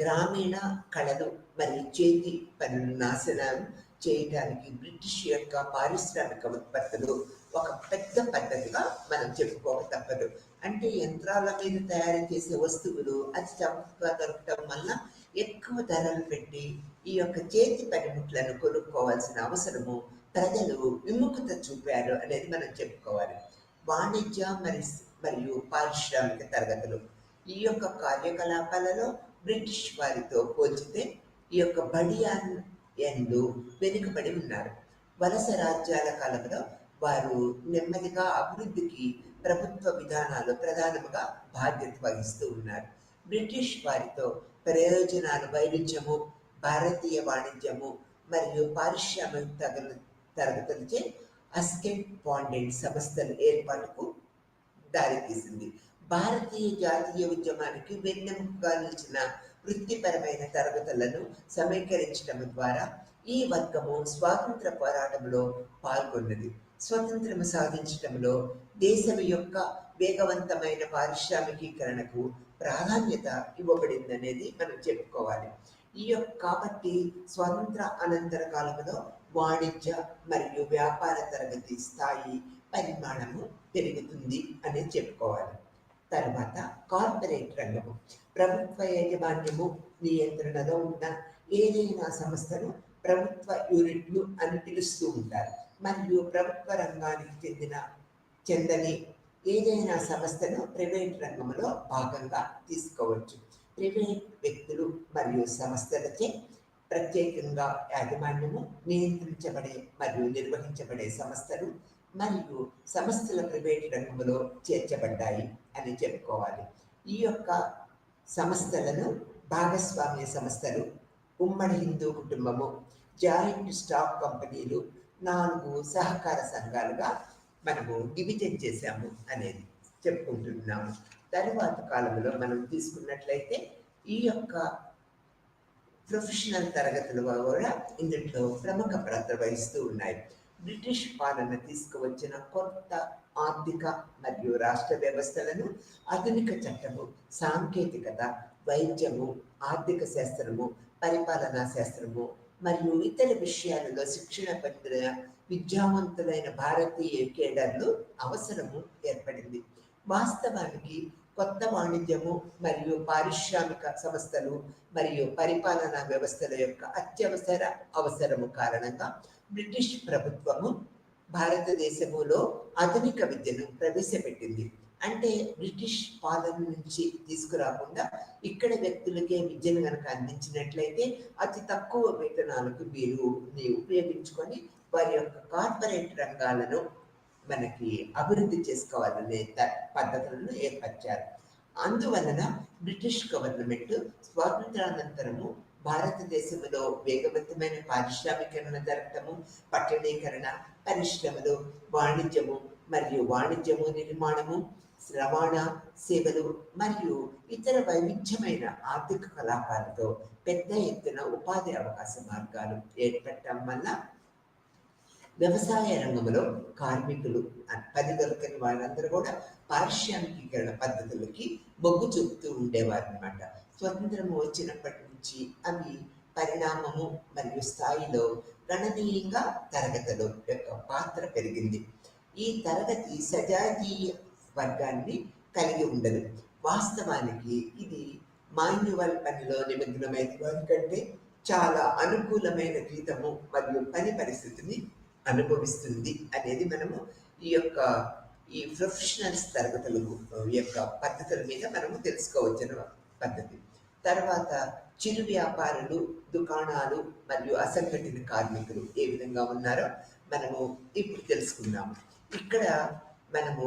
S2: గ్రామీణ కళలు మరియు చేతి పనులు నాశనం చేయడానికి బ్రిటిష్ యొక్క పారిశ్రామిక ఉత్పత్తులు ఒక పెద్ద పద్ధతిగా మనం చెప్పుకోక తప్పదు. అంటే యంత్రాల మీద తయారు చేసే వస్తువులు అతి చౌకగా దొరకటం వల్ల ఎక్కువ ధరలు పెట్టి ఈ యొక్క చేతి పనిముట్లను కొనుక్కోవాల్సిన అవసరము ప్రజలు విముఖత చూపారు అనేది మనం చెప్పుకోవాలి. వాణిజ్య మరియు పారిశ్రామిక తరగతులు ఈ యొక్క కార్యకలాపాలలో బ్రిటిష్ వారితో పోల్చితే ఈ యొక్క బడియాన్ ఎందు వెనుకబడి ఉన్నారు. వలస రాజ్యాల కాలంలో వారు నెమ్మదిగా అభివృద్ధికి ప్రభుత్వ విధానాలు ప్రధానంగా బాధ్యత వహిస్తూ ఉన్నారు. బ్రిటిష్ వారితో ప్రయోజనాలు వైరుధ్యము, భారతీయ వాణిజ్యము మరియు పారిశ్రామిక తరగతులచే అస్కెట్ పాండెంట్ సంస్థల ఏర్పాటుకు దారితీసింది. భారతీయ జాతీయ ఉద్యమానికి వెన్నెముకగా నిలిచిన వృత్తిపరమైన తరగతులను సమీకరించడం ద్వారా ఈ వర్గము స్వాతంత్ర పోరాటంలో పాల్గొన్నది. స్వతంత్రం సాధించడంలో దేశం యొక్క వేగవంతమైన పారిశ్రామికీకరణకు ప్రాధాన్యత ఇవ్వబడిందనేది మనం చెప్పుకోవాలి. కాబట్టి స్వతంత్ర అనంతర కాలంలో వాణిజ్య మరియు వ్యాపార తరగతి స్థాయి పరిమాణము పెరుగుతుంది అని చెప్పుకోవాలి. తర్వాత కార్పొరేట్ రంగము ప్రభుత్వ యాజమాన్యము నియంత్రణలో ఉన్న ఏదైనా సంస్థను ప్రభుత్వ యూనిట్లు అని పిలుస్తూ ఉంటారు. మరియు ప్రభుత్వ రంగానికి చెందని ఏదైనా సంస్థను ప్రైవేట్ రంగంలో భాగంగా తీసుకోవచ్చు. ప్రైవేట్ వ్యక్తులు మరియు సంస్థలచే ప్రత్యేకంగా యాజమాన్యము నియంత్రించబడే మరియు నిర్వహించబడే సంస్థలు మరియు సంస్థల ప్రైవేట్ రంగంలో చేర్చబడ్డాయి అని చెప్పుకోవాలి. ఈ యొక్క సంస్థలను భాగస్వామ్య సంస్థలు, ఉమ్మడి హిందూ కుటుంబము, జాయింట్ స్టాక్ కంపెనీలు, 4 సహకార సంఘాలుగా మనము డివిజన్ చేశాము అనేది చెప్పుకుంటున్నాము. తరువాత కాలంలో మనం తీసుకున్నట్లయితే ఈ యొక్క ప్రొఫెషనల్ తరగతులు కూడా ఇందులో ప్రముఖ పాత్ర వహిస్తూ ఉన్నాయి. బ్రిటిష్ పాలన తీసుకువచ్చిన కొత్త ఆర్థిక మరియు రాష్ట్ర వ్యవస్థలను ఆధునిక చట్టము, సాంకేతికత, వైద్యము, ఆర్థిక శాస్త్రము, పరిపాలనా శాస్త్రము మరియు ఇతర విషయాలలో శిక్షణ పొందిన విద్యావంతులైన భారతీయ కేడర్లు అవసరము ఏర్పడింది. వాస్తవానికి కొత్త వాణిజ్యము మరియు పారిశ్రామిక సంస్థలు మరియు పరిపాలనా వ్యవస్థల యొక్క అత్యవసర అవసరము కారణంగా బ్రిటిష్ ప్రభుత్వము భారతదేశములో ఆధునిక విద్యను ప్రవేశపెట్టింది. అంటే బ్రిటిష్ పాలన నుంచి తీసుకురాకుండా ఇక్కడ వ్యక్తులకే విద్యను కనుక అందించినట్లయితే అతి తక్కువ వేతనాలకు వీరిని ఉపయోగించుకొని వారి యొక్క కార్పొరేట్ రంగాలను మనకి అభివృద్ధి చేసుకోవాలనే పద్ధతులను ఏర్పరిచారు. అందువలన బ్రిటిష్ గవర్నమెంట్ స్వాతంత్రానంతరము భారతదేశంలో వేగవంతమైన పారిశ్రామికరణ జరగటము, పట్టణీకరణ, పరిశ్రమలు, వాణిజ్యము మరియు వాణిజ్యము నిర్మాణము, రవాణా సేవలు మరియు ఇతర వైవిధ్యమైన ఆర్థిక కలాపాలతో పెద్ద ఎత్తున ఉపాధి అవకాశ మార్గాలు ఏర్పడటం వల్ల వ్యవసాయ రంగంలో కార్మికులు పని దొరకని వాళ్ళందరూ కూడా పారిశ్రామికీకరణ పద్ధతులకి మొగ్గు చూపుతూ ఉండేవారు అనమాట. స్వతంత్రం వచ్చినప్పటి నుంచి అవి పరిణామము మరియు స్థాయిలో గణనీయంగా తరగతుల యొక్క పాత్ర పెరిగింది. ఈ తరగతి సజాతీయ వర్గాన్ని కలిగి ఉండదు. వాస్తవానికి ఇది మాన్యువల్ పనిలో నిమగ్నమైన వారి కంటే చాలా అనుకూలమైన జీతము మరియు పని పరిస్థితిని అనుభవిస్తుంది అనేది మనము ఈ ప్రొఫెషనల్స్ తరగతుల యొక్క పద్ధతుల మీద మనము తెలుసుకోవచ్చిన పద్ధతి. తర్వాత చిరు వ్యాపారులు, దుకాణాలు మరియు అసంఘటిత కార్మికులు ఏ విధంగా ఉన్నారో మనము ఇప్పుడు తెలుసుకుందాము. ఇక్కడ మనము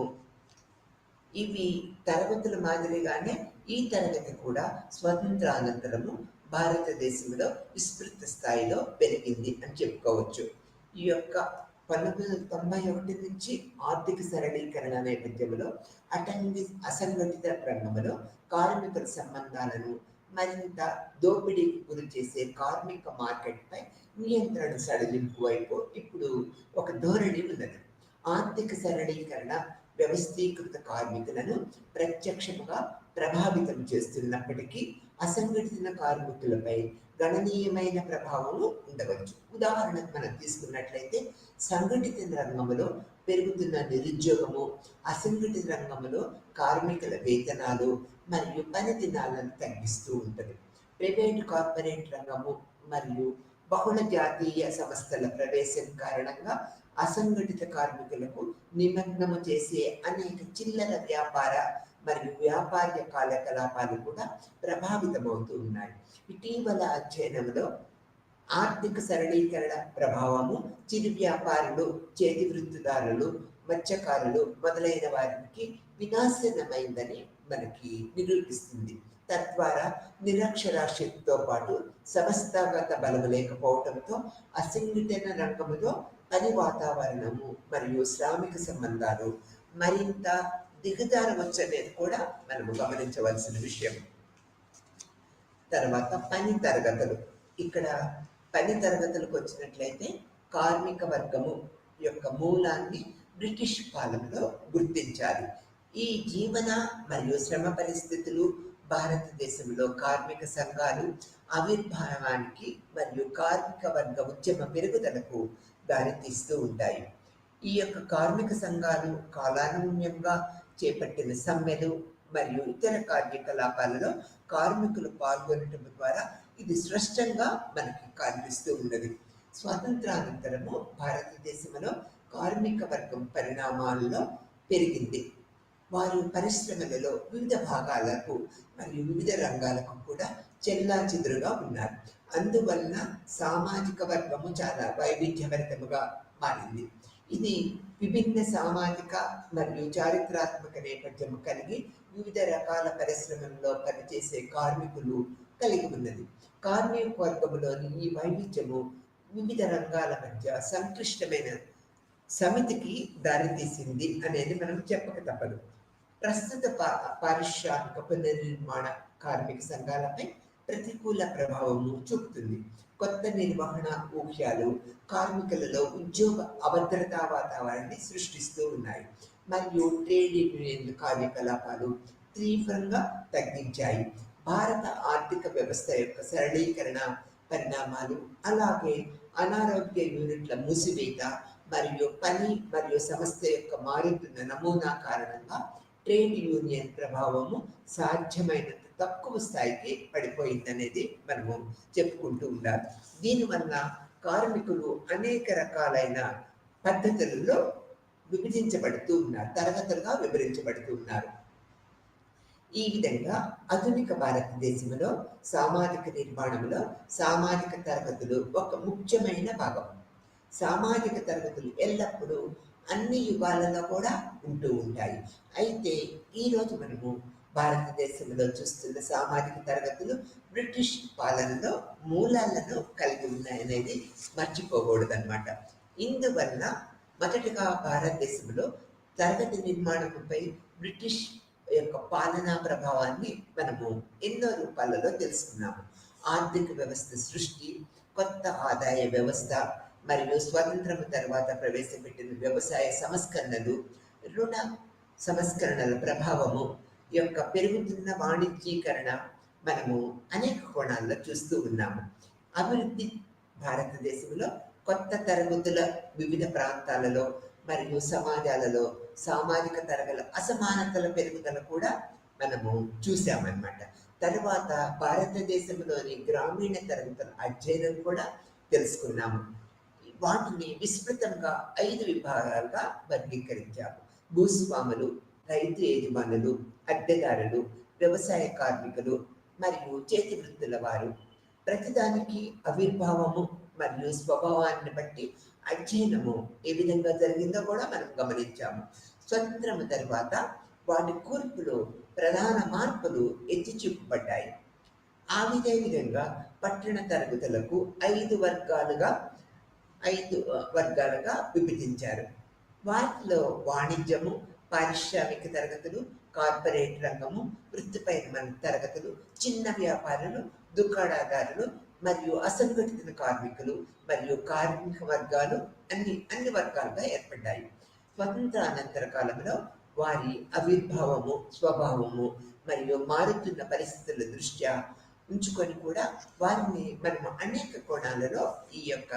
S2: ఇవి తరగతుల మాదిరిగానే ఈ తరగతి కూడా స్వతంత్రానంతరము భారతదేశంలో విస్తృత స్థాయిలో పెరిగింది అని చెప్పుకోవచ్చు. ఈ యొక్క 1991 నుంచి ఆర్థిక సరళీకరణ నేపథ్యంలో అసంఘటిత రంగంలో కార్మికుల సంబంధాలను మరింత దోపిడీకి గురి చేసే కార్మిక మార్కెట్పై నియంత్రణ సడలింపు వైపు ఇప్పుడు ఒక ధోరణి ఉన్నది. ఆర్థిక సరళీకరణ వ్యవస్థీకృత కార్మికులను ప్రత్యక్షంగా ప్రభావితం చేస్తున్నప్పటికీ అసంఘటిత కార్మికులపై గణనీయమైన ప్రభావం ఉండవచ్చు. ఉదాహరణకు మనం తీసుకున్నట్లయితే సంఘటిత రంగంలో పెరుగుతున్న నిరుద్యోగము, అసంఘటిత రంగంలో కార్మికుల వేతనాలు మరియు పని దినాలను తగ్గిస్తూ ఉంటుంది. ప్రైవేట్ కార్పొరేట్ రంగము మరియు బహుళ జాతీయ సంస్థల ప్రవేశం కారణంగా అసంఘటిత కార్మికులకు నిమగ్నము చేసే అనేక చిల్లర వ్యాపార మరియు వ్యాపార కార్యకలాపాలు కూడా ప్రభావితమవుతూ ఉన్నాయి. ఇటీవల అధ్యయనంలో ఆర్థిక సరళీకరణ ప్రభావము చిరు వ్యాపారులు, చేతి వృత్తిదారులు, మత్స్యకారులు మొదలైన వారికి వినాశనమైందని మనకి నిరూపిస్తుంది. తద్వారా నిరక్షరాస్యతతో పాటు సంస్థాగత బలము లేకపోవడంతో అసంఘటిత రంగంలో పని వాతావరణము మరియు శ్రామిక సంబంధాలు మరింత దిగజారవచ్చనేది కూడా మనము గమనించవలసిన విషయం. తర్వాత పని తరగతులు. ఇక్కడ పని తరగతులకు వచ్చినట్లయితే కార్మిక వర్గము యొక్క మూలాన్ని బ్రిటిష్ పాలనలో గుర్తించాలి. ఈ జీవన మరియు శ్రమ పరిస్థితులు భారతదేశంలో కార్మిక సంఘాలు ఆవిర్భావానికి మరియు కార్మిక వర్గ ఉద్యమ పెరుగుదలకు దారితీస్తూ ఉంటాయి. ఈ యొక్క కార్మిక సంఘాలు కాలానుగుణ్యంగా చేపట్టిన సమ్మెలు మరియు ఇతర కార్యకలాపాలలో కార్మికులు పాల్గొనడం ద్వారా ఇది స్పష్టంగా మనకి కనిపిస్తూ ఉన్నది. స్వాతంత్రానంతరము భారతదేశంలో కార్మిక వర్గం పరిణామాలలో పెరిగింది. వారు పరిశ్రమలలో వివిధ భాగాలకు మరియు వివిధ రంగాలకు కూడా చెల్లాచెదురుగా ఉన్నారు. అందువలన సామాజిక వర్గము చాలా వైవిధ్యభరితముగా మారింది. ఇది విభిన్న సామాజిక మరియు చారిత్రాత్మక నేపథ్యం కలిగి వివిధ రకాల పరిశ్రమల్లో పనిచేసే కార్మికులు కలిగి ఉన్నది. కార్మిక వర్గంలోని ఈ వైవిధ్యము వివిధ రంగాల మధ్య సంక్లిష్టమైన సమితికి దారితీసింది అనేది మనం చెప్పక తప్పదు. ప్రస్తుత పారిశ్రామిక పునర్నిర్మాణ కార్మిక సంఘాలపై ప్రతికూల ప్రభావము చూపుతుంది. కొత్త నిర్వహణ ఊహ్యాలు కార్మికులలో ఉద్యోగ అభద్రతా వాతావరణాన్ని సృష్టిస్తూ ఉన్నాయి మరియు ట్రేడ్ యూనియన్ కార్యకలాపాలు తీవ్రంగా తగ్గించాయి. భారత ఆర్థిక వ్యవస్థ యొక్క సరళీకరణ పరిణామాలు, అలాగే అనారోగ్య యూనిట్ల మూసివేత మరియు పని మరియు సంస్థ యొక్క మారుతున్న నమూనా కారణంగా ట్రేడ్ యూనియన్ ప్రభావము సాధ్యమైనంత తక్కువ స్థాయికి పడిపోయిందనేది మనము చెప్పుకుంటూ ఉండాలి. దీనివల్ల కార్మికులు అనేక రకాలైన పద్ధతులలో విభజించబడుతూ ఉన్నారు, తరగతులుగా విభజించబడుతూ ఉన్నారు. ఈ విధంగా ఆధునిక భారతదేశంలో సామాజిక నిర్మాణంలో సామాజిక తరగతులు ఒక ముఖ్యమైన భాగం. సామాజిక తరగతులు ఎల్లప్పుడూ అన్ని యుగాలలో కూడా ఉంటూ ఉంటాయి. అయితే ఈరోజు మనము భారతదేశంలో చూస్తున్న సామాజిక తరగతులు బ్రిటిష్ పాలనలో మూలాలను కలిగి ఉన్నాయనేది మర్చిపోకూడదన్నమాట. ఇందువల్ల మొదటగా భారతదేశంలో తరగతి నిర్మాణంపై బ్రిటిష్ యొక్క పాలనా ప్రభావాన్ని మనము ఎన్నో రూపాలలో తెలుసుకున్నాము. ఆర్థిక వ్యవస్థ సృష్టి, కొత్త ఆదాయ వ్యవస్థ మరియు స్వతంత్రం తర్వాత ప్రవేశపెట్టిన వ్యవసాయ సంస్కరణలు, రుణ సంస్కరణల ప్రభావము యొక్క పెరుగుతున్న వాణిజ్యీకరణ మనము అనేక కోణాల్లో చూస్తూ ఉన్నాము. అభివృద్ధి భారతదేశంలో కొత్త తరగతుల వివిధ ప్రాంతాలలో మరియు సమాజాలలో సామాజిక తరగతుల అసమానతల పెరుగుదల కూడా మనము చూసామన్నమాట. తర్వాత భారతదేశంలోని గ్రామీణ తరగతుల అధ్యయనం కూడా తెలుసుకున్నాము. వాటిని విస్తృతంగా 5 విభాగాలుగా వర్గీకరించాము. భూస్వాములు, రైతు యజమానులు, అద్దెదారులు, వ్యవసాయ కార్మికులు మరియు చేతి వృత్తుల వారు. ప్రతిదానికి ఆవిర్భావము మరియు స్వభావాన్ని బట్టి అధ్యయనము ఏ విధంగా జరిగిందో కూడా మనం గమనించాము. స్వతంత్రం తర్వాత వాటి కూర్పులో ప్రధాన మార్పులు ఎత్తి చూపబడ్డాయి. ఆ విధంగా పట్టణ తరగతులకు 5 వర్గాలుగా విభజించారు. వాటిలో వాణిజ్యము, పారిశ్రామిక తరగతులు, కార్పొరేట్ రంగము, వృత్తిపైన తరగతులు, చిన్న వ్యాపారులు, దుకాణదారులు మరియు అసంఘటిత కార్మికులు మరియు కార్మిక వర్గాలు అన్ని వర్గాలుగా ఏర్పడ్డాయి. స్వతంత్ర అనంతర కాలంలో వారి ఆవిర్భావము, స్వభావము మరియు మారుతున్న పరిస్థితుల దృష్ట్యా ఉంచుకొని కూడా వారిని మనము అనేక కోణాలలో ఈ యొక్క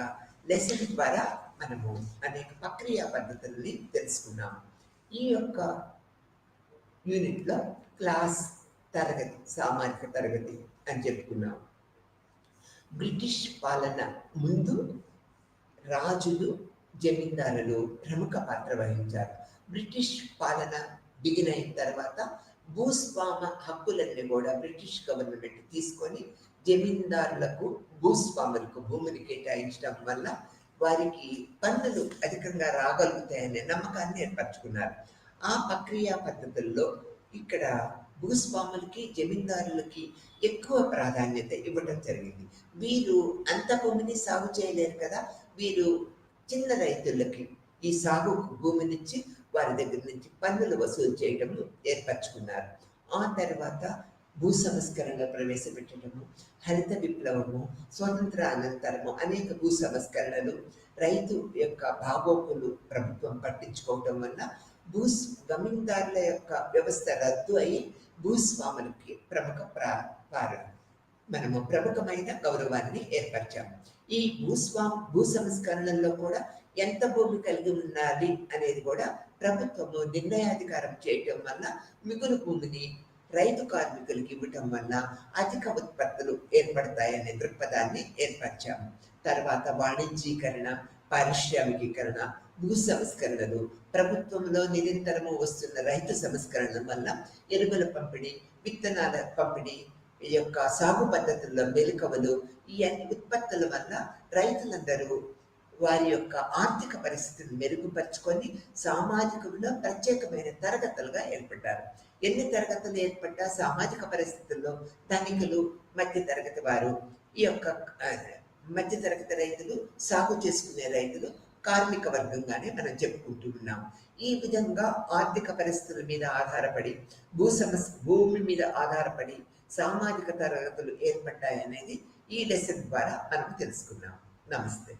S2: లెసన్ ద్వారా మనము అనేక ప్రక్రియ పద్ధతుల్ని తెలుసుకున్నాము. ఈ యొక్క యూనిట్లో క్లాస్ తరగతి, సామాజిక తరగతి అని చెప్పుకున్నాము. బ్రిటిష్ పాలన ముందు రాజులు, జమీందారులు ప్రముఖ పాత్ర వహించారు. బ్రిటిష్ పాలన బిగిన్ అయిన తర్వాత భూస్వామ హక్కులన్నీ కూడా బ్రిటిష్ గవర్నమెంట్ తీసుకొని జమీందారులకు, భూస్వాములకు భూమిని కేటాయించడం వల్ల వారికి పన్నులు అధికంగా రాగలుగుతాయనే నమ్మకాన్ని ఏర్పరచుకున్నారు. ఆ ప్రక్రియ పద్ధతుల్లో ఇక్కడ భూస్వాములకి, జమీందారులకి ఎక్కువ ప్రాధాన్యత ఇవ్వడం జరిగింది. వీరు అంత భూమిని సాగు చేయలేరు కదా, వీరు చిన్న రైతులకి ఈ సాగు భూమినిచ్చి వారి దగ్గర నుంచి పన్నులు వసూలు చేయడం ఏర్పరచుకున్నారు. ఆ తర్వాత భూ సంస్కరణలు ప్రవేశపెట్టడము, హరిత విప్లవము, స్వతంత్ర అనంతరము అనేక భూ సంస్కరణలు, రైతు యొక్క బాగోగులు ప్రభుత్వం పట్టించుకోవటం వల్ల జమీందారుల యొక్క వ్యవస్థ రద్దు అయి భూస్వాములకి ప్రముఖమైన గౌరవాన్ని ఏర్పరిచాము. ఈ భూ సంస్కరణల్లో కూడా ఎంత భూమి కలిగి ఉండాలి అనేది కూడా ప్రభుత్వము నిర్ణయాధికారం చేయటం వల్ల మిగులు భూమిని రైతు కార్మికులకు ఇవ్వటం వల్ల అధిక ఉత్పత్తులు ఏర్పడతాయనే దృక్పథాన్ని ఏర్పరిచాము. తర్వాత వాణిజ్యీకరణ, పారిశ్రామికీకరణ, భూ సంస్కరణలు, ప్రభుత్వంలో నిరంతరము వస్తున్న రైతు సంస్కరణల వల్ల ఎరువుల పంపిణీ, విత్తనాల పంపిణీ యొక్క సాగు పద్ధతుల్లో మెలకువలు, ఈ అన్ని ఉత్పత్తుల వల్ల రైతులందరూ వారి యొక్క ఆర్థిక పరిస్థితిని మెరుగుపరుచుకొని సామాజికంలో ప్రత్యేకమైన తరగతులుగా ఏర్పడ్డారు. ఎన్ని తరగతులు ఏర్పడ్డా సామాజిక పరిస్థితుల్లో ధనికులు, మధ్య తరగతి వారు ఈ యొక్క మధ్యతరగతి రైతులు, సాగు చేసుకునే రైతులు, కార్మిక వర్గంగానే మనం చెప్పుకుంటూ ఉన్నాం. ఈ విధంగా ఆర్థిక పరిస్థితుల మీద ఆధారపడి, భూమి మీద ఆధారపడి సామాజిక తరగతులు ఏర్పడ్డాయనేది ఈ లెసన్ ద్వారా మనం తెలుసుకున్నాం. నమస్తే.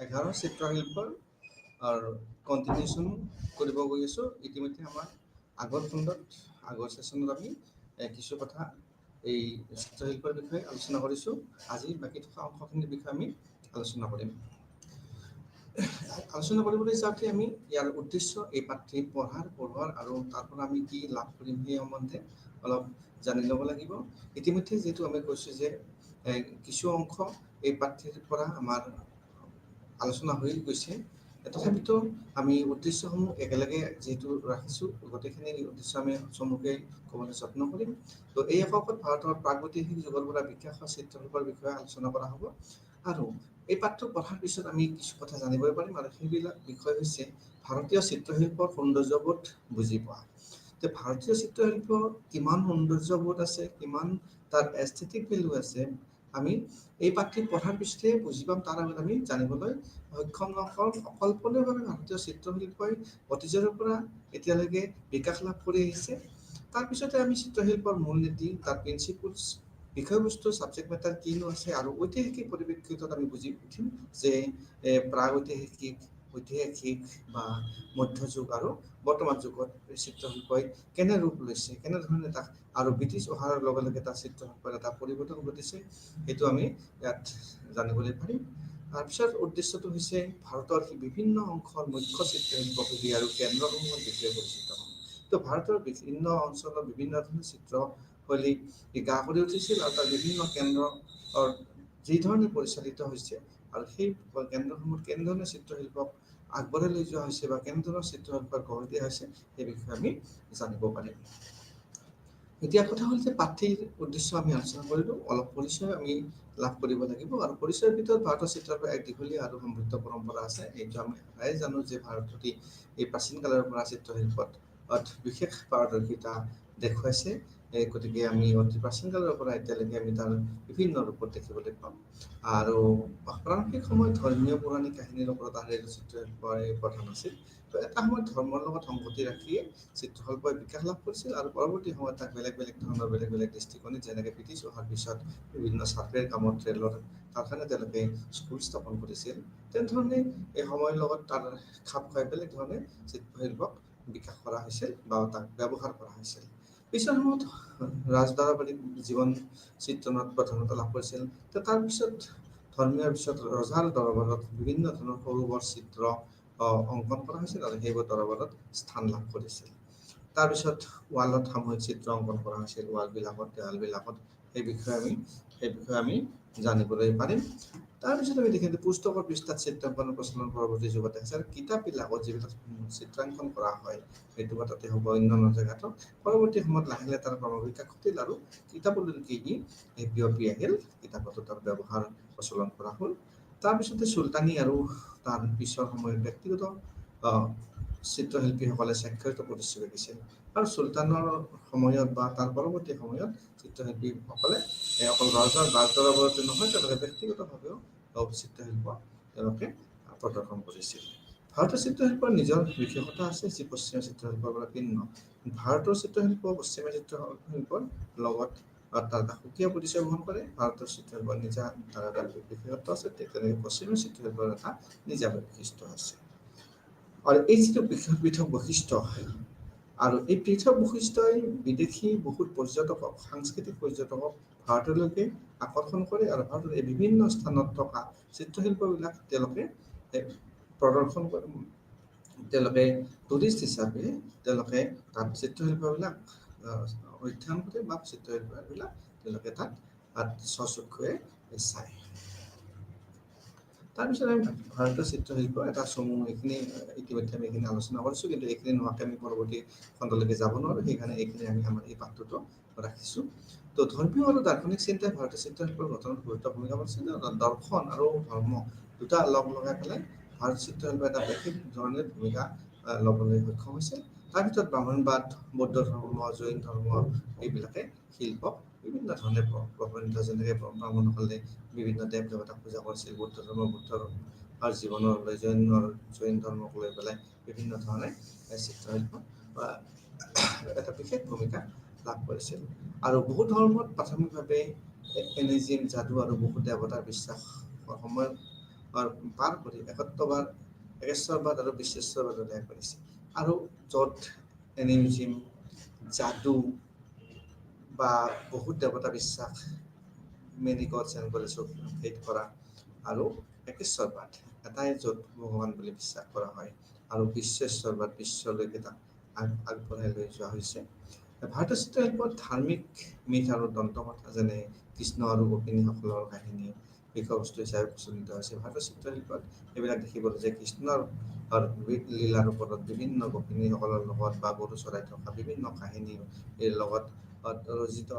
S3: 11 চিত্ৰশিল্পৰ কণ্টিনিউশ্যন কৰিব গৈ আছোঁ। ইতিমধ্যে আমাৰ আগৰ খণ্ডত আগৰ ছেশ্যনত আমি কিছু কথা এই চিত্ৰশিল্পৰ বিষয়ে আলোচনা কৰিছোঁ। আজি বাকী থকা অংশখিনিৰ বিষয়ে আমি আলোচনা কৰিম। আলোচনা কৰিবলৈ যাওঁতে আমি ইয়াৰ উদ্দেশ্য এই পাঠ্য পঢ়োৱাৰ আৰু তাৰ পৰা আমি কি লাভ কৰিম সেই সম্বন্ধে অলপ জানি ল'ব লাগিব। ইতিমধ্যে যিহেতু আমি কৈছোঁ যে কিছু অংশ এই পাঠ্যৰ পৰা আমাৰ আলোচনা হৈ গৈছে, তথাপিতো আমি উদ্দেশ্যসমূহ একেলগে যিহেতু ৰাখিছোঁ, গোটেইখিনি উদ্দেশ্য আমি চমুকৈ ক'বলৈ যত্ন কৰিম। তো এই এককত ভাৰতৰ প্ৰাগৈতিহাসিক যুগৰ পৰা বিকাশৰ চিত্ৰশিল্পৰ বিষয়ে আলোচনা কৰা হ'ব। আৰু এই পাঠটো পঢ়াৰ পিছত আমি কিছু কথা জানিবই পাৰিম, আৰু সেইবিলাক বিষয় হৈছে ভাৰতীয় চিত্ৰশিল্পৰ সৌন্দৰ্যবোধ বুজি পোৱা। যে ভাৰতীয় চিত্ৰশিল্প কিমান সৌন্দৰ্যবোধ আছে, কিমান তাৰ এস্থেটিক ভেলু আছে, আমি এই পাঠটি পঢ়াৰ পিছতে বুজি পাম। তাৰ আগত আমি জানিবলৈ সক্ষম নকৰোঁ। অকল্পনীয়ভাৱে ভাৰতীয় চিত্ৰশিল্পই অতীজৰ পৰা এতিয়ালৈকে বিকাশ লাভ কৰি আহিছে। তাৰপিছতে আমি চিত্ৰশিল্পৰ মূল নীতি, তাৰ প্ৰিন্সিপলছ, বিষয়বস্তু, ছাবজেক্ট মেটাৰ কিনো আছে, আৰু ঐতিহাসিক পৰিপ্ৰেক্ষিতত আমি বুজি উঠিম যে প্ৰাগৈতিহাসিক, ঐতিহাসিক বা মধ্যযুগ আৰু বৰ্তমান যুগত চিত্ৰশিল্পই কেনে ৰূপ লৈছে, কেনেধৰণে তাক, আৰু ব্ৰিটিছ অহাৰ লগে লগে তাৰ চিত্ৰশিল্পৰ এটা পৰিৱৰ্তন ঘটিছে, সেইটো আমি ইয়াত জানিবলৈ পাৰিম। তাৰপিছত উদ্দেশ্যটো হৈছে ভাৰতৰ বিভিন্ন অংশৰ মুখ্য চিত্ৰশিল্পশৈলী আৰু কেন্দ্ৰসমূহৰ বিষয়ে পৰিচিত হ'ম। তো ভাৰতৰ বিভিন্ন অঞ্চলৰ বিভিন্ন ধৰণৰ চিত্ৰশৈলী বিকাশ কৰি উঠিছিল, আৰু তাৰ বিভিন্ন কেন্দ্ৰৰ যি ধৰণে পৰিচালিত হৈছে, আৰু সেই কেন্দ্ৰসমূহত কেনেধৰণে চিত্ৰশিল্পক আগবঢ়াই লৈ যোৱা হৈছে বা কেনেধৰণৰ চিত্ৰশিল্পৰ গঢ় দিয়া হৈছে, সেই বিষয়ে আমি জানিব পাৰিম। এতিয়া কথা হ'ল যে পাঠ্যৰ উদ্দেশ্য আমি আলোচনা কৰিলোঁ, অলপ পৰিচয় আমি লাভ কৰিব লাগিব। আৰু পৰিচয়ৰ ভিতৰত ভাৰতৰ চিত্ৰশিল্পৰ এক দীঘলীয়া আৰু সমৃদ্ধ পৰম্পৰা আছে। এইটো আমি প্ৰায়ে জানো যে ভাৰতত এই প্ৰাচীন কালৰ পৰা চিত্ৰশিল্পত বিশেষ পাৰদৰ্শিতা দেখুৱাইছে। গতিকে আমি অতি প্ৰাচীন কালৰ পৰা এতিয়ালৈকে আমি তাৰ বিভিন্ন ৰূপত দেখিবলৈ পাম। আৰু প্ৰাৰম্ভিক সময়ত ধৰ্মীয় পৌৰাণিক কাহিনীৰ ওপৰত আধাৰিত চিত্ৰশিল্পই প্ৰধান আছিল। তো এটা সময়ত ধৰ্মৰ লগত সংগতি ৰাখিয়ে চিত্ৰশিল্পই বিকাশ লাভ কৰিছিল, আৰু পৰৱৰ্তী সময়ত তাক বেলেগ বেলেগ ধৰণৰ বেলেগ বেলেগ দৃষ্টিকোণত, যেনেকৈ ব্ৰিটিছ অহাৰ পিছত বিভিন্ন চাৰ্ভেৰ কামত, ৰেলৰ কাৰখানাত তেওঁলোকে স্কুল স্থাপন কৰিছিল, তেনেধৰণে এই সময়ৰ লগত তাৰ খাপ খুৱাই বেলেগ ধৰণে চিত্ৰশিল্পক বিকাশ কৰা হৈছিল বা তাক ব্যৱহাৰ কৰা হৈছিল। পিছৰ সময়ত ৰাজদৰবাৰী জীৱন চিত্ৰণত প্ৰধানতা লাভ কৰিছিল। তাৰপিছত ধৰ্মীয় পিছত ৰজাৰ দৰবাৰত বিভিন্ন ধৰণৰ সৰু বৰ চিত্ৰ অংকন কৰা হৈছিল, আৰু সেইবোৰ দৰবাৰত স্থান লাভ কৰিছিল। তাৰপিছত ৱালত সামূহিক চিত্ৰ অংকন কৰা হৈছিল, ৱালবিলাকত, দেৱালবিলাকত। সেই বিষয়ে আমি জানিবলৈ পাৰিম। তাৰপিছত আমি দেখিছোঁ পুস্তকৰ পৃষ্ঠাত চিত্ৰাংকনৰ প্ৰচলন পৰৱৰ্তী যুগত আছে, আৰু কিতাপবিলাকত যিবিলাক চিত্ৰাংকন কৰা হয়, সেইটো তাতে হ'ব অন্যান্য জেগাতো। পৰৱৰ্তী সময়ত লাহে লাহে তাৰ ক্ৰম বিকাশ ঘটিল, আৰু কিতাপলৈকে বিয়পি আহিল, কিতাপতো তাৰ ব্যৱহাৰ প্ৰচলন কৰা হ'ল। তাৰপিছতে চুলতানী আৰু তাৰ পিছৰ সময়ত ব্যক্তিগত চিত্ৰশিল্পীসকলে স্বাক্ষৰিত প্ৰতিশ্ৰুতি দিছিল, আৰু চুলতানৰ সময়ত বা তাৰ পৰৱৰ্তী সময়ত চিত্ৰশিল্পীসকলে অকল ৰজাৰ ৰাজদৰবাৰতে নহয়, তেওঁলোকে ব্যক্তিগতভাৱেও চিত্ৰশিল্প তেওঁলোকে প্ৰদৰ্শন কৰিছিল। ভাৰতীয় চিত্ৰশিল্পৰ নিজৰ বিশেষতা আছে, যি পশ্চিমীয়া চিত্ৰশিল্পৰ পৰা ভিন্ন। ভাৰতৰ চিত্ৰশিল্প পশ্চিমীয়া চিত্ৰশিল্পৰ লগত তাৰ এটা সুকীয়া পৰিচয় বহন কৰে। ভাৰতৰ চিত্ৰশিল্পৰ নিজা তাৰ এটা বিশেষত্ব আছে, তেনেকৈ পশ্চিমীয়া চিত্ৰশিল্পৰ এটা নিজা বৈশিষ্ট্য আছে। আৰু এই যিটো পৃথক বৈশিষ্ট্য, আৰু এই পৃথক বৈশিষ্ট্যই বিদেশী বহুত পৰ্যটকক, সাংস্কৃতিক পৰ্যটকক ভাৰতলৈকে আকৰ্ষণ কৰে, আৰু ভাৰতৰ এই বিভিন্ন স্থানত থকা চিত্ৰশিল্পবিলাক তেওঁলোকে প্ৰদৰ্শন কৰে। তেওঁলোকে টুৰিষ্ট হিচাপে তেওঁলোকে তাত চিত্ৰশিল্পবিলাক অধ্যয়ন কৰে, বা চিত্ৰশিল্পবিলাক তেওঁলোকে তাত স্বচক্ষুৰে চায়। তাৰপিছত আমি ভাৰতীয় চিত্ৰশিল্পৰ এটা চমু, এইখিনি ইতিমধ্যে আমি এইখিনি আলোচনা কৰিছোঁ, কিন্তু এইখিনি নোহোৱাকৈ আমি পৰৱৰ্তী খণ্ডলৈকে যাব নোৱাৰোঁ। সেইকাৰণে এইখিনি আমি আমাৰ এই পাঠটোতো ৰাখিছোঁ। তো ধৰ্মীয় আৰু দাৰ্শনিক চিন্তাই ভাৰতীয় চিত্ৰশিল্পৰ গঠনত গুৰুত্বপূৰ্ণ ভূমিকা পালন কৰিছে। দৰ্শন আৰু ধৰ্ম দুটা লগ লগাই পেলাই ভাৰত চিত্ৰশিল্প এটা বিশেষ ধৰণে ভূমিকা ল'বলৈ সক্ষম হৈছে। তাৰ ভিতৰত ব্ৰাহ্মণবাদ, বৌদ্ধ ধৰ্ম, জৈন ধৰ্ম, এইবিলাকে শিল্পক বিভিন্ন ধৰণে প্ৰভাৱিত, যেনেকৈ ব্ৰাহ্মণসকলে বিভিন্ন দেৱ দেৱতাক পূজা কৰিছিল, বৌদ্ধ বুদ্ধৰ জীৱনলৈ, জৈন ধৰ্মক লৈ পেলাই বিভিন্ন ধৰণে চিত্ৰশিল্প এটা বিশেষ ভূমিকা লাভ কৰিছিল। আৰু বহু ধৰ্মত প্ৰাথমিকভাৱে এনিজিম, যাদু আৰু বহু দেৱতাৰ বিশ্বাসৰ সময়ত পাৰ কৰি একেশ্বৰবাদ আৰু বিশ্বেশ্বৰবাদত ত্যাগ কৰিছে। আৰু য'ত এনিমিজিম, যাদু বা বহুত দেৱতা বিশ্বাস, মেনি গডছ এণ্ড গডেছক হেট কৰা, আৰু একেশ্বৰবাদ এটাই য'ত ভগৱান বুলি বিশ্বাস কৰা হয়, আৰু বিশ্বেশ্বৰবাদ বিষয়লৈকে তাক আগবঢ়াই লৈ যোৱা হৈছে। ভাৰতীয় চিত্ৰশিল্পত ধাৰ্মিক মিথ আৰু দন্তকথা যেনে কৃষ্ণ আৰু গোপিনীসকলৰ কাহিনী বিষয়বস্তু হিচাপে প্ৰচলিত হৈছে। ভাৰতীয় চিত্ৰশিল্পত এইবিলাক দেখিবলৈ যে কৃষ্ণৰ লীলাৰ ওপৰত বিভিন্ন গোপিনীসকলৰ লগত বা গৰু চৰাই থকা বিভিন্ন কাহিনীৰ লগত ৰচিত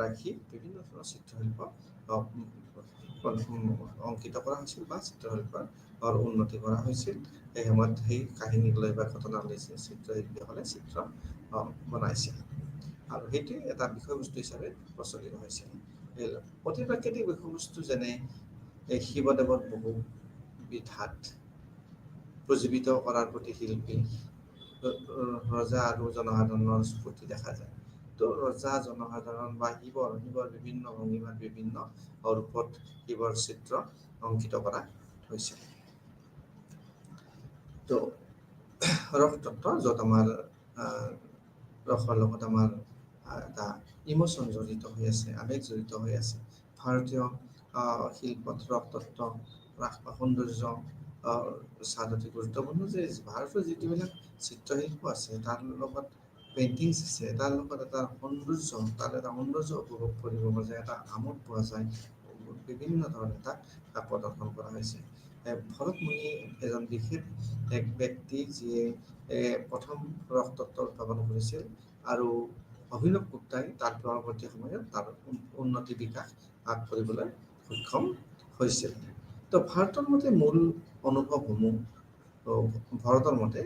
S3: ৰাখি বিভিন্ন ধৰণৰ চিত্ৰশিল্প অংকিত কৰা হৈছিল বা চিত্ৰশিল্পৰ উন্নতি কৰা হৈছিল। সেই সময়ত সেই কাহিনীক লৈ বা ঘটনা লৈ চিত্ৰশিল্পীসকলে চিত্ৰ বনাইছিল, আৰু সেইটোৱে এটা বিষয়বস্তু হিচাপে প্ৰচলিত হৈছিল। অতি প্ৰাকৃতিক বিষয়বস্তু যেনে শিৱদেৱৰ বহু বিধাত প্ৰজীৱিত কৰাৰ প্ৰতি শিল্পী, ৰজা আৰু জনসাধাৰণৰ স্ফূৰ্তি দেখা যায়। তো ৰজা জনসাধাৰণ বা শিৱৰ বিভিন্ন ভংগীমাত বিভিন্ন ৰূপত শিৱৰ চিত্ৰ অংকিত কৰা হৈছিল। তো ৰসতত্ত্ব, য'ত আমাৰ ৰসৰ লগত আমাৰ এটা ইমোশ্যন জড়িত হৈ আছে, আৱেগ জড়িত হৈ আছে। ভাৰতীয় শিল্পত ৰসতত্ত্ব, ৰাস বা সৌন্দৰ্য স্বাদ অতি গুৰুত্বপূৰ্ণ, যে ভাৰতৰ যিবিলাক চিত্ৰশিল্প আছে তাৰ লগত পেইণ্টিংছ আছে, তাৰ লগত এটা সৌন্দৰ্য, তাৰ এটা সৌন্দৰ্য উপভোগ কৰিব পৰা যায়, এটা আমোদ পোৱা যায়, বিভিন্ন ধৰণে তাক প্ৰদৰ্শন কৰা হৈছে। ভৰতমুনি এজন বিশেষ এক ব্যক্তি যিয়ে প্ৰথম ৰসতত্ত্ব উদ্ভাৱন কৰিছিল, আৰু অভিনৱ গুপ্তাই তাৰ পৰৱৰ্তী সময়ত তাৰ উন্নতি বিকাশ কৰিবলৈ সক্ষম হৈছিল। তো ভাৰতৰ মতে মূল অনুভৱসমূহ ভৰতৰ মতে,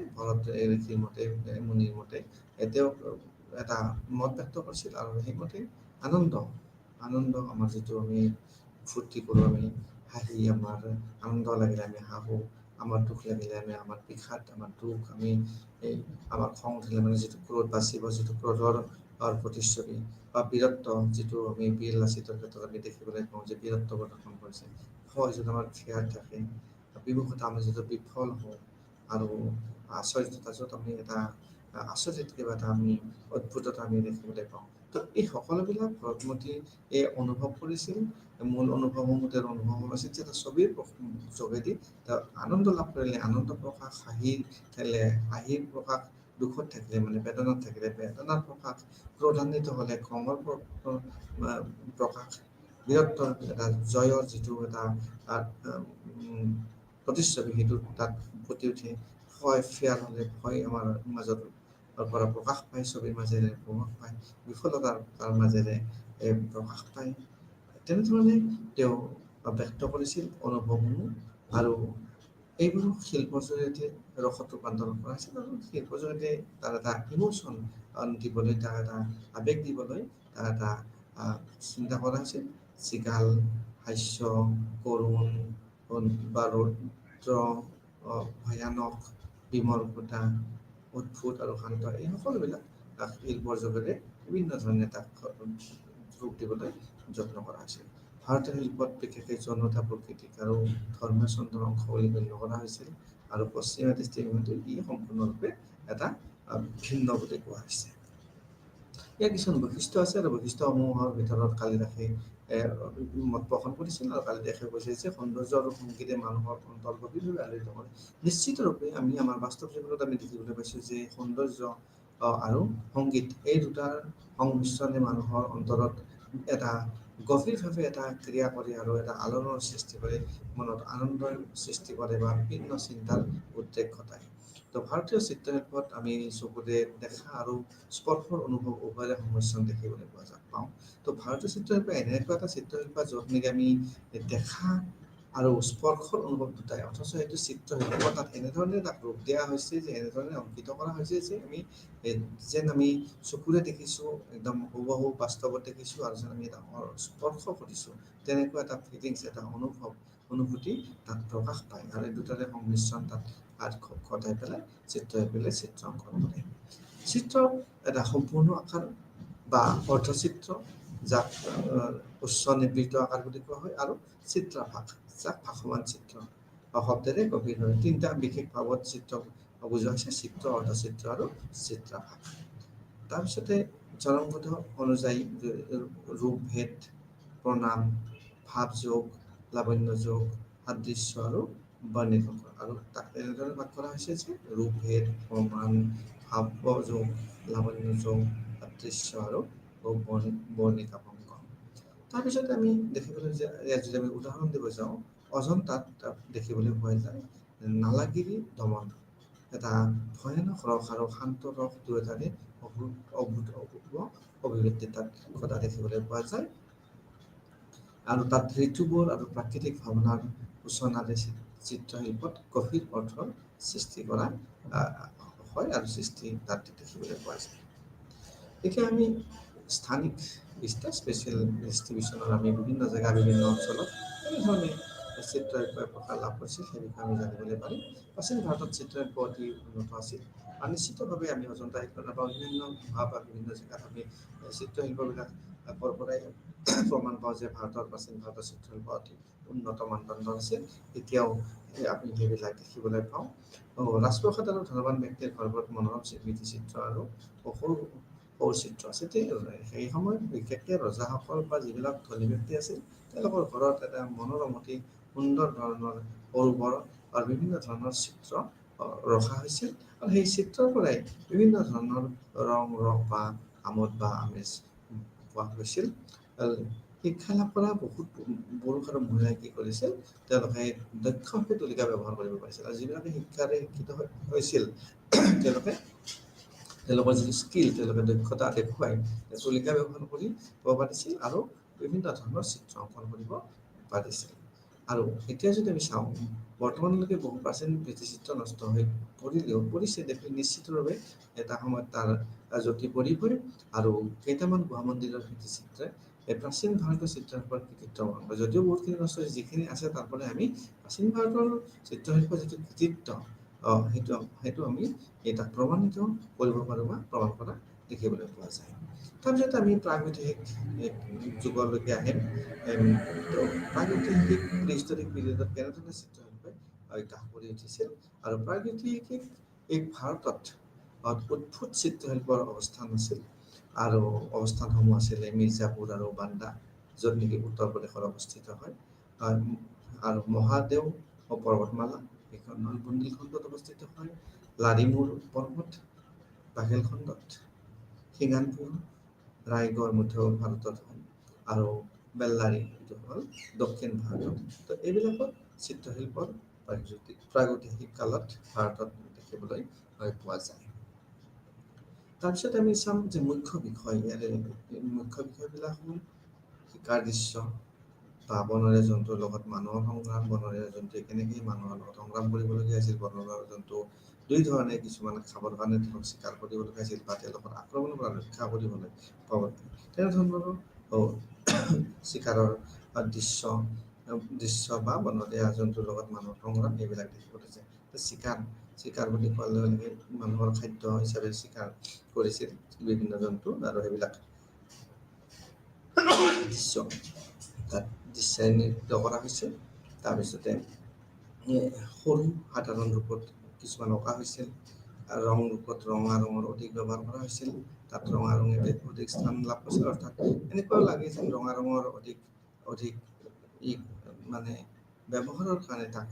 S3: ঋষিৰ মতে, মুনিৰ মতে তেওঁ এটা মত ব্যক্ত কৰিছিল, আৰু সেইমতে আনন্দ আমাৰ যিটো আমি ফূৰ্তি কৰোঁ, আমি হাঁহি, আমাৰ আনন্দ লাগিলে আমি হাঁহোঁ, আমাৰ দুখ লাগিলে আমাৰ বিষাদ, আমাৰ দুখ, আমাৰ খং উঠিলে মানে যিটো ক্ৰোধ বা শিৱ যিটো ক্ৰোধৰ প্ৰতিচ্ছবি, বা বীৰত্ব যিটো আমি বীৰ লাচিতৰ ক্ষেত্ৰত আমি দেখিবলৈ পাওঁ যে বীৰত্ব প্ৰদৰ্শন কৰিছে, হয় যিটো আমাৰ থিয়াৰ থাকে, বিমুখতা আমি যিটো বিফল হওঁ, আৰু আচৰিততা য'ত আমি এটা আচৰিত কিবা এটা আমি অদ্ভুততা আমি দেখিবলৈ পাওঁ। তো এই সকলোবিলাক ভৰতমুনিয়ে অনুভৱ কৰিছিল। মূল অনুভৱসমূহ তেওঁৰ অনুভৱ আছিল যে এটা ছবিৰ যোগেদি তেওঁ আনন্দ লাভ কৰিলে, আনন্দ প্ৰকাশ, হাঁহিৰ প্ৰকাশ, দুখত থাকিলে মানে বেদনাত থাকিলে বেদনাৰ প্ৰকাশ, ক্ৰোধান্বিত হ'লে খঙৰ প্ৰকাশ, বীৰত্বৰ এটা জয়ৰ যিটো এটা প্ৰতিচ্ছবি সেইটো তাত ফুটি উঠে, ফিয়াৰ হ'লে ভয় আমাৰ মাজত পৰা প্ৰকাশ পায়, ছবিৰ মাজেৰে প্ৰকাশ পায়, বিফলতাৰ তাৰ মাজেৰে প্ৰকাশ পায়। তেনেধৰণে তেওঁ ব্যক্ত কৰিছিল অনুভৱসমূহ, আৰু এইবোৰ শিল্পৰ জৰিয়তে ৰসত ৰূপান্তৰণ কৰা হৈছিল, আৰু শিল্পৰ জৰিয়তে তাৰ এটা ইমোশ্যন দিবলৈ, তাৰ এটা আৱেগ দিবলৈ, তাৰ এটা চিন্তা কৰা হৈছিল। চিগাল, হাস্য, কৰুণ বা ৰৌদ্ৰ, ভয়ানক, বিমৰ্ষতা, অদ্ভুত আৰু শান্ত, এই সকলোবিলাক শিল্পৰ যোগেৰে বিভিন্ন ধৰণে তাক ৰূপ দিবলৈ যত্ন কৰা হৈছিল। ভাৰতীয় শিল্পত বিশেষকৈ যৌনতা, প্ৰকৃতিক আৰু ধৰ্মীয় ছন্দৰ অংশ বুলি গণ্য কৰা হৈছিল, আৰু পশ্চিমীয়া দৃষ্টিভংগীটো ই সম্পূৰ্ণৰূপে এটা ভিন্ন বুলি কোৱা হৈছে। ইয়াৰ কিছুমান বৈশিষ্ট্য আছে, আৰু বৈশিষ্ট্যসমূহৰ ভিতৰত কালিদাসে মত পোষণ কৰিছিল, আৰু কালিদাসে কৈছে যে সৌন্দৰ্য আৰু সংগীতে মানুহৰ অন্তৰ গভীৰভাৱে আলোড়িত কৰে। নিশ্চিতৰূপে আমি আমাৰ বাস্তৱ জীৱনত আমি দেখিবলৈ পাইছোঁ যে সৌন্দৰ্য আৰু সংগীত এই দুটাৰ সংমিশ্ৰণে মানুহৰ অন্তৰত এটা গভীৰভাৱে এটা ক্ৰিয়া কৰে, আৰু এটা আলোড়নৰ সৃষ্টি কৰে, মনত আনন্দৰ সৃষ্টি কৰে, বা বিভিন্ন চিন্তাৰ উদ্ৰেক ঘটায়। তো ভাৰতীয় চিত্ৰশিল্পত আমি চকুৰে দেখা আৰু স্পৰ্শৰ অনুভৱ উভয়ৰে সংমিশ্ৰণ দেখিবলৈ পাওঁ। তো ভাৰতীয় চিত্ৰশিল্প এনেকুৱা এটা চিত্ৰশিল্প য'ত নেকি আমি দেখা আৰু স্পৰ্শৰ অনুভৱ দুটাই, অথচ সেইটো চিত্ৰশিল্প তাত এনেধৰণে তাক ৰূপ দিয়া হৈছে, যে এনেধৰণে অংকিত কৰা হৈছে যে আমি চকুৰে দেখিছোঁ, একদম হুবহু বাস্তৱত দেখিছোঁ, আৰু যেন আমি এটা স্পৰ্শ কৰিছোঁ, তেনেকুৱা এটা ফিলিংছ, এটা অনুভূতি তাত প্ৰকাশ পায়, আৰু এই দুটাৰে সংমিশ্ৰণ তাত ঘটাই পেলাই চিত্ৰশিল্পীয়ে চিত্ৰ অংকন কৰে। চিত্ৰ এটা সম্পূৰ্ণ আকাৰ বা অৰ্ধচিত্ৰ, যাক উচ্চ নিবৃত্ত আকাৰ বুলি কোৱা হয়, আৰু চিত্ৰাভাস, যাক ভাসমান চিত্ৰ শব্দেৰে গভীৰ হয়। তিনিটা বিশেষ ভাৱত চিত্ৰ বুজোৱা হৈছে: চিত্ৰ, অৰ্ধচিত্ৰ আৰু চিত্ৰাভাস। তাৰপিছতে চৰমপদ অনুযায়ী ৰূপভেদ, প্ৰণাম, ভাৱযোগ, লাৱণ্যযোগ, সাদৃশ্য আৰু বৰ্ণিকাংক। আৰু তাক এনেদৰে ভাগ কৰা হৈছে যে ৰূপভেদ, প্ৰমাণ, ভাৱযোগ, লাৱণ্যযোগ, সাদৃশ্য আৰু বৰ্ণিকাংক। তাৰপিছত আমি দেখিবলৈ যে ইয়াত যদি আমি উদাহৰণ দিব যাওঁ, অজন্তাত দেখিবলৈ পোৱা যায় নালাগিৰি দমন, এটা ভয়ানক ৰস আৰু শান্ত ৰস দুয়োটাৰে অভূতপূৰ্ব অভিব্যক্তি তাত ঘটা দেখিবলৈ পোৱা যায়। আৰু তাত ঋতুবোৰ আৰু প্ৰাকৃতিক ভাৱনাৰ সূচনাৰে চিত্ৰশিল্পত গভীৰ অৰ্থৰ সৃষ্টি কৰা হয় আৰু সৃষ্টি তাত দেখিবলৈ পোৱা যায়। এতিয়া আমি স্থানিক বিস্তাৰ, স্পেচিয়েল ডিষ্ট্ৰিবিউশ্যনৰ আমি বিভিন্ন জেগা, বিভিন্ন অঞ্চলত এনেধৰণে চিত্ৰশিল্পই প্ৰসাৰ লাভ কৰিছিল সেই বিষয়ে আমি জানিবলৈ পাৰিম। প্ৰাচীন ভাৰতত চিত্ৰশিল্প অতি উন্নত আছিল আৰু নিশ্চিতভাৱে আমি অজন্তা শিল্পত বা অন্যান্য গুহা বা বিভিন্ন জেগাত আমি চিত্ৰশিল্পবিলাকৰ পৰাই প্ৰমাণ পাওঁ যে প্ৰাচীন ভাৰতৰ চিত্ৰশিল্প অতি উন্নত মানদণ্ডৰ আছিল। এতিয়াও আমি সেইবিলাক দেখিবলৈ পাওঁ। ৰাজপ্ৰসাদ আৰু ধনৱান ব্যক্তিৰ ঘৰবোৰত মনোৰম স্মৃতি চিত্ৰ আৰু সৰু চিত্ৰ আছে। সেই সময়ত বিশেষকৈ ৰজাসকল বা যিবিলাক ধনী ব্যক্তি আছিল তেওঁলোকৰ ঘৰত এটা মনোৰম অতি সুন্দৰ ধৰণৰ সৰু বৰ আৰু বিভিন্ন ধৰণৰ চিত্ৰ ৰখা হৈছিল আৰু সেই চিত্ৰৰ পৰাই বিভিন্ন ধৰণৰ ৰং বা আমোদ বা আমেজ পোৱা গৈছিল। শিক্ষা লাভ কৰা বহুত পুৰুষ আৰু মহিলাই কি কৰিছিল, তেওঁলোকে দক্ষভাৱে তুলিকা ব্যৱহাৰ কৰিব পাৰিছিল আৰু যিবিলাকে শিক্ষাৰে শিক্ষিত হৈছিল তেওঁলোকৰ যিটো স্কিল, তেওঁলোকে দক্ষতা দেখুৱাই তুলিকা ব্যৱহাৰ কৰিব পাৰিছিল আৰু বিভিন্ন ধৰণৰ চিত্ৰ অংকন কৰিব পাৰিছিল। আৰু এতিয়া যদি আমি চাওঁ, বৰ্তমানলৈকে বহু প্ৰাচীন চিত্ৰ নষ্ট হৈ পৰিছে নিশ্চিতভাৱে এটা সময়ত তাৰ জ্যোতি পৰিবই আৰু কেইটামান গুহা মন্দিৰৰ চিত্ৰে এই প্ৰাচীন ভাৰতীয় চিত্ৰশিল্পৰ কৃতিত্ব বহন কৰে। যদিও বহুতখিনি নষ্ট হৈছে, যিখিনি আছে তাৰ পৰা আমি প্ৰাচীন ভাৰতৰ চিত্ৰশিল্পৰ যিটো কৃতিত্ব সেইটো আমি তাক প্ৰমাণিত কৰিব পাৰোঁ বা প্ৰমাণ কৰা দেখিবলৈ পোৱা যায়। তাৰপিছত আমি প্ৰাগৈতিহাসিক যুগলৈকে আহিম। প্ৰাগৈতিহাসিক প্ৰিহিষ্টৰিক পিৰিয়ডত কেনেধৰণে চিত্ৰশিল্পই বিকাশ কৰি উঠিছিল আৰু প্ৰাগৈতিহাসিক এই ভাৰতত অদ্ভুত চিত্ৰশিল্পৰ অৱস্থান আছিল আৰু অৱস্থানসমূহ আছিলে মিৰ্জাপুৰ আৰু বান্দা, য'ত নেকি উত্তৰ প্ৰদেশত অৱস্থিত হয়। আৰু মহাদেও পৰ্বতমালা এইখন বুন্দেলখণ্ডত অৱস্থিত হয়। লাৰিমুৰ পৰ্বত বাঘেলখণ্ডত, সিঙানপুৰ, ৰায়গড় মধ্য ভাৰতত হয় আৰু বেল্লাৰী এইটো হ'ল দক্ষিণ ভাৰতত। তো এইবিলাকত চিত্ৰশিল্পৰ প্ৰাগৈতিহাসিক কালত ভাৰতত দেখিবলৈ পোৱা যায়। তাৰপিছত আমি চাম যে মুখ্য বিষয়বিলাক হ'ল শিকাৰ দৃশ্য বা বনৰীয়া জন্তুৰ লগত মানুহৰ সংগ্ৰাম। বনৰীয়া জন্তুৱে কেনেকৈ মানুহৰ লগত সংগ্ৰাম কৰিবলগীয়া হৈছিল, বনৰীয়া জন্তু দুই ধৰণে, কিছুমান খাবৰ কাৰণে তেওঁলোক চিকাৰ কৰিবলগীয়া হৈছিল বা তেওঁলোকৰ আক্ৰমণৰ পৰা ৰক্ষা কৰিবলৈ তেনেধৰণৰ চিকাৰৰ দৃশ্য বা বনৰীয়া জন্তুৰ লগত মানুহৰ সংগ্ৰাম এইবিলাক দেখিবলৈ যায়। চিকাৰ বুলি কোৱাৰ লগে লগে মানুহৰ খাদ্য হিচাপে চিকাৰ কৰিছিল বিভিন্ন জন্তু আৰু সেইবিলাক দৃশ্য তাত দৃশ্যায়িত কৰা হৈছে। তাৰপিছতে সৰু সাধাৰণ ৰূপত কিছুমান অঁকা হৈছিল, ৰং ৰূপত ৰঙা ৰঙৰ অধিক ব্যৱহাৰ কৰা হৈছিল। তাত ৰঙা ৰঙে অধিক স্থান লাভ কৰিছিল, অৰ্থাৎ এনেকুৱা লাগে যে ৰঙা ৰঙৰ অধিক মানে ব্যৱহাৰৰ কাৰণে তাক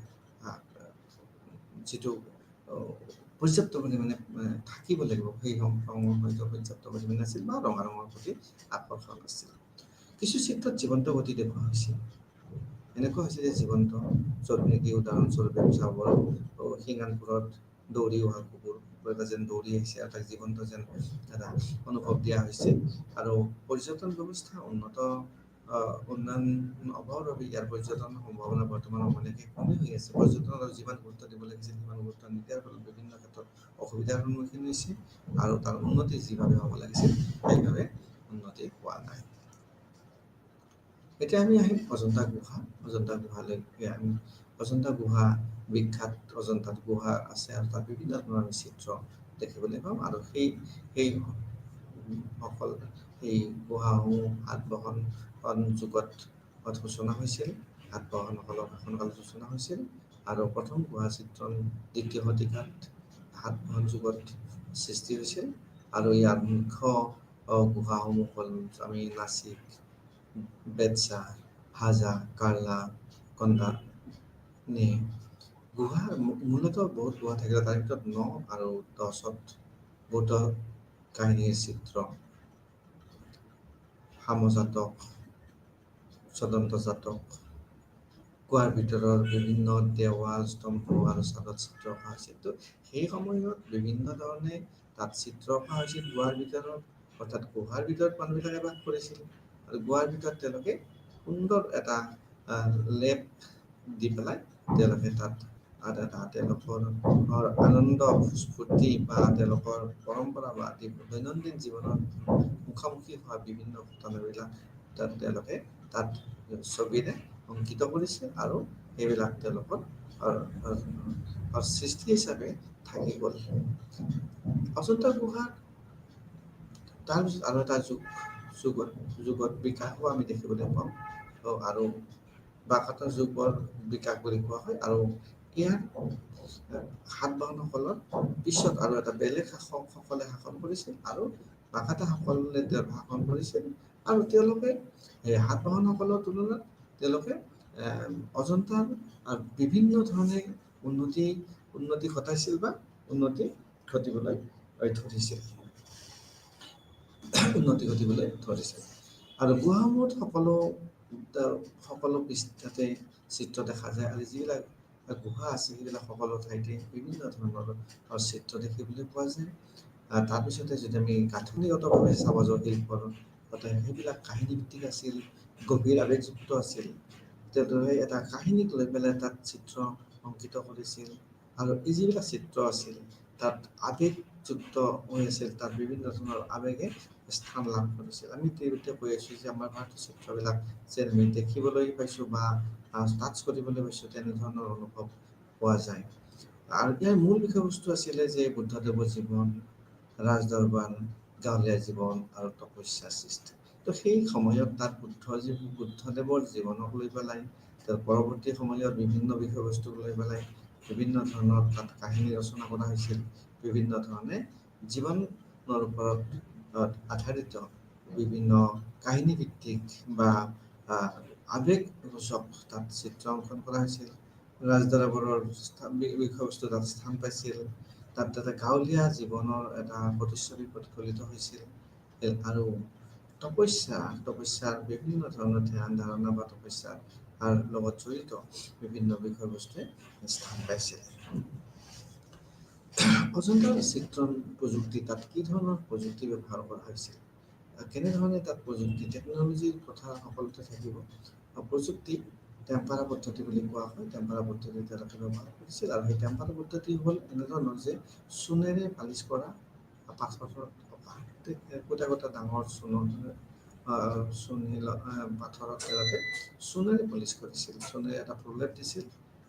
S3: যিটো পৰ্যাপ্ত পৰিমাণে থাকিব লাগিব সেই ৰঙৰ হয়তো পৰ্যাপ্ত পৰিমাণে আছিল বা ৰঙা ৰঙৰ প্ৰতি আকৰ্ষণ আছিল। কিছু চিত্ৰত জীৱন্ত গতি দেখুওৱা হৈছিল। এনেকুৱা হৈছে যে জীৱন্ত, য'ত নেকি উদাহৰণস্বৰূপে চাব সিঙানপুৰত দৌৰি অহা কুকুৰ যেন দৌৰি আহিছে আৰু তাক জীৱন্ত যেন এটা অনুভৱ দিয়া হৈছে। আৰু পৰ্যটন ব্যৱস্থা উন্নয়ন অভাৱৰ বাবে ইয়াৰ পৰ্যটনৰ সম্ভাৱনা বৰ্তমান অনেকে কমি হৈ আছে। পৰ্যটনত যিমান গুৰুত্ব দিব লাগিছিল সিমান গুৰুত্ব নিদিয়াৰ ফলত বিভিন্ন ক্ষেত্ৰত অসুবিধাৰ সন্মুখীন হৈছে আৰু তাৰ উন্নতি যিভাৱে হ'ব লাগিছিল সেইভাৱে উন্নতি হোৱা নাই। এতিয়া আমি আহিম অজন্তা গুহালৈকে। অজন্তা গুহা বিখ্যাত, অজন্তাত গুহা আছে আৰু তাত বিভিন্ন ধৰণৰ চিত্ৰ দেখিবলৈ পাম আৰু সেই গুহাসমূহ সাতবাহন যুগত সূচনা হৈছিল সাতবাহনসকলৰ শাসনকালত ৰচনা হৈছিল আৰু প্ৰথম গুহা চিত্ৰণ দ্বিতীয় শতিকাত সাতবাহন যুগত সৃষ্টি হৈছিল আৰু ইয়াৰ মুখ্য গুহাসমূহ হ'ল আমি নাচিক, বেতছা, হাজা, কাৰ্লা, কন্দা নে গুহা মূলতঃ বহুত গুহা থাকিলে তাৰ ভিতৰত 9 আৰু 10ত বৌদ্ধ কাহিনীৰ চিত্ৰ, সামজাতক, স্বতন্ত্ৰ জাতক, গুহাৰ ভিতৰৰ বিভিন্ন দেৱাল, স্তম্ভ আৰু ছাদত চিত্ৰ অঁকা হৈছিল। তো সেই সময়ত বিভিন্ন ধৰণে তাত চিত্ৰ অঁকা হৈছিল গুহাৰ ভিতৰত, অৰ্থাৎ গুহাৰ ভিতৰত মানুহবিলাকে বাস কৰিছিল আৰু গুহাৰ ভিতৰত তেওঁলোকে সুন্দৰ এটা লেপ দি পেলাই তেওঁলোকে তাত তেওঁলোকৰ আনন্দ ফূৰ্তি বা তেওঁলোকৰ পৰম্পৰা বা দৈনন্দিন জীৱনত মুখামুখি হোৱা বিভিন্ন ঘটনাবিলাক তেওঁলোকে তাত ছবিৰে অংকিত কৰিছে আৰু সেইবিলাক তেওঁলোকৰ সৃষ্টি হিচাপে থাকি গ'ল। অজন্তা গুহাৰ তাৰপিছত আৰু এটা যুগত বিকাশ হোৱা আমি দেখিবলৈ পাওঁ আৰু বাকাতৰ যুগৰ বিকাশ বুলি কোৱা হয় আৰু ইয়াৰ সাতবাহনসকলৰ পিছত আৰু এটা বেলেগ শাসকসকলে শাসন কৰিছিল আৰু বাকাতাসকলে শাসন কৰিছিল আৰু তেওঁলোকে সাতবাহনসকলৰ তুলনাত তেওঁলোকে অজন্তাৰ বিভিন্ন ধৰণে উন্নতি ঘটাইছিল বা উন্নতি ঘটিবলৈ ধৰিছিল। আৰু গুহাসমূহত সকলো পৃষ্ঠাতে চিত্ৰ দেখা যায় আৰু যিবিলাক গুহা আছে সেইবিলাক সকলো ঠাইতে বিভিন্ন ধৰণৰ চিত্ৰ দেখিবলৈ পোৱা যায়। তাৰপিছতে যদি আমি গাঁথনিগতভাৱে চাব যাওঁ শিল্পৰ সেইবিলাক কাহিনীভিত্তিক আছিল, গভীৰ আৱেগযুক্ত আছিল। তেওঁলোকে এটা কাহিনীক লৈ পেলাই তাত চিত্ৰ অংকিত কৰিছিল আৰু এই যিবিলাক চিত্ৰ আছিল তাত আৱেগযুক্ত হৈ আছিল, তাত বিভিন্ন ধৰণৰ আৱেগে স্থান লাভ কৰিছিল। আমি ইতিমধ্যে কৈ আছোঁ যে আমাৰ ভাৰতীয় চিত্ৰবিলাক যে আমি দেখিবলৈ পাইছোঁ বা টাচ কৰিবলৈ পাইছোঁ তেনেধৰণৰ অনুভৱ পোৱা যায়। আৰু ইয়াৰ মূল বিষয়বস্তু আছিলে যে বুদ্ধদেৱৰ জীৱন, ৰাজদৰবাৰ, গাঁৱলীয়া জীৱন আৰু তপস্যাৰ সৃষ্টি। তো সেই সময়ত তাত বুদ্ধদেৱৰ জীৱনক লৈ পেলাই তাৰ পৰৱৰ্তী সময়ত বিভিন্ন বিষয়বস্তুক লৈ পেলাই বিভিন্ন ধৰণৰ তাত কাহিনী ৰচনা কৰা হৈছিল। বিভিন্ন ধৰণে জীৱনৰ ওপৰত আধাৰিত বিভিন্ন কাহিনীভিত্তিক বা আৱেগসূচক তাত চিত্ৰ অংকন কৰা হৈছিল। ৰাজদৰবাৰৰ বিষয়বস্তু তাত স্থান পাইছিল। তাত এটা গাঁৱলীয়া জীৱনৰ এটা প্ৰতিচ্ছবি প্ৰতিফলিত হৈছিল আৰু তপস্যাৰ বিভিন্ন ধৰণৰ ধ্যান ধাৰণা বা তপস্যাৰ লগত জড়িত বিভিন্ন বিষয়বস্তুৱে স্থান পাইছিল। অজন্তাৰ চিত্ৰণ প্ৰযুক্তি তাত কি ধৰণৰ প্ৰযুক্তি ব্যৱহাৰ কৰা হৈছিল, কেনেধৰণে তাত প্ৰযুক্তি টেকন'লজিৰ কথা সকলোতে থাকিব। প্ৰযুক্তি টেম্পাৰা পদ্ধতি বুলি কোৱা হয়। টেম্পাৰা পদ্ধতি তেওঁলোকে ব্যৱহাৰ কৰিছিল আৰু সেই টেম্পাৰা পদ্ধতি হ'ল এনেধৰণৰ যে চূণেৰে পালিচ কৰা পাথৰত থকা একোটা ডাঙৰ পাথৰত তেওঁলোকে চূণেৰে পলিচ কৰিছিল, চূণেৰে এটা প্ৰলেপ দিছিল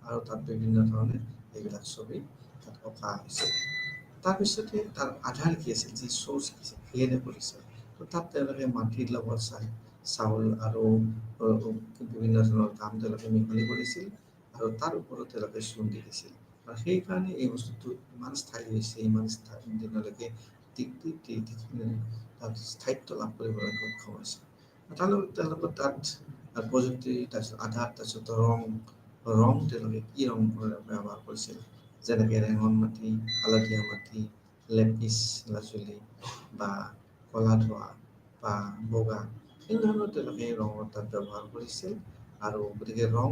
S3: আৰু তাত বিভিন্ন ধৰণে এইবিলাক ছবি তাত অঁকা হৈছিল। তাৰপিছতে তাৰ আধাৰ কি আছিল, যি চ'ৰ্চ কি আছিল সেয়েৰে কৰিছিল। তাত তেওঁলোকে মাটিৰ লগত চাউল আৰু বিভিন্ন ধৰণৰ কাম তেওঁলোকে মিহলি কৰিছিল আৰু তাৰ ওপৰত তেওঁলোকে চূণ দি দিছিল আৰু সেইকাৰণে এই বস্তুটো ইমান স্থায়ী হৈছে, ইমান দিনলৈকে তাত স্থায়িত্ব লাভ কৰিবলৈ সক্ষম হৈছে। তেওঁলোকৰ তাত প্ৰযুক্তি তাৰপিছত আধাৰ, তাৰপিছত ৰং তেওঁলোকে কি ৰং ব্যৱহাৰ কৰিছিল, যেনেকৈ ৰেঙন মাটি, হালধীয়া মাটি, লেপিচ লাজুলি বা কলা ধোঁৱা বা বগা, এনেধৰণৰ তেওঁলোকে ৰঙৰ তাত ব্যৱহাৰ কৰিছিল। আৰু গতিকে ৰং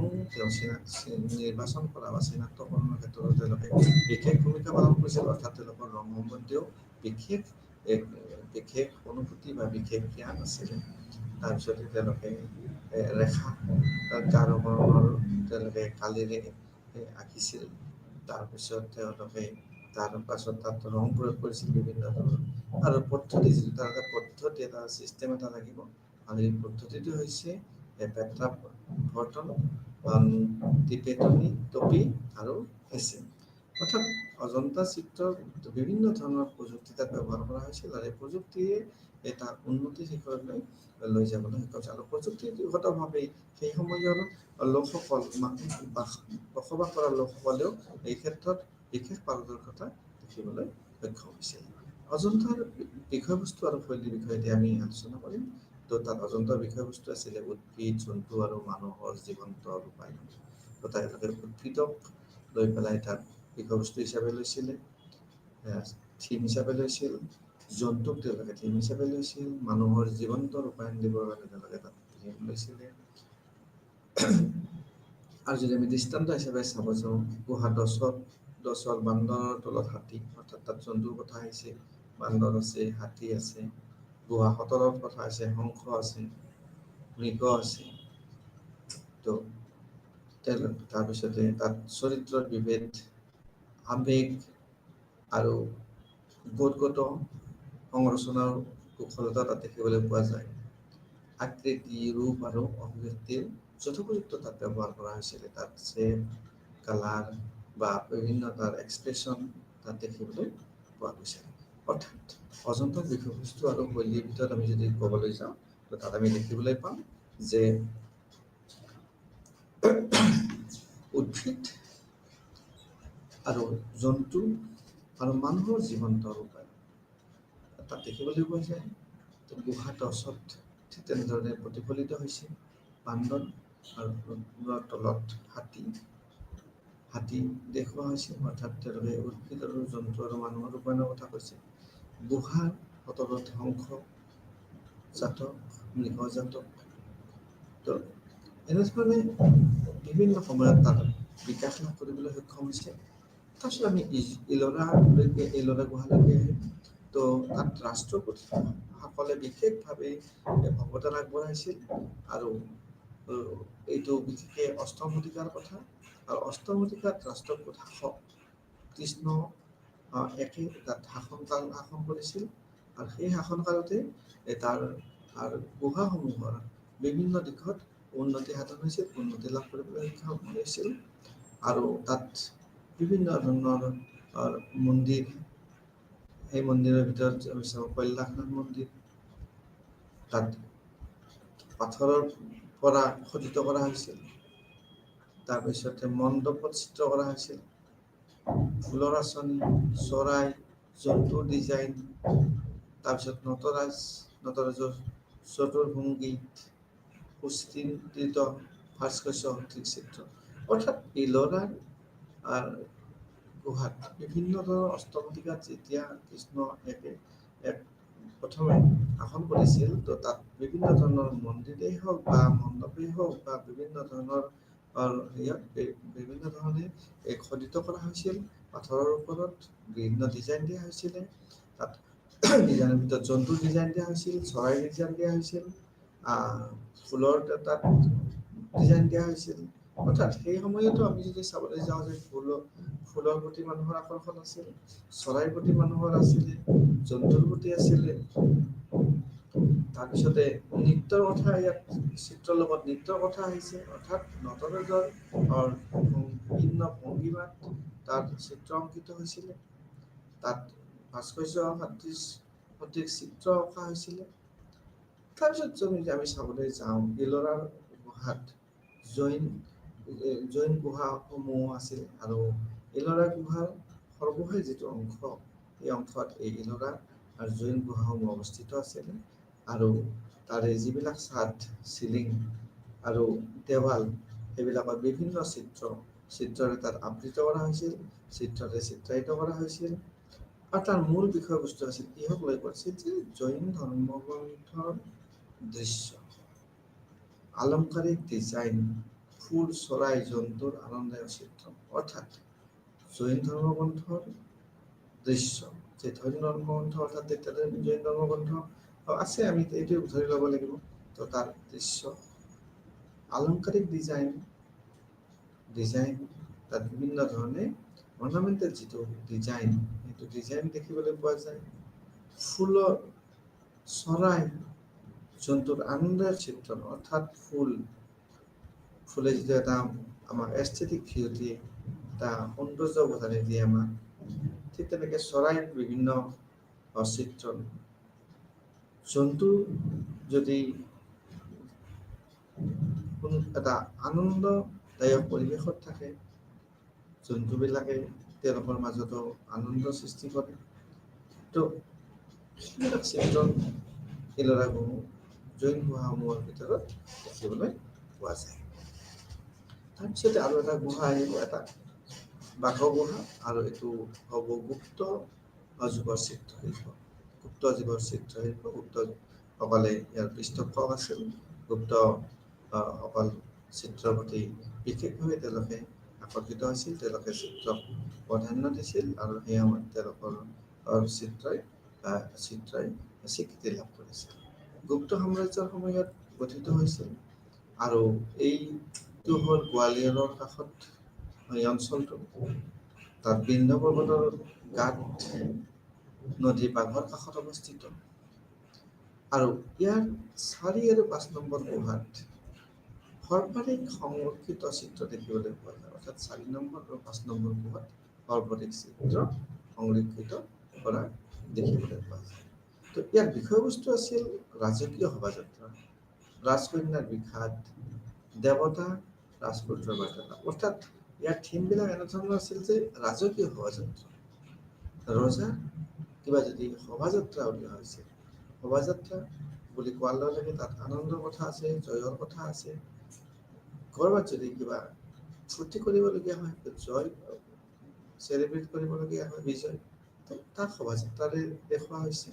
S3: নিৰ্বাচন কৰা বা চিনাক্তকৰণৰ ক্ষেত্ৰত তেওঁলোকে বিশেষ ভূমিকা পালন কৰিছিল, অৰ্থাৎ তেওঁলোকৰ ৰং সম্বন্ধীয় বিশেষ অনুভূতি বা বিশেষ জ্ঞান আছিলে। তাৰপিছতে তেওঁলোকে ৰেখা গাঢ় বৰণৰ তেওঁলোকে কালিৰে আঁকিছিল। তাৰপিছত তেওঁলোকে তাত তাত ৰং প্ৰয়োগ কৰিছিল বিভিন্ন ধৰণৰ আৰু পদ্ধতি যিটো তাৰ এটা পদ্ধতি এটা ছিষ্টেম এটা লাগিব আৰু এই পদ্ধতিটো হৈছে বৰ্তন, টিপেটনি, টপি আৰু এচিন। অৰ্থাৎ অজন্তা চিত্ৰত বিভিন্ন ধৰণৰ প্ৰযুক্তি তাত ব্যৱহাৰ কৰা হৈছিল আৰু এই প্ৰযুক্তিয়ে এটা উন্নতিৰ শিখৰলৈ লৈ যাবলৈ সক্ষম হৈছিল। আৰু প্ৰযুক্তিগতভাৱে সেই সময়ৰ লোকসকল বসবাস কৰা লোকসকলেও এই ক্ষেত্ৰত বিশেষ পাৰদৰ্শিতা দেখিবলৈ সক্ষম হৈছিল। অজন্তাৰ বিষয়বস্তু আৰু শৈলীৰ বিষয়ে এতিয়া আমি আলোচনা কৰিম। তো তাত অজন্তাৰ বিষয়বস্তু আছিলে উদ্ভিদ, জন্তু আৰু মানুহৰ জীৱন্ত ৰূপায়ণ। তো তেওঁলোকে উদ্ভিদক লৈ পেলাই তাত বিষয়বস্তু হিচাপে লৈছিলে, থিম হিচাপে লৈছিল, জন্তুক তেওঁলোকে থিম হিচাপে লৈছিল, মানুহৰ জীৱন্ত ৰূপায়ণ দিবৰ কাৰণে তেওঁলোকে তাত থিম লৈছিলে। আৰু যদি আমি দৃষ্টান্ত হিচাপে চাব যাওঁ, গুহা 10 বান্দৰৰ তলত হাতী, অৰ্থাৎ তাত জন্তুৰ কথা আহিছে, বান্দৰ আছে, হাতী আছে। গুহা 17 কথা আছে, হংস আছে, মৃগ আছে। তো তাৰপিছতে তাত চৰিত্ৰৰ বিভেদ, আবেগ আৰু বোধগত সংৰচনাৰ কুশলতা তাত দেখিবলৈ পোৱা যায়। আকৃতি, ৰূপ আৰু অভিব্যক্তিৰ যথোপযুক্ত তাত ব্যৱহাৰ কৰা হৈছিলে। তাত শ্বেপ, কালাৰ বা বিভিন্ন তাৰ এক্সপ্ৰেশ্যন তাত দেখিবলৈ পোৱা গৈছে। অৰ্থাৎ অজন্তাৰ বিষয়বস্তু আৰু শৈলীৰ ভিতৰত আমি যদি ক'বলৈ যাওঁ, তাত আমি দেখিবলৈ পাম যে উদ্ভিদ আৰু জন্তু আৰু মানুহৰ জীৱন্ত ৰূপায়ণ তাত দেখিবলৈ পোৱা যায়। গুহা 10ত ঠিক তেনেধৰণে প্ৰতিফলিত হৈছে। বান্দৰ আৰু তলত হাতী দেখুওৱা হৈছে, অৰ্থাৎ তেওঁলোকে উদ্ভিদ আৰু জন্তু আৰু মানুহৰ ৰূপায়ণৰ কথা কৈছে। গুহা 17ত হংস জাতক, মৃগ জাতক। তো এনেধৰণে বিভিন্ন সময়ত তাত বিকাশ লাভ কৰিবলৈ সক্ষম হৈছে। তাৰপিছত আমি ইলোৰা গুহালৈকে আহিম। তো তাত ৰাষ্ট্ৰপতিসকলে বিশেষভাৱে অৱদান আগবঢ়াইছিল। আৰু এইটো বিশেষকৈ 8ম শতিকাৰ কথা। আৰু 8ম শতিকাত ৰাষ্ট্ৰপতি শাসক কৃষ্ণ একে তাত শাসন কৰিছিল। আৰু সেই শাসনকালতে তাৰ গুহাসমূহৰ বিভিন্ন দিশত উন্নতি সাধন হৈছিল, উন্নতি লাভ কৰিবলৈ সক্ষম হৈছিল। আৰু তাত বিভিন্ন ধৰণৰ মন্দিৰ, সেই মন্দিৰৰ ভিতৰত আমি চাওঁ কৈলাশনাথ মন্দিৰ, তাত পাথৰৰ পৰা খোদিত কৰা হৈছিল। তাৰপিছতে মণ্ডপত চিত্ৰ কৰা হৈছিল, ফুলৰ আঁচনি, চৰাই, জন্তুৰ ডিজাইন। তাৰপিছত নটৰাজৰ চতুৰ্ভুংগীত, সুচিন্তিত ভাস্কৰ্য সঠিক চিত্ৰ। অৰ্থাৎ ইলোৰা গুহাত বিভিন্ন ধৰণৰ 8ম শতিকাত যেতিয়া কৃষ্ণ প্ৰথমে শাসন কৰিছিল, তো তাত বিভিন্ন ধৰণৰ মন্দিৰেই হওক বা মণ্ডপেই হওক বা বিভিন্ন ধৰণৰ বিভিন্ন ধৰণে খোদিত কৰা হৈছিল। পাথৰৰ ওপৰত বিভিন্ন ডিজাইন দিয়া হৈছিলে। তাত ডিজাইনৰ ভিতৰত জন্তুৰ ডিজাইন দিয়া হৈছিল, চৰাইৰ ডিজাইন দিয়া হৈছিল, ফুলৰ তাত ডিজাইন দিয়া হৈছিল। অৰ্থাৎ সেই সময়তো আমি যদি চাবলৈ যাওঁ যে ফুলৰ প্ৰতি মানুহৰ আকৰ্ষণ আছিল, চৰাইৰ প্ৰতি মানুহৰ আছিলে, জন্তুৰ প্ৰতি আছিলে। তাৰপিছতে নৃত্যৰ কথা, ইয়াত চিত্ৰৰ লগত নৃত্যৰ কথা আহিছে। অৰ্থাৎ নটৰাজৰ বিভিন্ন ভংগীমাত তাত চিত্ৰ অংকিত হৈছিলে। তাত ভাস্কৰ্য সদৃশ চিত্ৰ অঁকা হৈছিলে। তাৰপিছত যদি আমি চাবলৈ যাওঁ, ইলোৰাৰ গুহাত জৈন গুহাসমূহ আছিল। আৰু ইলোৰা গুহাৰ সৰ্বশেষ যিটো অংশ, এই অংশত এই ইলোৰা আৰু জৈন গুহাসমূহ অৱস্থিত আছিলে। আৰু তাৰে যিবিলাক ছাদ, চিলিং আৰু দেৱাল, সেইবিলাকত বিভিন্ন চিত্ৰৰে তাত আবৃত কৰা হৈছিল, চিত্ৰৰে চিত্ৰায়িত কৰা হৈছিল। আৰু তাৰ মূল বিষয়বস্তু আছিল, কিহক লৈ কৰিছিল যে জৈন ধৰ্মগ্ৰন্থৰ দৃশ্য, আলংকাৰিক ডিজাইন, ফুল, চৰাই, জন্তুৰ আনন্দদায়ক চিত্ৰ। অৰ্থাৎ জৈন ধৰ্মগ্ৰন্থৰ দৃশ্য, যে জৈন ধৰ্মগ্ৰন্থ অৰ্থাৎ তেতিয়া জৈন ধৰ্মগ্ৰন্থ আছে, আমি এইটো ধৰি ল'ব লাগিব। তো তাৰ দৃশ্য, আলংকাৰিক ডিজাইন, তাত বিভিন্ন ধৰণে অৰ্নামেণ্টেল যিটো ডিজাইন, সেইটো ডিজাইন দেখিবলৈ পোৱা যায়। ফুলৰ, চৰাই, জন্তুৰ আনন্দৰ চিত্ৰণ, অৰ্থাৎ ফুলে যিটো এটা আমাক এস্থেটিক ভিউ দিয়ে, এটা সৌন্দৰ্য অৱধানে দিয়ে আমাক। ঠিক তেনেকৈ চৰাইৰ বিভিন্ন চিত্ৰণ, জন্তু যদি এটা আনন্দদায়ক পৰিৱেশত থাকে জন্তুবিলাকে তেওঁলোকৰ মাজতো আনন্দ সৃষ্টি কৰে তো সেইবিলাক চিত্ৰ শিলৰা গুহা জৈন গুহাসমূহৰ ভিতৰত দেখিবলৈ পোৱা যায় তাৰপিছতে আৰু এটা গুহা আহিব এটা বাঘ গুহা আৰু এইটো হ'ব গুপ্ত যুগৰ চিত্ৰশিল্প গুপ্ত যুগৰ চিত্ৰশিল্প গুপ্তসকলে ইয়াৰ পৃষ্ঠপোষক আছিল গুপ্ত সকল চিত্ৰৰ প্ৰতি বিশেষভাৱে তেওঁলোকে আকৰ্ষিত হৈছিল তেওঁলোকে চিত্ৰক প্ৰাধান্য দিছিল আৰু সেই সময়ত তেওঁলোকৰ চিত্ৰই স্বীকৃতি লাভ কৰিছিল গুপ্ত সাম্ৰাজ্যৰ সময়ত গঠিত হৈছিল আৰু এইটো হ'ল গোৱালিয়ৰৰ কাষত এই অঞ্চলটো তাত বিন্ধ্য পৰ্বতৰ গাত নদী বাঘৰ কাষত অৱস্থিত আৰু ইয়াৰ 4 আৰু 5 নম্বৰ গুহাত সৰ্বাধিক সংৰক্ষিত চিত্ৰ দেখিবলৈ পোৱা যায় অৰ্থাৎ 4 নম্বৰ আৰু 5 নম্বৰ গুহাত সৰ্বাধিক চিত্ৰ সংৰক্ষিত কৰা দেখিবলৈ পোৱা যায় তো ইয়াৰ বিষয়বস্তু আছিল ৰাজকীয় শোভাযাত্ৰা ৰাজকন্যাৰ বিখ্যাত দেৱতা ৰাজপুত্ৰৰ বাৰ্তালাপ অৰ্থাৎ ইয়াৰ থিমবিলাক এনেধৰণৰ আছিল যে ৰাজকীয় শোভাযাত্ৰা ৰজাৰ কিবা যদি শোভাযাত্ৰা উলিওৱা হৈছিল শোভাযাত্ৰা বুলি কোৱাৰ লগে লগে তাত আনন্দৰ কথা আছে জয়ৰ কথা আছে ক'ৰবাত যদি কিবা ফূৰ্তি কৰিবলগীয়া হয় জয় চেলিব্ৰেট কৰিবলগীয়া হয় বিজয় তাক শোভাযাত্ৰাৰে দেখুওৱা হৈছে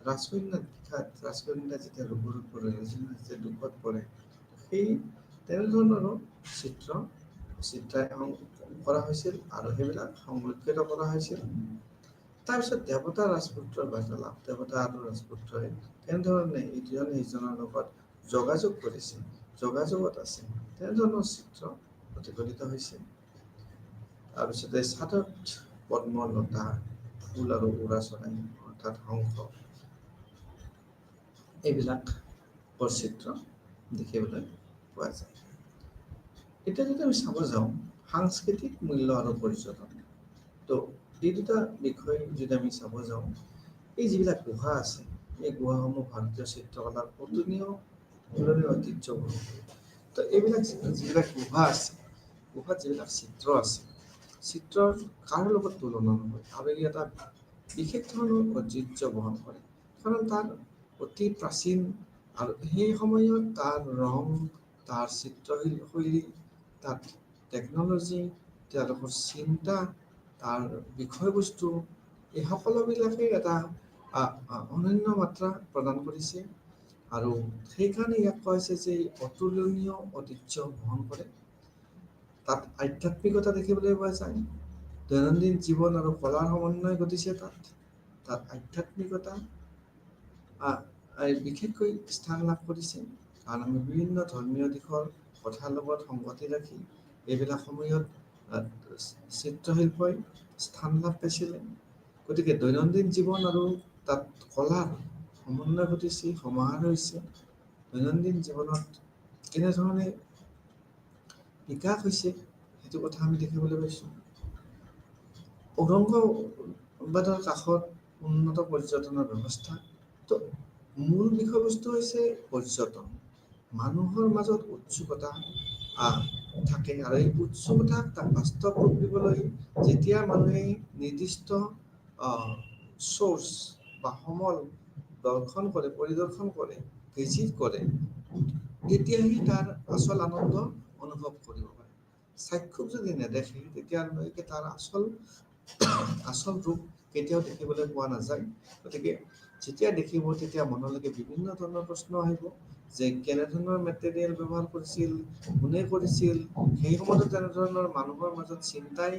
S3: ৰাজকন্যাৰ বিখ্যাত ৰাজকন্যা যেতিয়া ৰোগত পৰে যেতিয়া দুখত পৰে সেই তেনেধৰণৰো চিত্ৰায়ন কৰা হৈছিল আৰু সেইবিলাক সংৰক্ষিত কৰা হৈছিল তাৰপিছত দেৱতা ৰাজপুত্ৰৰ বাৰ্তালাপ দেৱতা আৰু ৰাজপুত্ৰই কেনেধৰণে ইজনে সিজনৰ লগত যোগাযোগ কৰিছিল যোগাযোগত আছে তেনেধৰণৰ চিত্ৰ প্ৰতিফলিত হৈছে তাৰপিছতে চাদত পদ্মলতা ফুল আৰু উৰা চৰাই অৰ্থাৎ হংস এইবিলাকৰ চিত্ৰ দেখিবলৈ পোৱা যায় এতিয়া যদি আমি চাব যাওঁ সাংস্কৃতিক মূল্য আৰু পৰ্যটন তো এই দুটা বিষয় যদি আমি চাব যাওঁ এই যিবিলাক গুহা আছে এই গুহাসমূহ ভাৰতীয় চিত্ৰকলাৰ অতুলনীয় ঐতিহ্য তো এইবিলাক যিবিলাক গুহা আছে গুহাত যিবিলাক চিত্ৰ আছে চিত্ৰৰ কাৰো লগত তুলনা নহয় আৰু ই এটা বিশেষ ধৰণৰ ঐতিহ্য বহন কৰে কাৰণ তাৰ অতি প্ৰাচীন আৰু সেই সময়ত তাৰ ৰং তাৰ চিত্ৰশৈলী তাত টেকন'লজি তেওঁলোকৰ চিন্তা তাৰ বিষয়বস্তু এই সকলোবিলাকে এটা অনন্য মাত্ৰা প্ৰদান কৰিছে আৰু সেইকাৰণে ইয়াক কোৱা হৈছে যে অতুলনীয় ঐতিহ্য বহন কৰে তাত আধ্যাত্মিকতা দেখিবলৈ পোৱা যায় দৈনন্দিন জীৱন আৰু কলাৰ সমন্বয় ঘটিছে তাত আধ্যাত্মিকতা বিশেষকৈ স্থান লাভ কৰিছে কাৰণ আমি বিভিন্ন ধৰ্মীয় দিশৰ কথাৰ লগত সংগতি ৰাখি এইবিলাক সময়ত চিত্ৰশিল্পই স্থান লাভ পাইছিলে গতিকে দৈনন্দিন জীৱন আৰু তাত কলাৰ সমন্বয় ঘটিছে সমাহাৰ হৈছে দৈনন্দিন জীৱনত কেনেধৰণে বিকাশ হৈছে সেইটো কথা আমি দেখিবলৈ পাইছোঁ ঔৰংগাবাদৰ কাষত উন্নত পৰ্যটনৰ ব্যৱস্থা তো মূল বিষয়বস্তু হৈছে পৰ্যটন মানুহৰ মাজত উৎসুকতা থাকে আৰু এই উৎসুকতাক তাক বাস্তৱ ৰূপ দিবলৈ যেতিয়া মানুহে নিৰ্দিষ্ট চ'ৰ্চ বা সমল দৰ্শন কৰে পৰিদৰ্শন কৰে ভিজিট কৰে তেতিয়াহে তাৰ আচল আনন্দ অনুভৱ কৰিব পাৰে চাক্ষুক যদি নেদেখে তেতিয়ালৈকে তাৰ আচল ৰূপ কেতিয়াও দেখিবলৈ পোৱা নাযায় গতিকে যেতিয়া দেখিব তেতিয়া মনলৈকে বিভিন্ন ধৰণৰ প্ৰশ্ন আহিব যে কেনেধৰণৰ মেটেৰিয়েল ব্যৱহাৰ কৰিছিল কোনে কৰিছিল সেই সময়তো তেনেধৰণৰ মানুহৰ মাজত চিন্তাই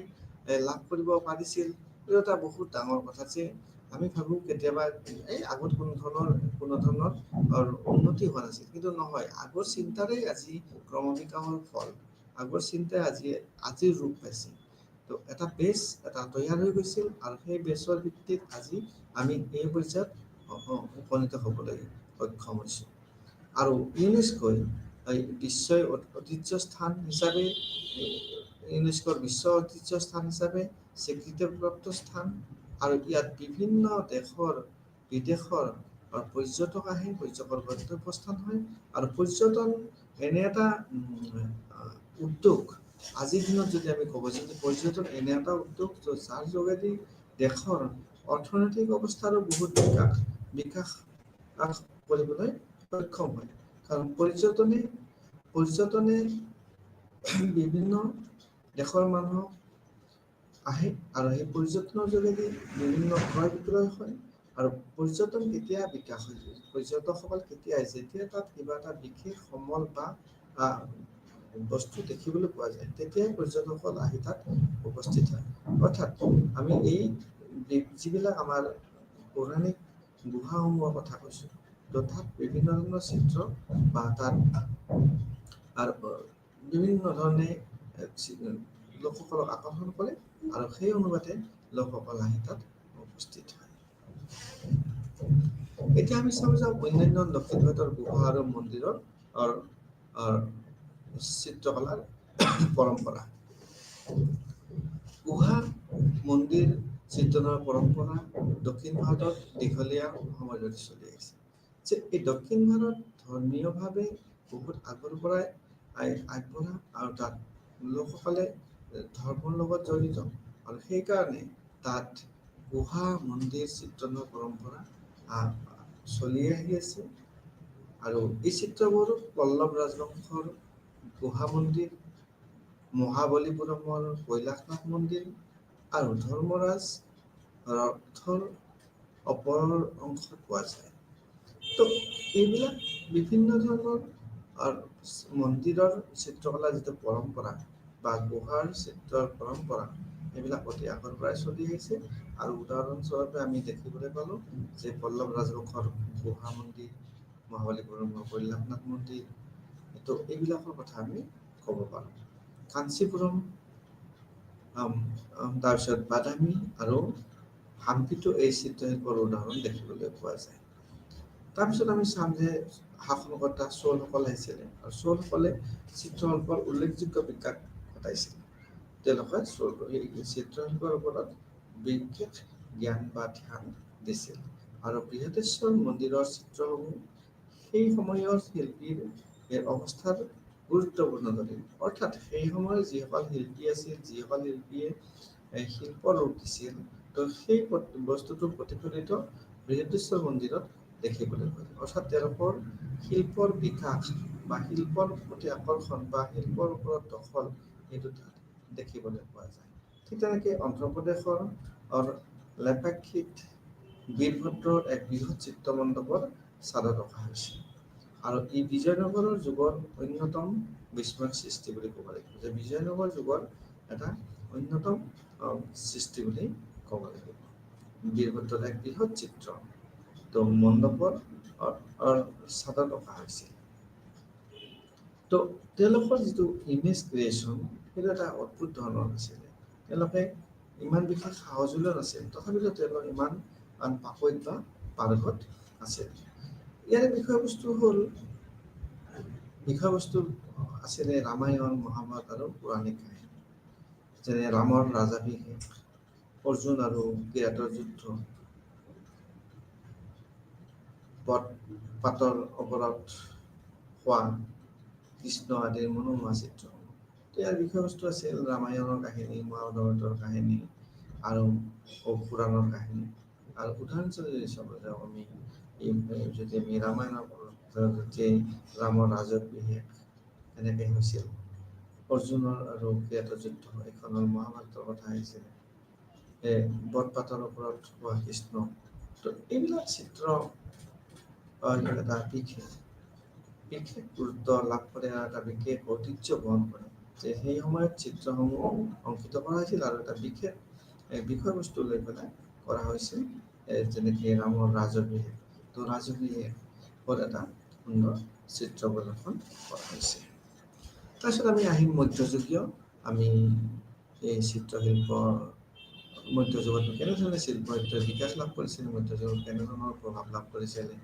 S3: লাভ কৰিব পাৰিছিল এইটো এটা বহুত ডাঙৰ কথা যে আমি ভাবোঁ কেতিয়াবা এই আগত কোনো ধৰণৰ উন্নতি হোৱা নাছিল কিন্তু নহয় আগৰ চিন্তাৰে আজি ক্ৰমবিকাশৰ ফল আগৰ চিন্তাই আজিৰ ৰূপ পাইছে তো এটা বেছ এটা তৈয়াৰ হৈ গৈছিল আৰু সেই বেছৰ ভিত্তিত আজি আমি এই পৰ্যায়ত উপনীত হ'বলৈ সক্ষম হৈছোঁ আৰু ইউনেস্কোই বিশ্বৰ ঐতিহ্য স্থান হিচাপে ইউনেস্কোৰ বিশ্ব ঐতিহ্য স্থান হিচাপে স্বীকৃতিপ্ৰাপ্ত স্থান আৰু ইয়াত বিভিন্ন দেশৰ বিদেশৰ পৰ্যটক আহে পৰ্যটকৰ গন্তব্যস্থান হয় আৰু পৰ্যটন এনে এটা উদ্যোগ আজিৰ দিনত যদি আমি ক'ব যে পৰ্যটন এনে এটা উদ্যোগ যাৰ যোগেদি দেশৰ অৰ্থনৈতিক অৱস্থাৰো বহুত বিকাশ কৰিবলৈ সক্ষম হয়। কাৰণ পৰ্যটনে বিভিন্ন দেশৰ মানুহক আহে আৰু সেই পৰ্যটনৰ যোগেদি বিভিন্ন ক্ৰয় বিক্ৰয় হয়। আৰু পৰ্যটন কেতিয়া বিকাশ হয়, পৰ্যটকসকল কেতিয়া আহিছে, যেতিয়া তাত কিবা এটা বিশেষ সমল বা বস্তু দেখিবলৈ পোৱা যায়, তেতিয়াই পৰ্যটকসকল আহি তাত উপস্থিত হয়। অৰ্থাৎ আমি এই যিবিলাক আমাৰ পৌৰাণিক গুহাসমূহৰ কথা কৈছোঁ, তো তাত বিভিন্ন ধৰণৰ চিত্ৰ বা তাত আৰু বিভিন্ন ধৰণে লোকসকলক আকৰ্ষণ কৰে আৰু সেই অনুপাতে লোকসকল আহি তাত উপস্থিত হয়। এতিয়া আমি চাব যাওঁ অন্যান্য দক্ষিণ ভাৰতৰ গুহা আৰু মন্দিৰৰ চিত্ৰকলাৰ পৰম্পৰা। গুহা মন্দিৰ চিত্ৰণৰ পৰম্পৰা দক্ষিণ ভাৰতত দীঘলীয়া সময় ধৰি চলি আহিছে। যে এই দক্ষিণ ভাৰত ধৰ্মীয়ভাৱে বহুত আগৰ পৰাই আগবঢ়া আৰু তাত লোকসকলে ধৰ্মৰ লগত জড়িত আৰু সেইকাৰণে তাত গুহা মন্দিৰ চিত্ৰণৰ পৰম্পৰা চলি আহি আছে। আৰু এই চিত্ৰবোৰ পল্লৱ ৰাজবংশৰ গুহা মন্দিৰ, মহাবলীপুৰমৰ কৈলাশনাথ মন্দিৰ আৰু ধৰ্মৰাজ ৰথৰ ওপৰৰ অংশত পোৱা যায়। তো এইবিলাক বিভিন্ন ধৰণৰ মন্দিৰৰ চিত্ৰকলা যিটো পৰম্পৰা বা গুহাৰ চিত্ৰৰ পৰম্পৰা, এইবিলাক অতি আগৰ পৰাই চলি আহিছে। আৰু উদাহৰণস্বৰূপে আমি দেখিবলৈ পালোঁ যে পল্লৱ ৰাজবংশৰ গুহা মন্দিৰ, মহাবলীপুৰমৰ কৈলাশনাথ মন্দিৰ, তো এইবিলাকৰ কথা আমি ক'ব পাৰোঁ। কাঞ্চীপুৰম, তাৰপিছত বাদামী আৰু হাম্পিতো এই চিত্ৰশিল্পৰ উদাহৰণ দেখিবলৈ পোৱা যায়। তাৰপিছত আমি চাম যে শাসনকৰ্তা চোলসকল আহিছিলে আৰু চোলসকলে চিত্ৰশিল্পৰ উল্লেখযোগ্য বিকাশ ঘটাইছিল। তেওঁলোকে চিত্ৰশিল্পৰ ওপৰত বিশেষ জ্ঞান বা ধ্যান দিছিল আৰু বৃহদেশ্বৰ মন্দিৰৰ চিত্ৰসমূহ সেই সময়ৰ শিল্পীৰ অৱস্থাৰ গুৰুত্বপূৰ্ণ দলিল। অৰ্থাৎ সেই সময়ৰ যিসকল শিল্পী আছিল, যিসকল শিল্পীয়ে শিল্প ৰূপ দিছিল, তো সেই বস্তুটো প্ৰতিফলিত বৃহদেশ্বৰ মন্দিৰত দেখিবলৈ পায়। অৰ্থাৎ তেওঁলোকৰ শিল্পৰ বিকাশ বা শিল্পৰ প্ৰতি আকৰ্ষণ বা শিল্পৰ ওপৰত দখল, সেইটো তাত দেখিবলৈ পোৱা যায়। ঠিক তেনেকৈ অন্ধ্ৰপ্ৰদেশৰ লেপাক্ষিত বীৰভদ্ৰৰ এক বৃহৎ চিত্ৰমণ্ডপৰ চাদত ৰখা হৈছে। আৰু ই বিজয়নগৰৰ যুগৰ অন্যতম বিস্ময়ৰ সৃষ্টি বুলি ক'ব লাগিব, যে বিজয়নগৰ যুগৰ এটা অন্যতম সৃষ্টি বুলি ক'ব লাগিব। বীৰভদ্ৰৰ এক বৃহৎ চিত্ৰ তো মণ্ডপৰ চাদত ৰখা হৈছিল। তো তেওঁলোকৰ যিটো ইমেজ ক্ৰিয়েশ্যন, সেইটো এটা অদ্ভুত ধৰণৰ আছিলে। তেওঁলোকে ইমান বিশেষ সাহসীও নাছিল, তথাপিতো তেওঁলোক ইমান পাকৈত বা পাৰগত আছিল। ইয়াৰে বিষয়বস্তু আছিলে ৰামায়ণ, মহাভাৰত আৰু পৌৰাণিক কাহিনী, যেনে ৰামৰ ৰাজাভিষেক, অৰ্জুন আৰু বিৰাটৰ যুদ্ধ, পাতৰ ওপৰত হোৱা কৃষ্ণ আদিৰ মনোমোহা চিত্ৰসমূহ। ইয়াৰ বিষয়বস্তু আছিল ৰামায়ণৰ কাহিনী, মহাভাৰতৰ কাহিনী আৰু পুৰাণৰ কাহিনী। আৰু উদাহৰণস্বৰূপে যদি চাব যাওঁ আমি ৰামায়ণৰ ৰামৰ ৰাজাভিষেক এনেকৈ হৈছিল, অৰ্জুনৰ আৰু বিৰাটৰ যুদ্ধ এইখন মহাভাৰতৰ কথা আহিছিল, বটপাতৰ ওপৰত হোৱা কৃষ্ণ। তো এইবিলাক চিত্ৰ এটা বিশেষ গুৰুত্ব লাভ কৰে আৰু এটা বিশেষ ঐতিহ্য বহন কৰে, যে সেই সময়ত চিত্ৰসমূহ অংকিত কৰা হৈছিল আৰু এটা বিশেষ বিষয়বস্তু লৈ পেলাই কৰা হৈছিল, যেনেকৈ ৰামৰ ৰাজাভিষেক। তো ৰাজাভিষেকত এটা সুন্দৰ চিত্ৰ প্ৰদৰ্শন কৰা হৈছে। তাৰপিছত আমি আহিম মধ্যযুগীয়। আমি এই চিত্ৰশিল্পৰ মধ্যযুগত কেনেধৰণে শিল্পৰ বিকাশ লাভ কৰিছিল, মধ্যযুগত কেনেধৰণৰ প্ৰভাৱ লাভ কৰিছিলে,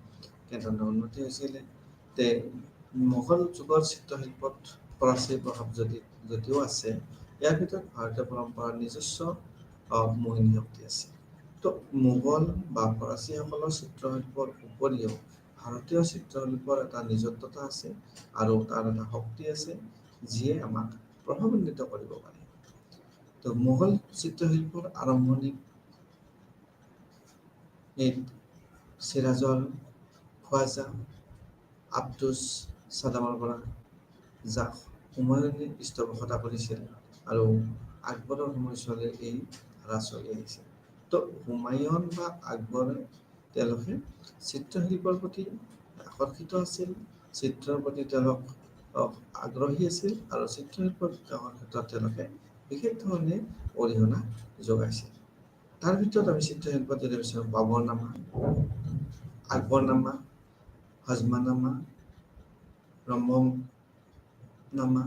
S3: কেনেধৰণৰ উন্নতি হৈছিলে। মোগল যুগৰ চিত্ৰশিল্পত ফৰাচী প্ৰভাৱ যদিও আছে, ইয়াৰ ভিতৰত ভাৰতীয় পৰম্পৰাৰ নিজস্ব মোহিনী শক্তি আছে। তো মোগল বা ফৰাচীসকলৰ চিত্ৰশিল্পৰ উপৰিও ভাৰতীয় চিত্ৰশিল্পৰ এটা নিজত্বতা আছে আৰু তাৰ এটা শক্তি আছে যিয়ে আমাক প্ৰভাৱান্বিত কৰিব পাৰে। তো মোগল চিত্ৰশিল্পৰ আৰম্ভণি চিৰাজৰ খোৱাজা আব্দুছ ছাদামৰ পৰা যাক হুমায়ুনে পৃষ্ঠপোষকতা কৰিছিল আৰু আকবৰৰ সময়ছোৱালৈ এই ধাৰা চলি আহিছিল। তো হুমায়ুন বা আকবৰে তেওঁলোকে চিত্ৰশিল্পৰ প্ৰতি আকৰ্ষিত আছিল, চিত্ৰৰ প্ৰতি তেওঁলোক আগ্ৰহী আছিল আৰু চিত্ৰশিল্পৰ বিকাশৰ ক্ষেত্ৰত তেওঁলোকে বিশেষ ধৰণে অৰিহণা যোগাইছিল। তাৰ ভিতৰত আমি চিত্ৰশিল্পত যদি বিচাৰোঁ বাবৰনামা, আকবৰনামা, হজমানামা, ৰম্ভনামা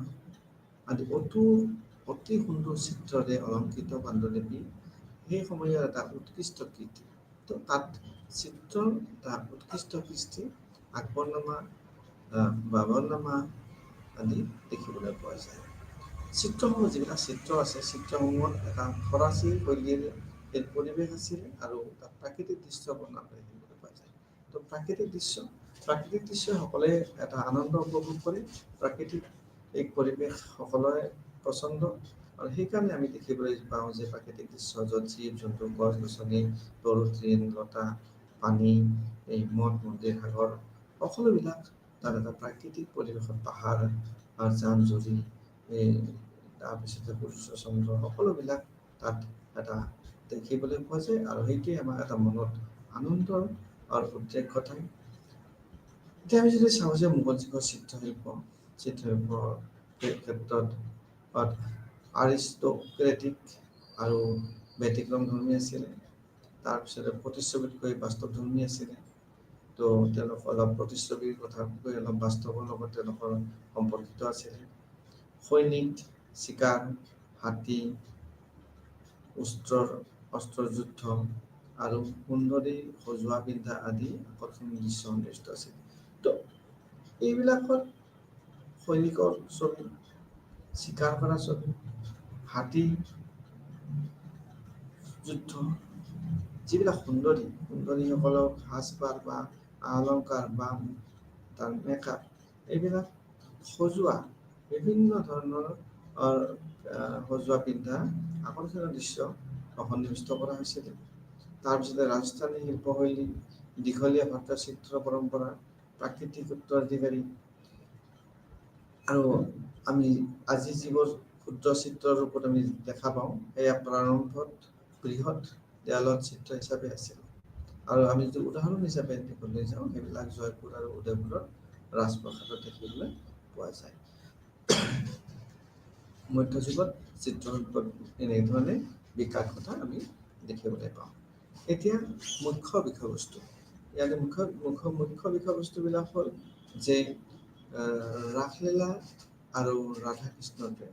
S3: আদি অতি সুন্দৰ চিত্ৰৰে অলংকৃত পাণ্ডুলিপি সেই সময়ৰ এটা উৎকৃষ্ট কৃতি। তো তাত চিত্ৰৰ এটা উৎকৃষ্ট কৃষ্টি আকবৰনামা, বাবৰনামা আদি দেখিবলৈ পোৱা যায়। চিত্ৰসমূহ যিবিলাক চিত্ৰ আছে, চিত্ৰসমূহত এটা ফৰাচী শৈলীৰ পৰিৱেশ আছিল আৰু তাত প্ৰাকৃতিক দৃশ্য বৰ্ণনা দেখিবলৈ পোৱা যায়। তো প্ৰাকৃতিক দৃশ্য সকলোৱে এটা আনন্দ উপভোগ কৰি প্ৰাকৃতিক এই পৰিৱেশ সকলোৱে পচন্দ আৰু সেইকাৰণে আমি দেখিবলৈ পাওঁ যে প্ৰাকৃতিক দৃশ্য য'ত জীৱ জন্তু গছ গছনি তৰু তৃণ লতা পানী এই মঠ মন্দিৰ সাগৰ সকলোবিলাক তাত এটা প্ৰাকৃতিক পৰিৱেশত পাহাৰ জান জুৰি তাৰপিছতে সূৰ্য চন্দ্ৰ সকলোবিলাক তাত এটা দেখিবলৈ পোৱা যায় আৰু সেইটোৱে আমাক এটা মনত আনন্দৰ আৰু উদ্ৰেক ঘটায়। এতিয়া আমি যদি চাওঁ যে মোগল যুগৰ চিত্ৰশিল্পৰ ক্ষেত্ৰত আৰিষ্টক্ৰেটিক আৰু ব্যতিক্ৰমধৰ্মী আছিলে, তাৰপিছতে প্ৰতিচ্ছবিতকৈ বাস্তৱধৰ্মী আছিলে। তো তেওঁলোক অলপ প্ৰতিচ্ছবিৰ কথাতকৈ অলপ বাস্তৱৰ লগত তেওঁলোকৰ সম্পৰ্কিত আছিলে। সৈনিক চিকাৰ হাতী অস্ত্ৰযুদ্ধ আৰু সুন্দৰী সজোৱা পিন্ধা আদি আকৰ্ষণীয় দৃশ্য সন্নিৱিষ্ট আছিল। তো এইবিলাকত সৈনিকৰ ছবি, চিকাৰ কৰা ছবি, হাতী যুদ্ধ, যিবিলাক সুন্দৰীসকলক সাজপাৰ বা অলংকাৰ বা তাৰ মেকআপ এইবিলাক সজোৱা বিভিন্ন ধৰণৰ সজোৱা পিন্ধা আকৰ্ষণীয় দৃশ্য সন্নিৱিষ্ট কৰা হৈছিল। তাৰপিছতে ৰাজস্থানী শিল্পশৈলী, দীঘলীয়া ভাৰতীয় চিত্ৰ পৰম্পৰা, প্ৰাকৃতিক উত্তৰাধিকাৰী আৰু আমি আজি যিবোৰ ক্ষুদ্ৰ চিত্ৰৰ ৰূপত আমি দেখা পাওঁ সেয়া প্ৰাৰম্ভত বৃহৎ দেৱালত চিত্ৰ হিচাপে আছিল। আৰু আমি যদি উদাহৰণ হিচাপে দেখিবলৈ যাওঁ সেইবিলাক জয়পুৰ আৰু উদয়পুৰৰ ৰাজপ্ৰসাদত দেখিবলৈ পোৱা যায়। মধ্যযুগত চিত্ৰশিল্পত এনেধৰণে বিকাশ ঘটা আমি দেখিবলৈ পাওঁ। এতিয়া মুখ্য বিষয়বস্তু, ইয়াতে মুখ্য বিষয়বস্তুবিলাক হ'ল যে ৰাসলীলা আৰু ৰাধা কৃষ্ণতে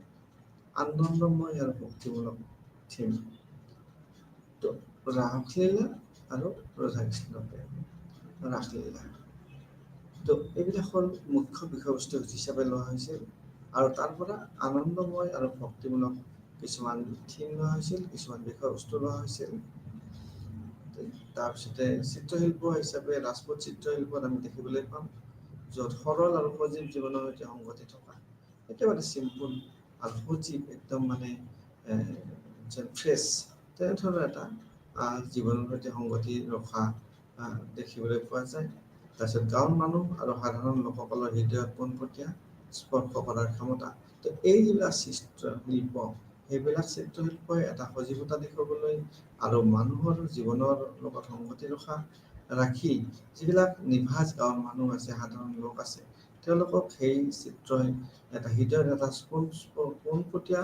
S3: আনন্দময় আৰু ভক্তিমূলক থিম। তো ৰাসলীলা আৰু ৰাধা কৃষ্ণ প্ৰেম, ৰাসলীলা তো এইবিলাক হ'ল মুখ্য বিষয়বস্তু হিচাপে লোৱা হৈছিল আৰু তাৰ পৰা আনন্দময় আৰু ভক্তিমূলক কিছুমান থিম লোৱা হৈছিল, কিছুমান বিষয়বস্তু লোৱা হৈছিল। তাৰপিছতে চিত্ৰশিল্প হিচাপে ৰাজপুত চিত্ৰশিল্পত আমি দেখিবলৈ পাম য'ত সৰল আৰু সজীৱ জীৱনৰ সৈতে সংগতি থকা একেবাৰে চিম্পুল আৰু সজীৱ একদম মানে ফ্ৰেছ তেনেধৰণৰ এটা জীৱনৰ সৈতে সংগতি ৰখা দেখিবলৈ পোৱা যায়। তাৰপিছত গাঁৱৰ মানুহ আৰু সাধাৰণ লোকসকলৰ হৃদয়ত পোনপটীয়া স্পৰ্শ কৰাৰ ক্ষমতা। তো এই যিবিলাক চিত্ৰশিল্প সেইবিলাক চিত্ৰশিল্পই এটা সজীৱতা দেখুৱাবলৈ আৰু মানুহৰ জীৱনৰ লগত সংগতি ৰাখি যিবিলাক নিভাঁজ গাঁৱৰ মানুহ আছে, সাধাৰণ লোক আছে, তেওঁলোকক সেই চিত্ৰই এটা হৃদয়ত এটা পোনপটীয়া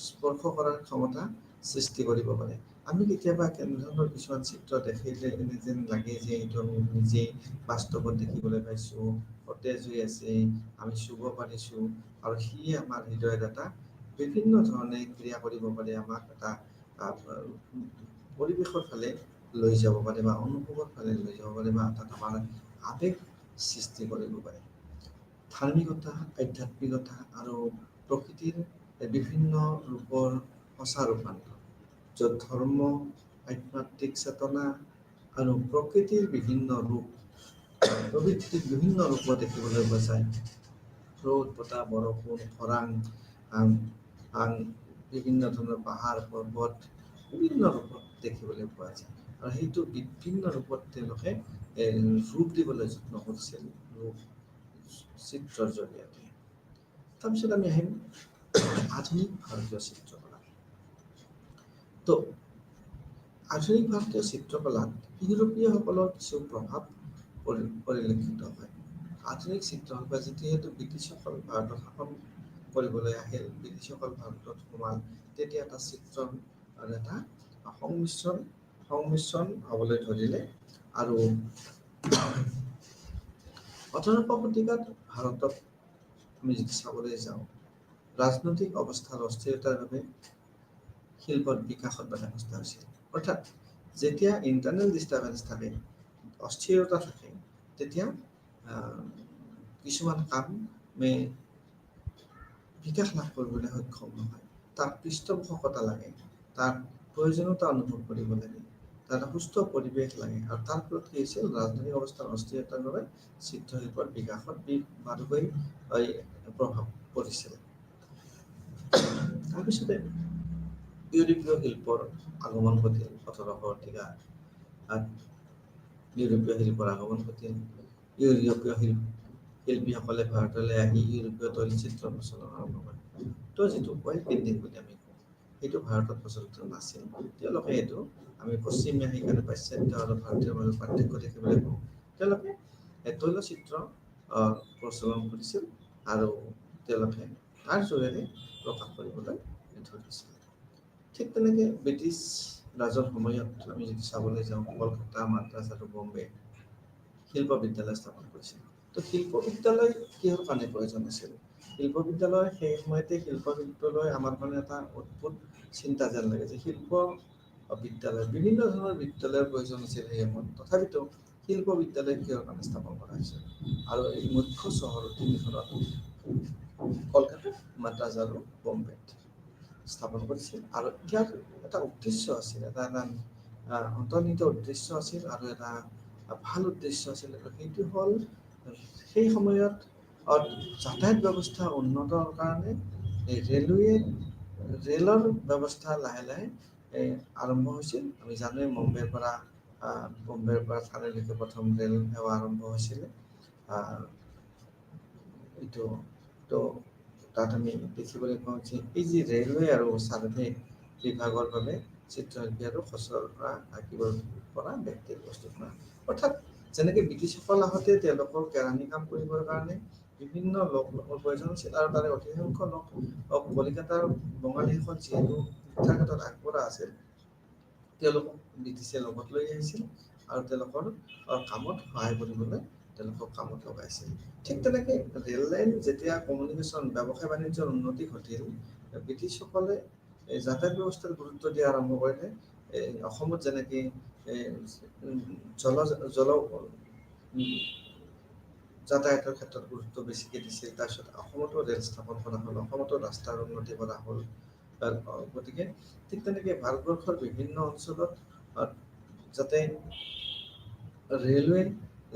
S3: স্পৰ্শ কৰাৰ ক্ষমতা সৃষ্টি কৰিব পাৰে। আমি কেতিয়াবা কেনেধৰণৰ কিছুমান চিত্ৰ দেখিলে এনে যেন লাগে যে এইটো আমি নিজেই বাস্তৱত দেখিবলৈ পাইছোঁ, সতেজ হৈ আছে, আমি চুব পাৰিছোঁ আৰু সিয়ে আমাৰ হৃদয়ত এটা বিভিন্ন ধৰণে ক্ৰিয়া কৰিব পাৰে, আমাক এটা পৰিৱেশৰ ফালে লৈ যাব পাৰে বা অনুভৱৰ ফালে লৈ যাব পাৰে বা তাত আমাৰ আৱেগ সৃষ্টি কৰিব পাৰে। ধাৰ্মিকতা, আধ্যাত্মিকতা আৰু প্ৰকৃতিৰ বিভিন্ন ৰূপৰ সঁচা ৰূপান্তৰ, য'ত ধৰ্ম, আধ্যাত্মিক চেতনা আৰু প্ৰকৃতিৰ বিভিন্ন ৰূপ প্ৰকৃতিৰ বিভিন্ন ৰূপ দেখিবলৈ পোৱা যায়। ৰ'দ, বতাহ, বৰষুণ, খৰাং, বিভিন্ন ধৰণৰ পাহাৰ, পৰ্বত বিভিন্ন ৰূপত দেখিবলৈ পোৱা যায়। আৰু সেইটো বিভিন্ন ৰূপত তেওঁলোকে ৰূপ দিবলৈ যত্ন কৰিছিল, ৰূপ চিত্ৰৰ জৰিয়তে। তাৰপিছত আমি আহিম আধুনিক ভাৰতীয় চিত্ৰকলা। তো আধুনিক ভাৰতীয় চিত্ৰকলাত ইউৰোপীয়সকলৰ কিছু প্ৰভাৱ পৰিলক্ষিত হয়। আধুনিক চিত্ৰকলা যিহেতু ব্ৰিটিছসকল ভাৰতত শাসন কৰিবলৈ আহিল, ব্ৰিটিছসকল ভাৰতত সোমাল, তেতিয়া এটা চিত্ৰৰ এটা সংমিশ্ৰণ হ'বলৈ ধৰিলে। আৰু 18শ শতিকাত ভাৰতত আমি যদি চাবলৈ যাওঁ, ৰাজনৈতিক অৱস্থাৰ অস্থিৰতাৰ বাবে শিল্পৰ বিকাশত বাধাগ্ৰস্ত হৈছিল। অৰ্থাৎ যেতিয়া ইণ্টাৰনেল ডিষ্টাৰ্বেঞ্চ থাকে, অস্থিৰতা থাকে, তেতিয়া কিছুমান কামে বিকাশ লাভ কৰিবলৈ সক্ষম নহয়। তাক পৃষ্ঠপোষকতা লাগে, তাৰ প্ৰয়োজনীয়তা অনুভৱ কৰিব লাগে, তাৰ এটা সুস্থ পৰিৱেশ লাগে। আৰু তাৰ ফলত কি হৈছিল, ৰাজনৈতিক অৱস্থাৰ অস্থিৰতাৰ বাবে চিত্ৰশিল্পৰ বিকাশত বাৰুকৈ প্ৰভাৱ পৰিছিল। তাৰপিছতে ইউৰোপীয় শিল্পৰ আগমন ঘটিল। 18শ শতিকাত ইউৰোপীয় শিল্পৰ আগমন ঘটিল। ইউৰোপীয় শিল্পীসকলে ভাৰতলৈ আহি ইউৰোপীয় তৈলচিত্ৰ প্ৰচলন আৰম্ভ কৰে। তো যিটো অইল পেইণ্টিং বুলি আমি কওঁ, সেইটো ভাৰতত প্ৰচলিত নাছিল। তেওঁলোকে এইটো আমি পশ্চিমীয়া সেইকাৰণে পাশ্চাত্য আৰু ভাৰতীয়ৰ মাজত পাৰ্থক্য দেখিবলৈ পাওঁ। তেওঁলোকে তৈলচিত্ৰ প্ৰচলন কৰিছিল আৰু তেওঁলোকে তাৰ জৰিয়তে প্ৰকাশ কৰিবলৈ ধৰিছিল। ঠিক তেনেকৈ ব্ৰিটিছ ৰাজৰ সময়ত আমি যদি চাবলৈ যাওঁ, কলকাতা, মাদ্ৰাজ আৰু বম্বে শিল্প বিদ্যালয় স্থাপন কৰিছিল। তো শিল্প বিদ্যালয় কিহৰ কাৰণে প্ৰয়োজন আছিল? শিল্প বিদ্যালয় সেই সময়তে শিল্প বিদ্যালয় আমাৰ কাৰণে এটা অদ্ভুত চিন্তা যেন লাগে যে শিল্প বিদ্যালয়, বিভিন্ন ধৰণৰ বিদ্যালয়ৰ প্ৰয়োজন আছিল সেই সময়ত। তথাপিতো শিল্প বিদ্যালয় কিহৰ কাৰণে স্থাপন কৰা হৈছিল? আৰু এই মুখ্য চহৰ তিনিখনত কলকাতা, মাদ্ৰাজ আৰু বম্বেত স্থাপন কৰিছিল। আৰু ইয়াৰ এটা উদ্দেশ্য আছিল, এটা অন্তৰ্নিহিত উদ্দেশ্য আছিল আৰু এটা ভাল উদ্দেশ্য আছিল। সেইটো হ'ল সেই সময়ত যাতায়াত ব্যৱস্থা উন্নতৰ কাৰণে ৰেলৰ ব্যৱস্থা লাহে লাহে আৰম্ভ হৈছিল। আমি জানোৱে বম্বেৰ পৰা থানেলৈকে প্ৰথম ৰেল সেৱা আৰম্ভ হৈছিলে। তো তাত আমি দেখিবলৈ পাওঁ যে এই যি ৰেলৱে আৰু চাৰ্ভে বিভাগৰ বাবে চিত্ৰশিল্পী আৰু খচৰ কৰা আঁকিবৰ পৰা ব্যক্তিৰ প্ৰস্তুত কৰা। অৰ্থাৎ যেনেকৈ ব্ৰিটিছসকল আহোঁতে তেওঁলোকৰ কেৰাণী কাম কৰিবৰ কাৰণে বিভিন্ন লোকৰ প্ৰয়োজন আছিল, আৰু তাৰে অধিকাংশ লোক কলিকাতাৰ বঙালীসকল যিহেতু শিক্ষাৰ ক্ষেত্ৰত আগবঢ়া আছিল, তেওঁলোকক ব্ৰিটিছে লগত লৈ আহিছিল আৰু তেওঁলোকৰ কামত সহায় কৰিবলৈ তেওঁলোকক কামত লগাইছিল। ঠিক তেনেকৈ ৰেল লাইন যেতিয়া কমিউনিকেশ্যন, ব্যৱসায় বাণিজ্যৰ উন্নতি ঘটিল, ব্ৰিটিছসকলে যাতায়াত ব্যৱস্থাত গুৰুত্ব দিয়া আৰম্ভ কৰিলে। অসমত যেনেকৈ যাতায়াতৰ ক্ষেত্ৰত গুৰুত্ব বেছিকৈ দিছিল, তাৰপিছত অসমতো ৰেল স্থাপন কৰা হ'ল, অসমতো ৰাস্তাৰ উন্নতি কৰা হ'ল। গতিকে ঠিক তেনেকৈ ভাৰতবৰ্ষৰ বিভিন্ন অঞ্চলত যাতে ৰেলৱে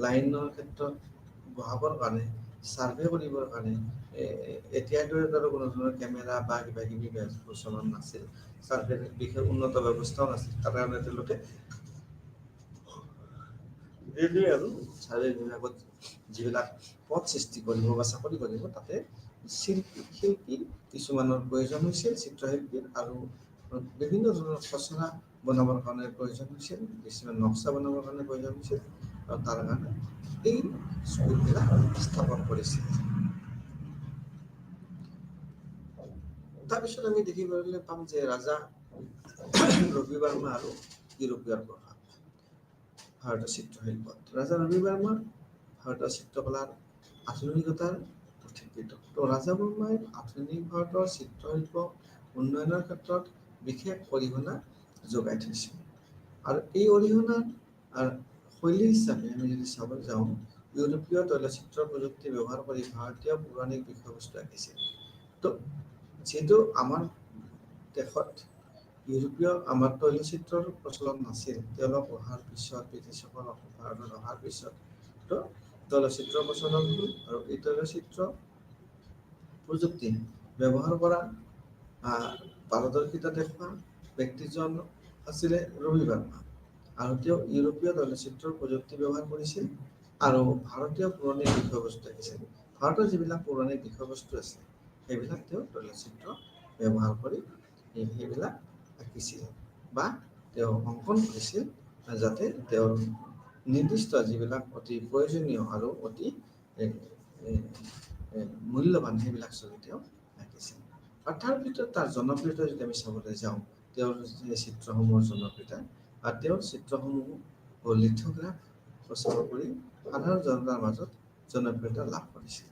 S3: লাইনৰ ক্ষেত্ৰত বহাবৰ কাৰণে, ছাৰ্ভে কৰিবৰ কাৰণে এতিয়াৰ দৰে কোনো ধৰণৰ কেমেৰা বা কিবা কিবি প্ৰচলন নাছিল। ছাৰ্ভেৰ বিশেষ উন্নত ব্যৱস্থাও নাছিল। তাৰ কাৰণে তেওঁলোকে ৰেলৱে আৰু ছাৰ্ভে বিভাগত যিবিলাক পদ সৃষ্টি কৰিব বা চাকৰি কৰিব, তাতে শিল্পী কিছুমানৰ প্ৰয়োজন হৈছিল, চিত্ৰশিল্পীৰ, আৰু বিভিন্ন ধৰণৰ খচৰা বনাবৰ কাৰণে প্ৰয়োজন হৈছিল, কিছুমান নক্সা বনাবৰ কাৰণে প্ৰয়োজন হৈছিল, আৰু তাৰ কাৰণে এই স্কুলবিলাক স্থাপন কৰিছিল। তাৰপিছত আমি দেখিবলৈ পাম যে ৰাজা ৰবি বৰ্মা আৰু ইউৰোপীয়ৰ প্ৰভাৱ ভাৰতীয় চিত্ৰশিল্পত। ৰাজা ৰবি বৰ্মা ভাৰতীয় চিত্ৰকলাৰ আধুনিকতাৰ পথিকৃৎ। তো ৰাজা বৰ্মাই আধুনিক ভাৰতৰ চিত্ৰশিল্প উন্নয়নৰ ক্ষেত্ৰত বিশেষ অৰিহণা যোগাই থৈছিল। আৰু এই অৰিহণাৰ শৈলী হিচাপে আমি যদি চাব যাওঁ, ইউৰোপীয় তৈলচিত্ৰ প্ৰযুক্তি ব্যৱহাৰ কৰি ভাৰতীয় পৌৰাণিক বিষয়বস্তু আঁকিছিল। তো যিহেতু আমাৰ দেশত আমাৰ তৈলচিত্ৰৰ প্ৰচলন নাছিল, তেওঁলোক অহাৰ পিছত, ব্ৰিটিছসকল ভাৰতত অহাৰ পিছত তো তৈলচিত্ৰ প্ৰচলন হ'ল আৰু এই তৈলচিত্ৰ প্ৰযুক্তি ব্যৱহাৰ কৰা পাৰদৰ্শিতা দেখুওৱা ব্যক্তিজন আছিলে ৰবি বৰ্মা আৰু তেওঁ ইউৰোপীয় তৈলচিত্ৰৰ প্ৰযুক্তি ব্যৱহাৰ কৰিছিল আৰু ভাৰতীয় পৌৰাণিক বিষয়বস্তু আঁকিছিল। ভাৰতৰ যিবিলাক পৌৰাণিক বিষয়বস্তু আছে সেইবিলাক তেওঁ তৈলচিত্ৰ ব্যৱহাৰ কৰি সেইবিলাক আঁকিছিল বা তেওঁ অংকন কৰিছিল, যাতে তেওঁৰ নিৰ্দিষ্ট যিবিলাক অতি প্ৰয়োজনীয় আৰু অতি মূল্যৱান সেইবিলাক ছবি তেওঁ আঁকিছিল। আৰু তাৰ ভিতৰত তাৰ জনপ্ৰিয়তা যদি আমি চাবলৈ যাওঁ, তেওঁৰ যে চিত্ৰসমূহৰ জনপ্ৰিয়তা আৰু তেওঁৰ চিত্ৰসমূহ লিথোগ্ৰাফ প্ৰচাৰ কৰি সাধাৰণ জনতাৰ মাজত জনপ্ৰিয়তা লাভ কৰিছিল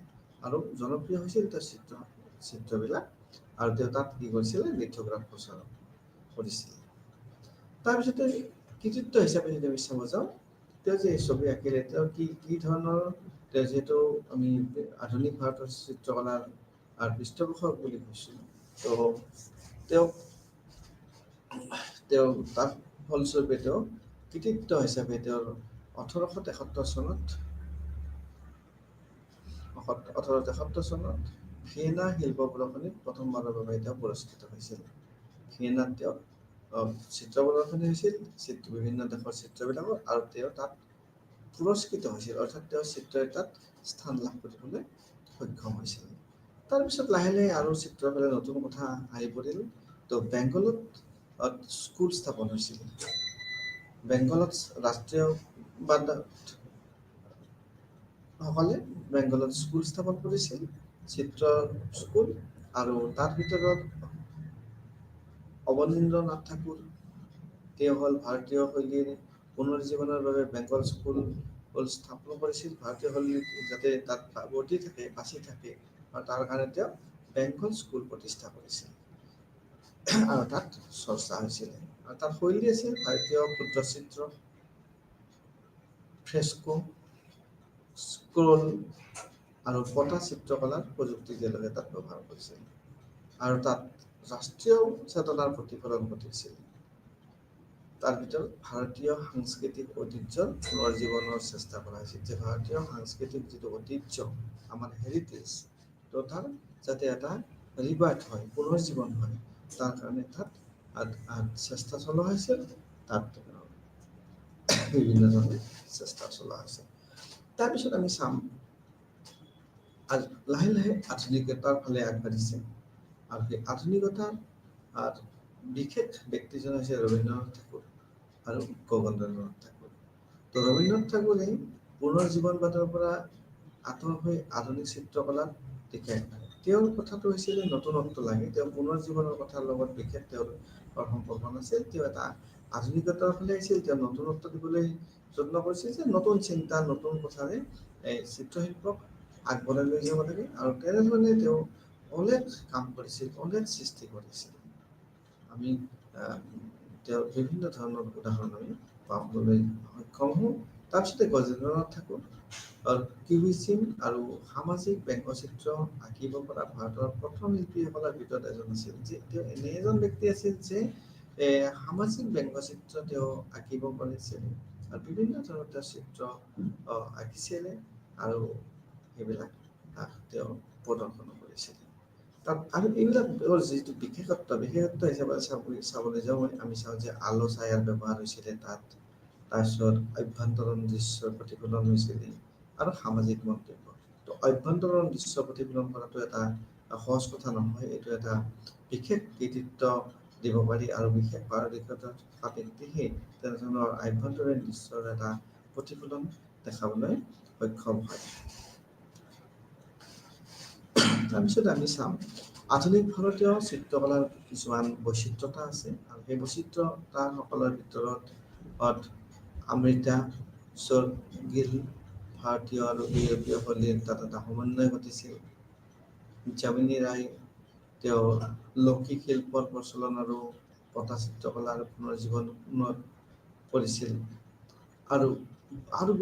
S3: আৰু জনপ্ৰিয় হৈছিল তেওঁৰ চিত্ৰবিলাক আৰু তেওঁ তাত কি কৰিছিলে লিথোগ্ৰাফ প্ৰচাৰ কৰিছিল। তাৰপিছতে কৃতিত্ব হিচাপে যদি আমি চাব যাওঁ, তেওঁ যে ছবি আঁকিলে তেওঁ কি ধৰণৰ, তেওঁ যিহেতু আমি আধুনিক ভাৰতৰ চিত্ৰকলাৰ পৃষ্ঠপোষক বুলি কৈছোঁ, তো তেওঁ তাত ফলস্বৰূপে তেওঁ কৃতিত্ব হিচাপে তেওঁৰ 1873 চনত ভিয়েনা শিল্প প্ৰদৰ্শনীত প্ৰথমবাৰৰ বাবে তেওঁ পুৰস্কৃত হৈছিল। ভিয়েনাত তেওঁ চিত্ৰ প্ৰদৰ্শনী হৈছিল বিভিন্ন দেশৰ চিত্ৰবিলাকৰ আৰু তেওঁ তাত পুৰস্কৃত হৈছিল, অৰ্থাৎ তেওঁৰ চিত্ৰই তাত স্থান লাভ কৰিবলৈ সক্ষম হৈছিল। তাৰপিছত লাহে লাহে আৰু চিত্ৰৰ ফালে নতুন কথা আহি পৰিল। তো বেংগলত স্কুল স্থাপন হৈছিল। বেংগলত ৰাষ্ট্ৰীয়বাদসকলে বেংগলত স্কুল স্থাপন কৰিছিল, চিত্ৰ স্কুল, আৰু তাৰ ভিতৰত অৱনীন্দ্ৰনাথ ঠাকুৰ তেওঁ হ'ল ভাৰতীয় শৈলীৰ পুনৰুজ্জীৱনৰ বাবে বেংগল স্কুল স্থাপন কৰিছিল। ভাৰতীয় শৈলী যাতে তাত বৰ্তি থাকে, বাচি থাকে, আৰু তাৰ কাৰণে তেওঁ বেংগল স্কুল প্ৰতিষ্ঠা কৰিছিল আৰু তাত চৰ্চা হৈছিল। আৰু তাত শৈলী আছিল ভাৰতীয় ক্ষুদ্ৰচিত্ৰ, ফ্ৰেস্কো, স্ক্ৰল আৰু পটা চিত্ৰকলাৰ প্ৰযুক্তি তেওঁলোকে তাত ব্যৱহাৰ কৰিছিল আৰু তাত ৰাষ্ট্ৰীয় চেতনাৰ প্ৰতিফলন ঘটিছিল। তাৰ ভিতৰত ভাৰতীয় সাংস্কৃতিক ঐতিহ্যৰ পুনৰুজ্জীৱনৰ চেষ্টা কৰা হৈছিল, যে ভাৰতীয় সাংস্কৃতিক যিটো ঐতিহ্য আমাৰ হেৰিটেজ, তো তাৰ যাতে এটা ৰিবাৰ্থ হয়, পুনৰুজ্জীৱন হয়, তাৰ কাৰণে তাত চেষ্টা চলোৱা হৈছিল। তাত বিভিন্ন ধৰণে চেষ্টা চলোৱা হৈছে। তাৰপিছত আমি চাম লাহে লাহে আধুনিকতাৰ ফালে আগবাঢ়িছে আৰু সেই আধুনিকতাৰ বিশেষ ব্যক্তিজন হৈছে ৰবীন্দ্ৰনাথ ঠাকুৰ আৰু গগনেন্দ্ৰনাথ ঠাকুৰ। তো ৰবীন্দ্ৰনাথ ঠাকুৰে পুনৰুজ্জীৱনবাদৰ পৰা আঁতৰ হৈ আধুনিক চিত্ৰকলাত দেখাই তেওঁৰ কথাটো হৈছিলে নতুনত্ব লাগে। তেওঁ পুনৰুজ্জীৱনৰ কথাৰ লগত বিশেষ তেওঁৰ সম্পৰ্ক নাছিল। তেওঁ এটা আধুনিকতাৰ ফালে আহিছিল, তেওঁ নতুনত্ব দিবলৈ যত্ন কৰিছিল, যে নতুন চিন্তা নতুন কথাৰে এই চিত্ৰশিল্পক আগবঢ়াই লৈ যাব লাগে, আৰু তেনেধৰণে তেওঁ অনেক কাম কৰিছিল, অনেক সৃষ্টি কৰিছিল। আমি তেওঁৰ বিভিন্ন ধৰণৰ উদাহৰণ আমি পাবলৈ সক্ষম হওঁ। তাৰপিছতে গজেন্দ্ৰনাথ ঠাকুৰ কিউবিচিম আৰু সামাজিক ব্যংগচিত্ৰ আঁকিব পৰা ভাৰতৰ প্ৰথম শিল্পীসকলৰ ভিতৰত এজন আছিল। যে তেওঁ এনে এজন ব্যক্তি আছিল যে সামাজিক ব্যংগচিত্ৰ তেওঁ আঁকিব পাৰিছিল আৰু বিভিন্ন ধৰণৰ তেওঁ চিত্ৰ আঁকিছিলে আৰু সেইবিলাক তেওঁ প্ৰদৰ্শন কৰিছিলে তাত। আৰু এইবিলাক যিটো বিশেষত্ব হিচাপে চাবলৈ যাওঁ, আমি চাওঁ যে আলো ছায়াৰ ব্যৱহাৰ হৈছিলে তাত, তাৰপিছত অভ্যন্তৰীণ দৃশ্যৰ প্ৰতিফলন হৈছিলে আৰু সামাজিক মন্তব্য। তো অভ্যন্তৰীণ দৃশ্য প্ৰতিফলন কৰাটো এটা সহজ কথা নহয়, এইটো এটা বিশেষ কৃতিত্ব দিব পাৰি আৰু বিশেষ পাৰদৰ্শিতা থকা ব্যক্তিহে তেনেধৰণৰ আভ্যন্তৰীণ দৃশ্যৰ এটা প্ৰতিফলন দেখাবলৈ সক্ষম হয়। তাৰপিছত আমি চাম আধুনিক ভাৰতীয় চিত্ৰকলাৰ কিছুমান বৈচিত্ৰতা আছে, আৰু সেই বৈচিত্ৰতাসকলৰ ভিতৰত অমৃতা শ্বৰগিল ভাৰতীয় আৰু ইউৰোপীয় শৈলীৰ তাত এটা সমন্বয় ঘটিছিল। যামিনী ৰায় তেওঁ লৌকিক শিল্পৰ প্ৰচলন আৰু পটা চিত্ৰকলাৰ পুনৰুজ্জীৱন কৰিছিল, আৰু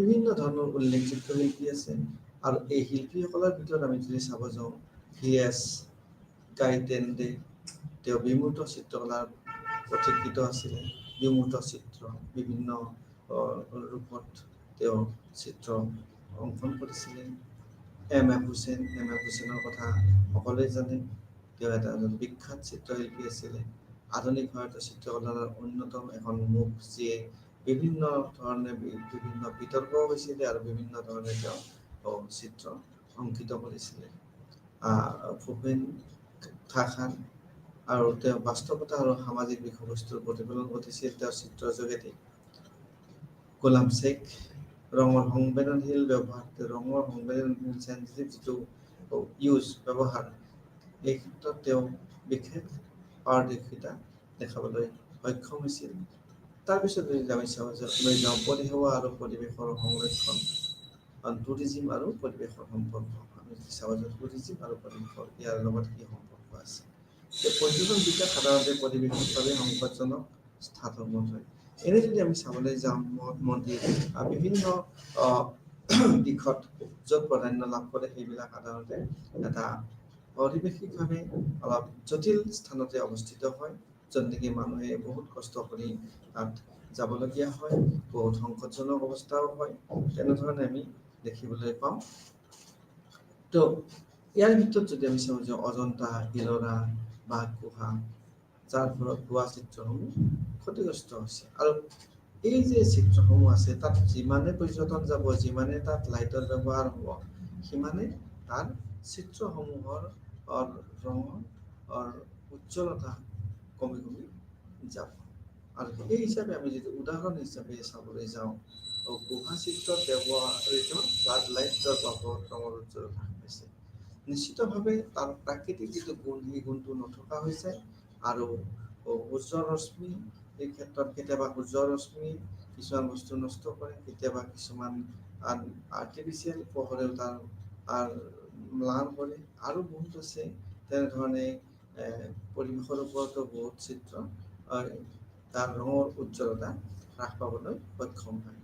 S3: বিভিন্ন ধৰণৰ উল্লেখযোগ্য শিল্পী আছে। আৰু এই শিল্পীসকলৰ ভিতৰত আমি যদি চাব যাওঁ, ভিএছ গাইটেণ্ডে তেওঁ বিমূৰ্ত চিত্ৰকলাৰ পথিকৃত আছিলে। বিমূৰ্ত চিত্ৰ বিভিন্ন ৰূপত তেওঁ চিত্ৰ অংকন কৰিছিলে। এম এফ হুছেইনৰ কথা সকলোৱে জানে। তেওঁ এজন বিখ্যাত চিত্ৰশিল্পী আছিলে। আধুনিক ভাৰতীয় চিত্ৰকলাৰ অন্যতম এখন মুখ, যিয়ে বিভিন্ন ধৰণে বিভিন্ন বিতৰ্ক হৈছিলে আৰু বিভিন্ন ধৰণে তেওঁ চিত্ৰ অংকিত কৰিছিলে। ভূপেন খাখান আৰু তেওঁ বাস্তৱতা আৰু সামাজিক বিষয়বস্তুৰ প্ৰতিফলন ঘটিছিল তেওঁৰ চিত্ৰৰ যোগেদি। গোলাম শেখ ৰঙৰ সংবেদনশীল চেনচিটিভ যিটো ব্যৱহাৰ, এই ক্ষেত্ৰত তেওঁ বিশেষ পাৰদৰ্শিতা দেখাবলৈ সক্ষম হৈছিল। তাৰপিছত যদি আমি লৈ যাওঁ পৰিসেৱা আৰু পৰিৱেশৰ সংৰক্ষণ, টুৰিজিম আৰু পৰিৱেশৰ সম্পৰ্ক। আমি যদি চাব যাওঁ টুৰিজিম আৰু পৰিৱেশৰ ইয়াৰ লগত কি সম্পৰ্ক আছে। পৰ্যটন বিকাশ সাধাৰণতে পৰিৱেশৰ বাবে সংকটজনক স্থানসমূহ হয়। এনে যদি আমি চাবলৈ যাওঁ মঠ মন্দিৰ বিভিন্ন দিশত য'ত প্ৰাধান্য লাভ কৰে, সেইবিলাক সাধাৰণতে এটা পাৰিৱেশিকভাৱে অলপ জটিল স্থানতে অৱস্থিত হয়, য'ত নেকি মানুহে বহুত কষ্ট কৰি তাত যাবলগীয়া হয়, বহুত সংকটজনক অৱস্থাও হয়, তেনেধৰণে আমি দেখিবলৈ পাওঁ। তো ইয়াৰ ভিতৰত যদি আমি চাওঁ যে অজন্তা, ইলোৰা, বাঘগুহা, যাৰ ফলত হোৱা চিত্ৰসমূহ ক্ষতিগ্ৰস্ত হৈছে। আৰু এই যে চিত্ৰসমূহ আছে, তাত যিমানে পৰ্যটন যাব, যিমানে তাত লাইটৰ ব্যৱহাৰ হ'ব, সিমানে তাৰ চিত্ৰসমূহৰ ৰঙৰ উজ্জ্বলতা কমি কমি যাব। আৰু সেই হিচাপে আমি যদি উদাহৰণ হিচাপে চাবলৈ যাওঁ, গুহা চিত্ৰত ব্যৱহৃত ফ্লাড লাইটৰ বাবদ ৰঙৰ উজ্জ্বলতা হৈছে। নিশ্চিতভাৱে তাৰ প্ৰাকৃতিক যিটো গুণ, সেই গুণটো নথকা হৈছে। আৰু সূৰ্যৰ ৰশ্মি, এই ক্ষেত্ৰত কেতিয়াবা সূৰ্যৰ ৰশ্মি কিছুমান বস্তু নষ্ট কৰে, কেতিয়াবা কিছুমান আৰ্টিফিচিয়েল পোহৰেও তাৰ ম্লান কৰে। আৰু বহুত আছে তেনেধৰণে পৰিৱেশৰ ওপৰতো বহুত চিত্ৰ তাৰ ৰঙৰ উজ্জ্বলতা হ্ৰাস পাবলৈ সক্ষম হয়।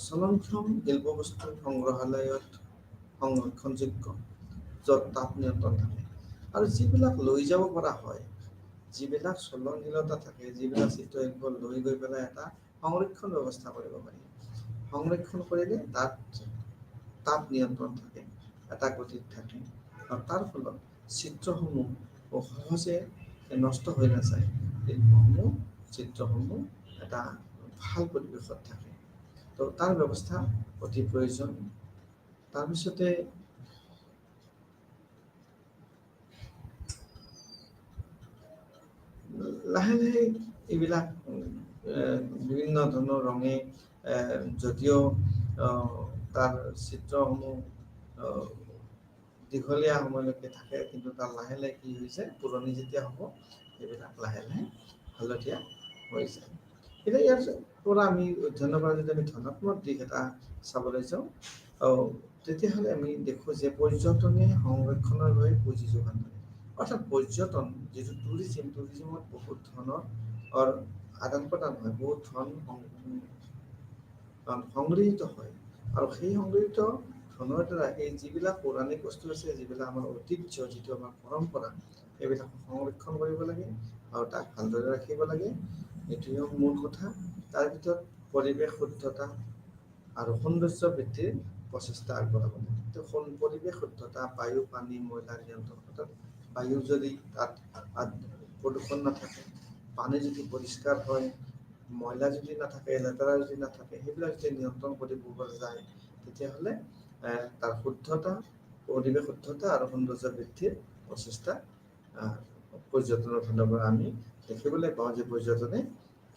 S3: চলনক্ষম শিল্পবস্তু সংগ্ৰহালয়ত সংৰক্ষণযোগ্য, য'ত তাপ নিয়ন্ত্ৰণ থাকে। আৰু যিবিলাক লৈ যাব পৰা হয়, যিবিলাক চলনশীলতা থাকে, যিবিলাক চিত্ৰশিল্প লৈ গৈ পেলাই এটা সংৰক্ষণ ব্যৱস্থা কৰিব পাৰি। সংৰক্ষণ কৰিলে তাত তাপ নিয়ন্ত্ৰণ থাকে, এটা গতিত থাকে, আৰু তাৰ ফলত চিত্ৰসমূহ সহজে নষ্ট হৈ নাযায়। চিত্ৰসমূহ এটা ভাল পৰিৱেশত থাকে। তো তাৰ ব্যৱস্থা অতি প্ৰয়োজন। তাৰপিছতে লাহে লাহে এইবিলাক বিভিন্ন ধৰণৰ ৰঙে যদিও তাৰ চিত্ৰসমূহ দীঘলীয়া সময়লৈকে থাকে, কিন্তু তাৰ লাহে লাহে কি হৈছে, পুৰণি যেতিয়া হ'ব, সেইবিলাক লাহে লাহে হালধীয়া হৈ যায়। এতিয়া ইয়াৰ পৰা আমি অধ্যয়নৰ পৰা যদি আমি ধনাত্মক দিশ এটা চাবলৈ যাওঁ, তেতিয়াহ'লে আমি দেখোঁ যে পৰ্যটনে সংৰক্ষণৰ বাবে পুঁজি যোগান ধৰে। অৰ্থাৎ পৰ্যটন যিটো টুৰিজিমত বহুত ধৰণৰ আদান প্ৰদান হয়, বহুত ধন সংগৃহীত হয়। আৰু সেই সংগৃহীত ধনৰ দ্বাৰা এই যিবিলাক পৌৰাণিক বস্তু আছে, যিবিলাক আমাৰ ঐতিহ্য, যিটো আমাৰ পৰম্পৰা, সেইবিলাক সংৰক্ষণ কৰিব লাগে আৰু তাক ভালদৰে ৰাখিব লাগে। এইটোৱে মূল কথা। তাৰ ভিতৰত পৰিৱেশ শুদ্ধতা আৰু সৌন্দৰ্য বৃদ্ধিৰ প্ৰচেষ্টা আগবঢ়াব লাগে। পৰিৱেশ শুদ্ধতা, বায়ু, পানী, ময়লা নিয়ন্ত্ৰণ। অৰ্থাৎ বায়ু যদি তাত প্ৰদূষণ নাথাকে, পানী যদি পৰিষ্কাৰ হয়, ময়লা যদি নাথাকে, লেতেৰা যদি নাথাকে, সেইবিলাক যদি নিয়ন্ত্ৰণ কৰিব পৰা যায়, তেতিয়াহ'লে তাৰ শুদ্ধতা, পৰিৱেশ শুদ্ধতা আৰু সৌন্দৰ্য বৃদ্ধিৰ প্ৰচেষ্টা পৰ্যটনৰ ফালৰ পৰা আমি দেখিবলৈ পাওঁ যে পৰ্যটনে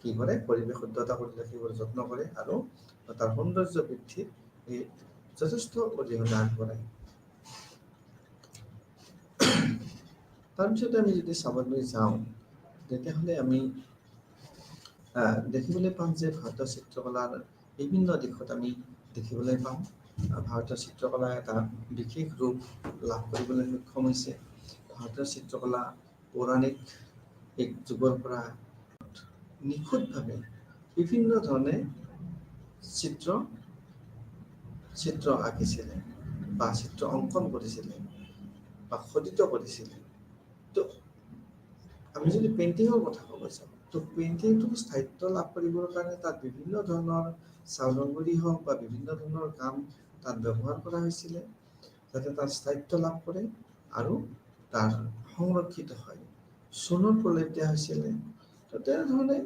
S3: কি কৰে, পৰিৱেশ শুদ্ধতা কৰি ৰাখিবলৈ যত্ন কৰে আৰু তাৰ সৌন্দৰ্য বৃদ্ধিত যথেষ্ট অৰিহণা আগবঢ়ায়। তাৰপিছতে আমি যদি চাবলৈ যাওঁ, তেতিয়াহ'লে আমি দেখিবলৈ পাম যে ভাৰতীয় চিত্ৰকলাৰ বিভিন্ন দিশত আমি দেখিবলৈ পাম ভাৰতীয় চিত্ৰকলা এটা বিশেষ ৰূপ লাভ কৰিবলৈ সক্ষম হৈছে। ভাৰতীয় চিত্ৰকলা পৌৰাণিক এক যুগৰ পৰা নিখুঁতভাৱে বিভিন্ন ধৰণে চিত্ৰ আঁকিছিলে বা চিত্ৰ অংকন কৰিছিলে বা খোদিত কৰিছিলে। তো আমি যদি পেইণ্টিঙৰ কথা ক'ব যাওঁ, তো তো পেইণ্টিংটো স্থায়িত্ব লাভ কৰিবৰ কাৰণে তাত বিভিন্ন ধৰণৰ চাউলৰ গুড়ি হওক বা বিভিন্ন ধৰণৰ কাম তাত ব্যৱহাৰ কৰা হৈছিলে যাতে তাৰ স্থায়িত্ব লাভ কৰে আৰু তাৰ সংৰক্ষিত হয় সোণৰ প্ৰলেপ দিয়া হৈছিলে তো তেনেধৰণে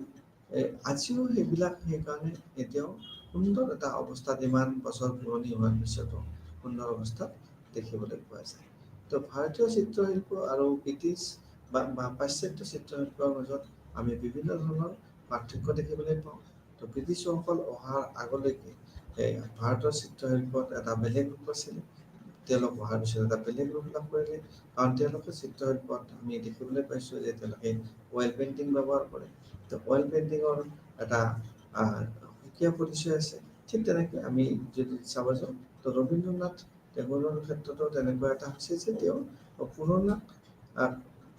S3: আজিও সেইবিলাক সেইকাৰণে এতিয়াও সুন্দৰ এটা অৱস্থাত ইমান বছৰ পুৰণি হোৱাৰ পিছতো সুন্দৰ অৱস্থাত দেখিবলৈ পোৱা যায় তো ভাৰতীয় চিত্ৰশিল্প আৰু ব্ৰিটিছ বা পাশ্চাত্য চিত্ৰশিল্পৰ মাজত আমি বিভিন্ন ধৰণৰ পাৰ্থক্য দেখিবলৈ পাওঁ তো ব্ৰিটিছসকল অহাৰ আগলৈকে ভাৰতৰ চিত্ৰশিল্পত এটা বেলেগ ৰূপ আছিলে তেওঁলোক অহাৰ পিছত এটা বেলেগ ৰূপ লাভ কৰিলে কাৰণ তেওঁলোকে চিত্ৰশিল্পত আমি দেখিবলৈ পাইছোঁ যে তেওঁলোকে অইল পেইণ্টিং ব্যৱহাৰ কৰে তো অইল পেইণ্টিঙৰ এটা সুকীয়া পৰিচয় আছে ঠিক তেনেকৈ আমি যদি চাব যাওঁ তো ৰবীন্দ্ৰনাথ টেগোৰৰ ক্ষেত্ৰতো তেনেকুৱা এটা হৈছে যে তেওঁ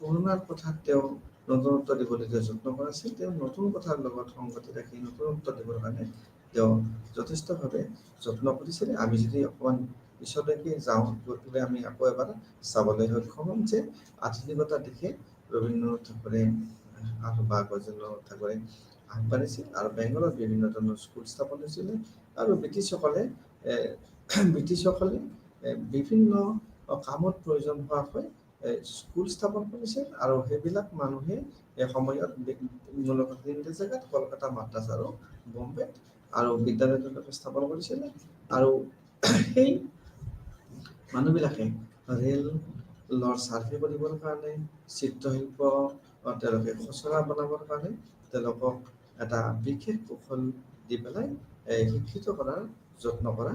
S3: পুৰণাৰ কথাত তেওঁ নতুনত্ব দিবলৈ যত্ন কৰিছিল তেওঁ নতুন কথাৰ লগত সংগতি ৰাখি নতুনত্ব দিবৰ কাৰণে তেওঁ যথেষ্টভাৱে যত্ন কৰিছিলে আমি যদি অকণমান পিছলৈকে যাওঁ গৈ পেলাই আমি আকৌ এবাৰ চাবলৈ সক্ষম হ'ম যে আধুনিকতাৰ দিশে ৰবীন্দ্ৰনাথ ঠাকুৰে বা গজেন্দ্ৰনাথ ঠাকুৰে আগবাঢ়িছিল আৰু বেংগলত বিভিন্ন ধৰণৰ স্কুল স্থাপন হৈছিলে আৰু ব্ৰিটিছসকলে বিভিন্ন কামত প্ৰয়োজন হোৱাকৈ স্কুল স্থাপন কৰিছিল আৰু সেইবিলাক মানুহে সময়ত মূলতঃ তিনিটা জেগাত কলকাতা মাদ্ৰাজ আৰু বম্বে আৰু বিদ্যালয় তেওঁলোকে স্থাপন কৰিছিলে আৰু সেই মানুহবিলাকে ৰেলৰ চাৰ্ভে কৰিবৰ কাৰণে চিত্ৰশিল্প তেওঁলোকে খচৰা বনাবৰ কাৰণে তেওঁলোকক এটা বিশেষ কৌশল দি পেলাই শিক্ষিত কৰাৰ যত্ন কৰা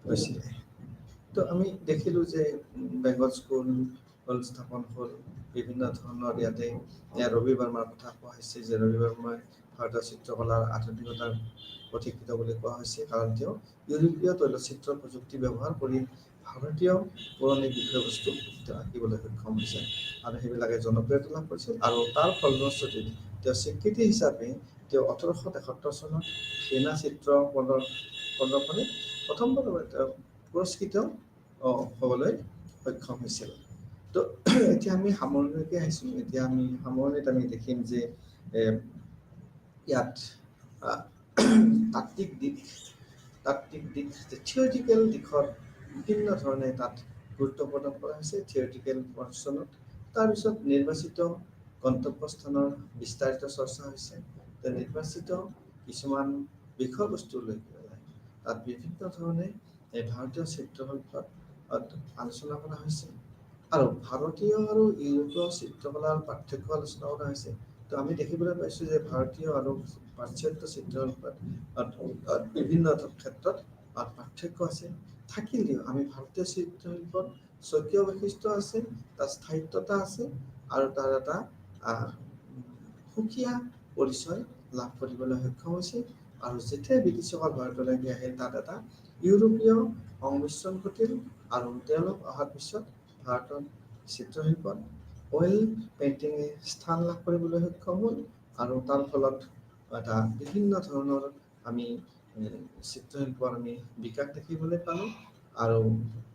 S3: হৈছিলে তো আমি দেখিলোঁ যে বেংগল স্কুল স্থাপন হ'ল বিভিন্ন ধৰণৰ ইয়াতে ৰবি বৰ্মাৰ কথা কোৱা হৈছে যে ৰবি বৰ্মাই ভাৰতীয় চিত্ৰকলাৰ আধুনিকতাৰ পথিকৃত বুলি কোৱা হৈছে কাৰণ তেওঁ ইউৰোপীয় তৈলচিত্ৰ প্ৰযুক্তি ব্যৱহাৰ কৰি ভাৰতীয় পুৰণি বিষয়বস্তু তেওঁ আঁকিবলৈ সক্ষম হৈছে আৰু সেইবিলাকে জনপ্ৰিয়তা লাভ কৰিছিল আৰু তাৰ ফলশ্ৰুতিত তেওঁ স্বীকৃতি হিচাপে তেওঁ 1873 চনত সেনা চিত্ৰ প্ৰদৰ্শনীত প্ৰথমবাৰৰ বাবে তেওঁ পুৰস্কৃত হ'বলৈ সক্ষম হৈছিল তো এতিয়া আমি সামৰণিলৈকে আহিছোঁ এতিয়া আমি সামৰণিত আমি দেখিম যে ইয়াত তাত্ত্বিক দিশ থিয়ৰিটিকেল দিশত বিভিন্ন ধৰণে তাত গুৰুত্ব প্ৰদান কৰা হৈছে থিয়ৰিটিকেল পৰ্চনত তাৰপিছত নিৰ্বাচিত গন্তব্যস্থানৰ বিস্তাৰিত চৰ্চা হৈছে নিৰ্বাচিত কিছুমান বিষয়বস্তু লৈ পেলাই তাত বিভিন্ন ধৰণে ভাৰতীয় চিত্ৰশিল্পত আলোচনা কৰা হৈছে আৰু ভাৰতীয় আৰু ইউৰোপীয় চিত্ৰকলাৰ পাৰ্থক্য আলোচনা কৰা হৈছে তো আমি দেখিবলৈ পাইছোঁ যে ভাৰতীয় আৰু পাশ্চাত্য চিত্ৰশিল্পত বিভিন্ন ক্ষেত্ৰত পাৰ্থক্য আছে থাকিলেও আমি ভাৰতীয় চিত্ৰশিল্পত স্বকীয় বৈশিষ্ট্য আছে তাৰ স্থায়িত্বতা আছে আৰু তাৰ এটা সুকীয়া পৰিচয় লাভ কৰিবলৈ সক্ষম হৈছে আৰু যেতিয়াই ব্ৰিটিছসকল ভাৰতলৈকে আহিল তাত এটা ইউৰোপীয় সংমিশ্ৰণ ঘটিল আৰু তেওঁলোক অহাৰ পিছত ভাৰতৰ চিত্ৰশিল্পত অইল পেইণ্টিঙে স্থান লাভ কৰিবলৈ সক্ষম হ'ল আৰু তাৰ ফলত এটা বিভিন্ন ধৰণৰ আমি চিত্ৰশিল্পৰ আমি বিকাশ দেখিবলৈ পালোঁ আৰু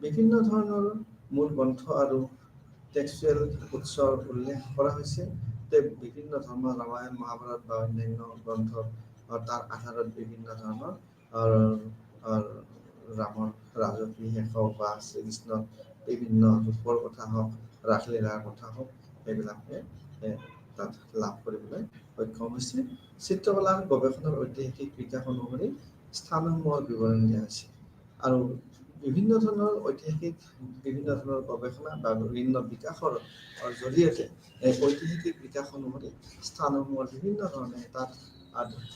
S3: বিভিন্ন ধৰণৰ মূল গ্ৰন্থ আৰু টেক্সচুৱেল উৎসৰ উল্লেখ কৰা হৈছে যে বিভিন্ন ধৰ্মৰ ৰামায়ণ মহাভাৰত বা অন্যান্য গ্ৰন্থ তাৰ আধাৰত বিভিন্ন ধৰণৰ ৰামৰ ৰাজকীয় হওক বা শ্ৰীকৃষ্ণৰ বিভিন্ন ৰূপৰ কথা হওক ৰাসলীলাৰ কথা হওক সেইবিলাকে তাত লাভ কৰিবলৈ সক্ষম হৈছে চিত্ৰকলাৰ গৱেষণাৰ ঐতিহাসিক বিকাশ অনুসৰি স্থানসমূহৰ বিৱৰণ দিয়া হৈছে আৰু বিভিন্ন ধৰণৰ ঐতিহাসিক বিভিন্ন ধৰণৰ গৱেষণা বা বিভিন্ন বিকাশৰ জৰিয়তে ঐতিহাসিক বিকাশ অনুসৰি স্থানসমূহৰ বিভিন্ন ধৰণে তাত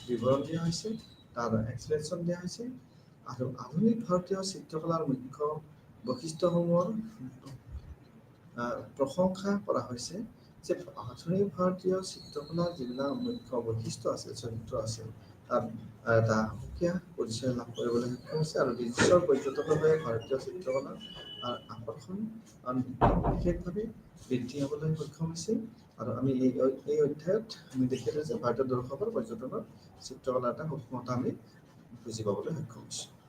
S3: বিৱৰণ দিয়া হৈছে তাৰ এক্সপ্লেনেশ্যন দিয়া হৈছে আৰু আধুনিক ভাৰতীয় চিত্ৰকলাৰ মুখ্য বৈশিষ্ট্যসমূহৰ প্ৰশংসা কৰা হৈছে যে আধুনিক ভাৰতীয় চিত্ৰকলাৰ যিবিলাক মুখ্য বৈশিষ্ট্য আছে চৰিত্ৰ আছে তাত এটা সুকীয়া পৰিচয় লাভ কৰিবলৈ সক্ষম হৈছে আৰু বিশ্বৰ পৰ্যটকৰ বাবে ভাৰতীয় চিত্ৰকলাৰ আকৰ্ষণ বিশেষভাৱে বৃদ্ধি হ'বলৈ সক্ষম হৈছে আৰু আমি এই অধ্যায়ত আমি দেখিলোঁ যে ভাৰতীয় দৰ্শকৰ পৰ্যটনৰ চিত্ৰকলাৰ এটা সূক্ষ্মতা আমি বুজি পাবলৈ সক্ষম হৈছোঁ